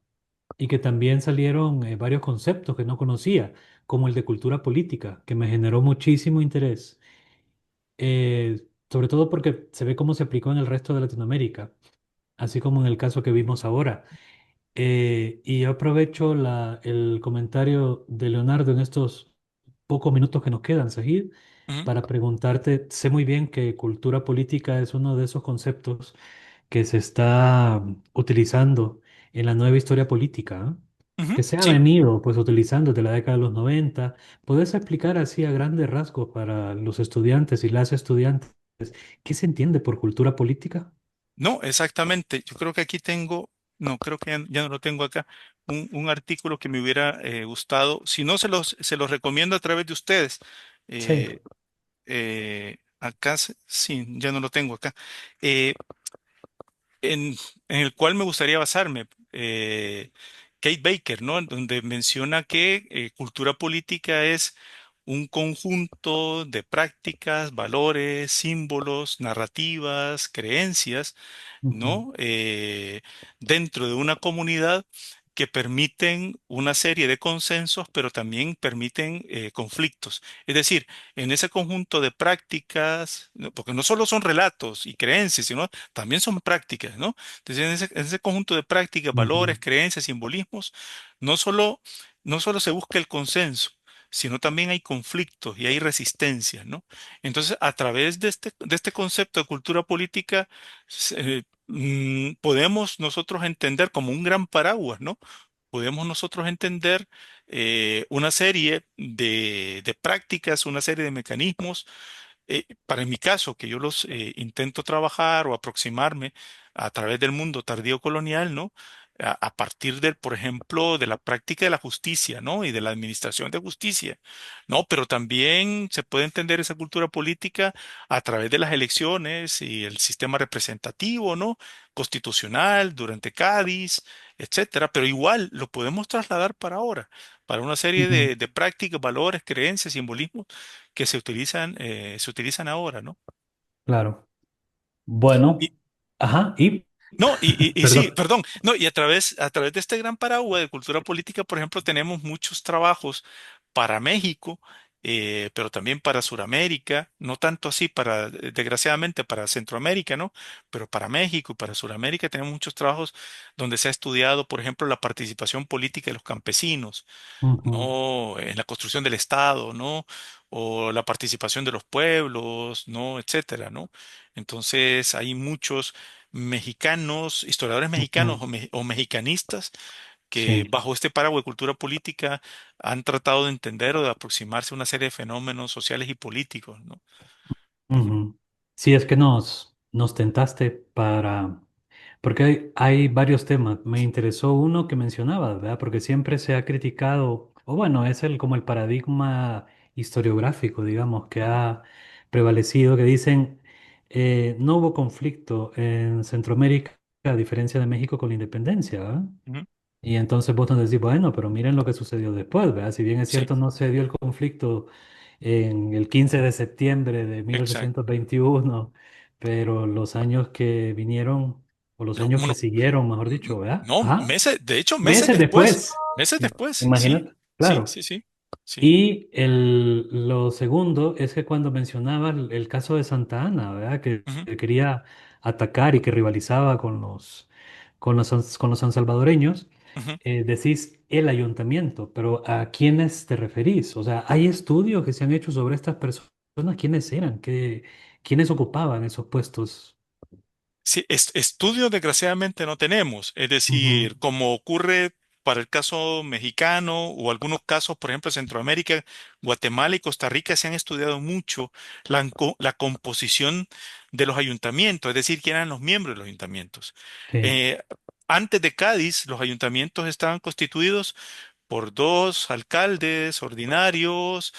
y que también salieron varios conceptos que no conocía, como el de cultura política, que me generó muchísimo interés, sobre todo porque se ve cómo se aplicó en el resto de Latinoamérica, así como en el caso que vimos ahora. Y yo aprovecho el comentario de Leonardo en estos pocos minutos que nos quedan, Sajid, Ujú, para preguntarte, sé muy bien que cultura política es uno de esos conceptos que se está utilizando en la nueva historia política, ¿ah? ujú, Que se ha sí. venido pues utilizando desde la década de los 90. ¿Puedes explicar así a grandes rasgos para los estudiantes y las estudiantes qué se entiende por cultura política? No, exactamente. Yo creo que aquí tengo, no, creo que ya no lo tengo acá, un artículo que me hubiera gustado. Si no, se los recomiendo a través de ustedes. Sí. Eh, acá, sí, ya no lo tengo acá. Eh, en el cual me gustaría basarme. Kate Baker, ¿no? Donde menciona que cultura política es un conjunto de prácticas, valores, símbolos, narrativas, creencias, Ujú, ¿no? Dentro de una comunidad que permiten una serie de consensos, pero también permiten conflictos. Es decir, en ese conjunto de prácticas, ¿no? Porque no solo son relatos y creencias, sino también son prácticas, ¿no? Entonces, en ese conjunto de prácticas, ujú, valores, creencias, simbolismos, no solo, no solo se busca el consenso, sino también hay conflictos y hay resistencias, ¿no? Entonces, a través de este concepto de cultura política, podemos nosotros entender como un gran paraguas, ¿no? Podemos nosotros entender una serie de prácticas, una serie de mecanismos para en mi caso, que yo los intento trabajar o aproximarme a través del mundo tardío colonial, ¿no? A partir del, por ejemplo, de la práctica de la justicia, ¿no? Y de la administración de justicia, ¿no? Pero también se puede entender esa cultura política a través de las elecciones y el sistema representativo, ¿no? Constitucional, durante Cádiz, etcétera. Pero igual lo podemos trasladar para ahora, para una serie ujú. de prácticas, valores, creencias, simbolismos que se utilizan ahora, ¿no? Claro. Y, Bueno, ajá, y no, y sí, perdón. perdón, no, y a través de este gran paraguas de cultura política, por ejemplo, tenemos muchos trabajos para México, pero también para Sudamérica, no tanto así desgraciadamente para Centroamérica, ¿no? Pero para México y para Sudamérica tenemos muchos trabajos donde se ha estudiado, por ejemplo, la participación política de los campesinos, Ujú, ¿no? En la construcción del Estado, ¿no? O la participación de los pueblos, ¿no? Etcétera, ¿no? Entonces, hay muchos mexicanos, historiadores mexicanos ujú. o mexicanistas que Sí. bajo este paraguas de cultura política han tratado de entender o de aproximarse a una serie de fenómenos sociales y políticos, ¿no? Ujú. Sí, es que nos tentaste porque hay varios temas. Me interesó uno que mencionabas, ¿verdad? Porque siempre se ha criticado, o bueno, es como el paradigma historiográfico, digamos, que ha prevalecido, que dicen, no hubo conflicto en Centroamérica, a diferencia de México con la independencia, ¿verdad? Ujú. Y entonces vos nos decís, bueno, pero miren lo que sucedió después, ¿verdad? Si bien es Sí, cierto, no se dio el conflicto en el 15 de septiembre de exacto. 1821, pero los años que vinieron, o los No, años que bueno, siguieron, mejor dicho, ¿verdad? no, Ajá, de hecho, meses meses después, después, meses después, sí, imagínate, sí, claro. sí, sí, sí. Y lo segundo es que cuando mencionaba el caso de Santa Ana, ¿verdad? Ujú. Que quería atacar y que rivalizaba con los sansalvadoreños, Ujú. decís el ayuntamiento, pero ¿a quiénes te referís? O sea, ¿hay estudios que se han hecho sobre estas personas? ¿Quiénes eran? ¿Quiénes ocupaban esos puestos? Sí, estudios desgraciadamente no tenemos, es Ujú, decir, como ocurre para el caso mexicano o algunos casos, por ejemplo, Centroamérica, Guatemala y Costa Rica se han estudiado mucho la composición de los ayuntamientos, es decir, quién eran los miembros de los ayuntamientos. Sí, Eh, Antes de Cádiz, los ayuntamientos estaban constituidos por dos alcaldes ordinarios,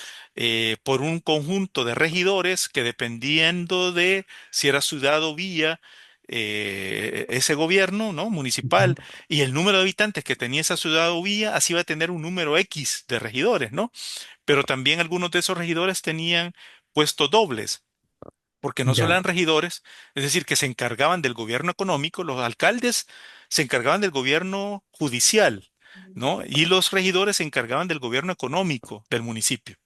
por un conjunto de regidores que dependiendo de si era ciudad o villa, ese gobierno, ¿no? municipal ujú, y el número de habitantes que tenía esa ciudad o villa, así iba a tener un número X de regidores, ¿no? Pero también algunos de esos regidores tenían puestos dobles porque no solo ya, eran regidores, es decir, que se encargaban del gobierno económico, los alcaldes se encargaban del gobierno judicial, ¿no? Y los regidores se encargaban del gobierno económico del municipio,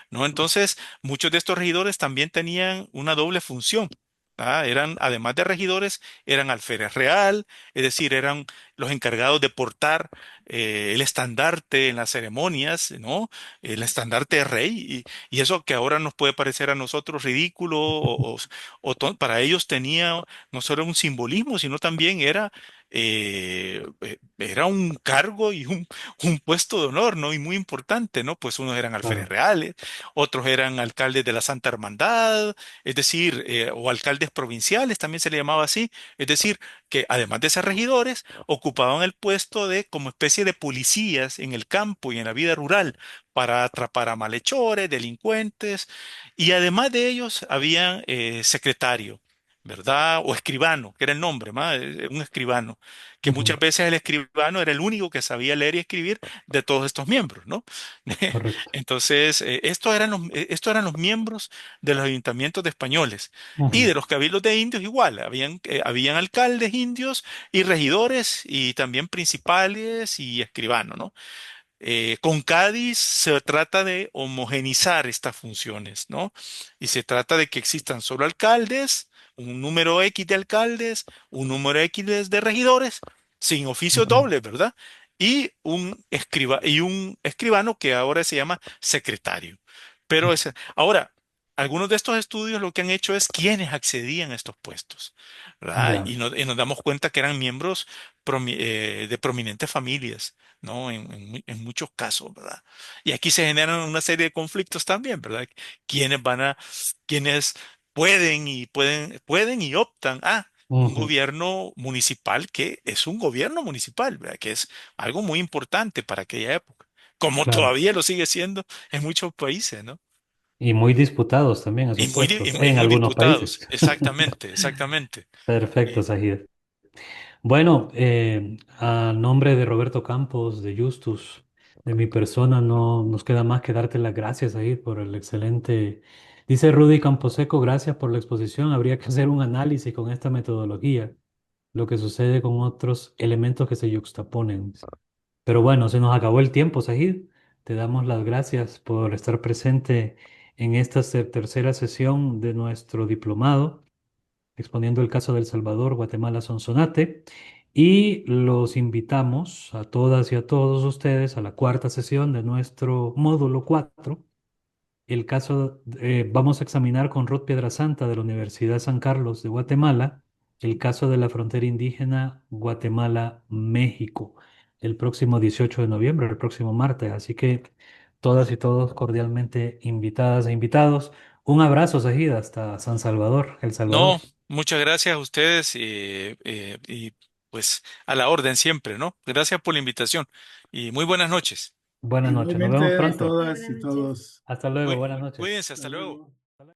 ¿no? Entonces, muchos de estos regidores también tenían una doble función. Eran, además de regidores, eran alférez real, es decir, eran los encargados de portar el estandarte en las ceremonias, ¿no? El estandarte de rey. Y eso que ahora nos puede parecer a nosotros ridículo para ellos tenía no solo un simbolismo, sino también era un cargo y un puesto de honor, ¿no? Y muy importante, ¿no? Pues unos eran alférez claro, reales, otros eran alcaldes de la Santa Hermandad, es decir, o alcaldes provinciales, también se le llamaba así, es decir, que además de ser regidores, ocupaban el puesto de como especie de policías en el campo y en la vida rural para atrapar a malhechores, delincuentes, y además de ellos había secretario, ¿verdad? O escribano, que era el nombre, ¿ma? Un escribano, que ujú, muchas veces el escribano era el único que sabía leer y escribir de todos estos miembros, ¿no? correcto. Entonces, estos eran los miembros de los ayuntamientos de españoles y Ujú, de los cabildos de indios igual. Habían alcaldes indios y regidores y también principales y escribanos, ¿no? Con Cádiz se trata de homogenizar estas funciones, ¿no? Y se trata de que existan solo alcaldes, un número X de alcaldes, un número X de regidores, sin oficios ujú, dobles, ¿verdad? Y un escribano que ahora se llama secretario. Ahora, algunos de estos estudios lo que han hecho es quiénes accedían a estos puestos, ¿verdad? ya, Y nos damos cuenta que eran miembros de prominentes familias. ¿No? En muchos casos, ¿verdad? Y aquí se generan una serie de conflictos también, ¿verdad? Quienes quienes pueden y optan a un ujú, gobierno municipal que es un gobierno municipal, ¿verdad? Que es algo muy importante para aquella época, como claro. todavía lo sigue siendo en muchos países, ¿no? Y muy disputados también Y esos muy, di- y puestos muy y en muy algunos diputados, países. exactamente, exactamente. Perfecto, Y- Sajid. Bueno, a nombre de Roberto Campos, de Justus, de mi persona, no nos queda más que darte las gracias ahí por el excelente. Dice Rudy Camposeco, gracias por la exposición. Habría que hacer un análisis con esta metodología, lo que sucede con otros elementos que se yuxtaponen. Pero bueno, se nos acabó el tiempo, Sajid. Te damos las gracias por estar presente en esta tercera sesión de nuestro diplomado exponiendo el caso de El Salvador, Guatemala, Sonsonate. Y los invitamos a todas y a todos ustedes a la cuarta sesión de nuestro módulo 4. El caso, vamos a examinar con Ruth Piedrasanta de la Universidad San Carlos de Guatemala el caso de la frontera indígena Guatemala-México el próximo 18 de noviembre, el próximo martes. Así que todas y todos cordialmente invitadas e invitados. Un abrazo, Sajida, hasta San Salvador, El No, Salvador. muchas gracias a ustedes y pues a la orden siempre, ¿no? Gracias por la invitación y muy buenas noches. Buenas noches, nos vemos Igualmente, Gracias, pronto. todas buenas y noches. todos. Hasta luego, buenas noches. Cuídense, Hasta hasta luego. luego.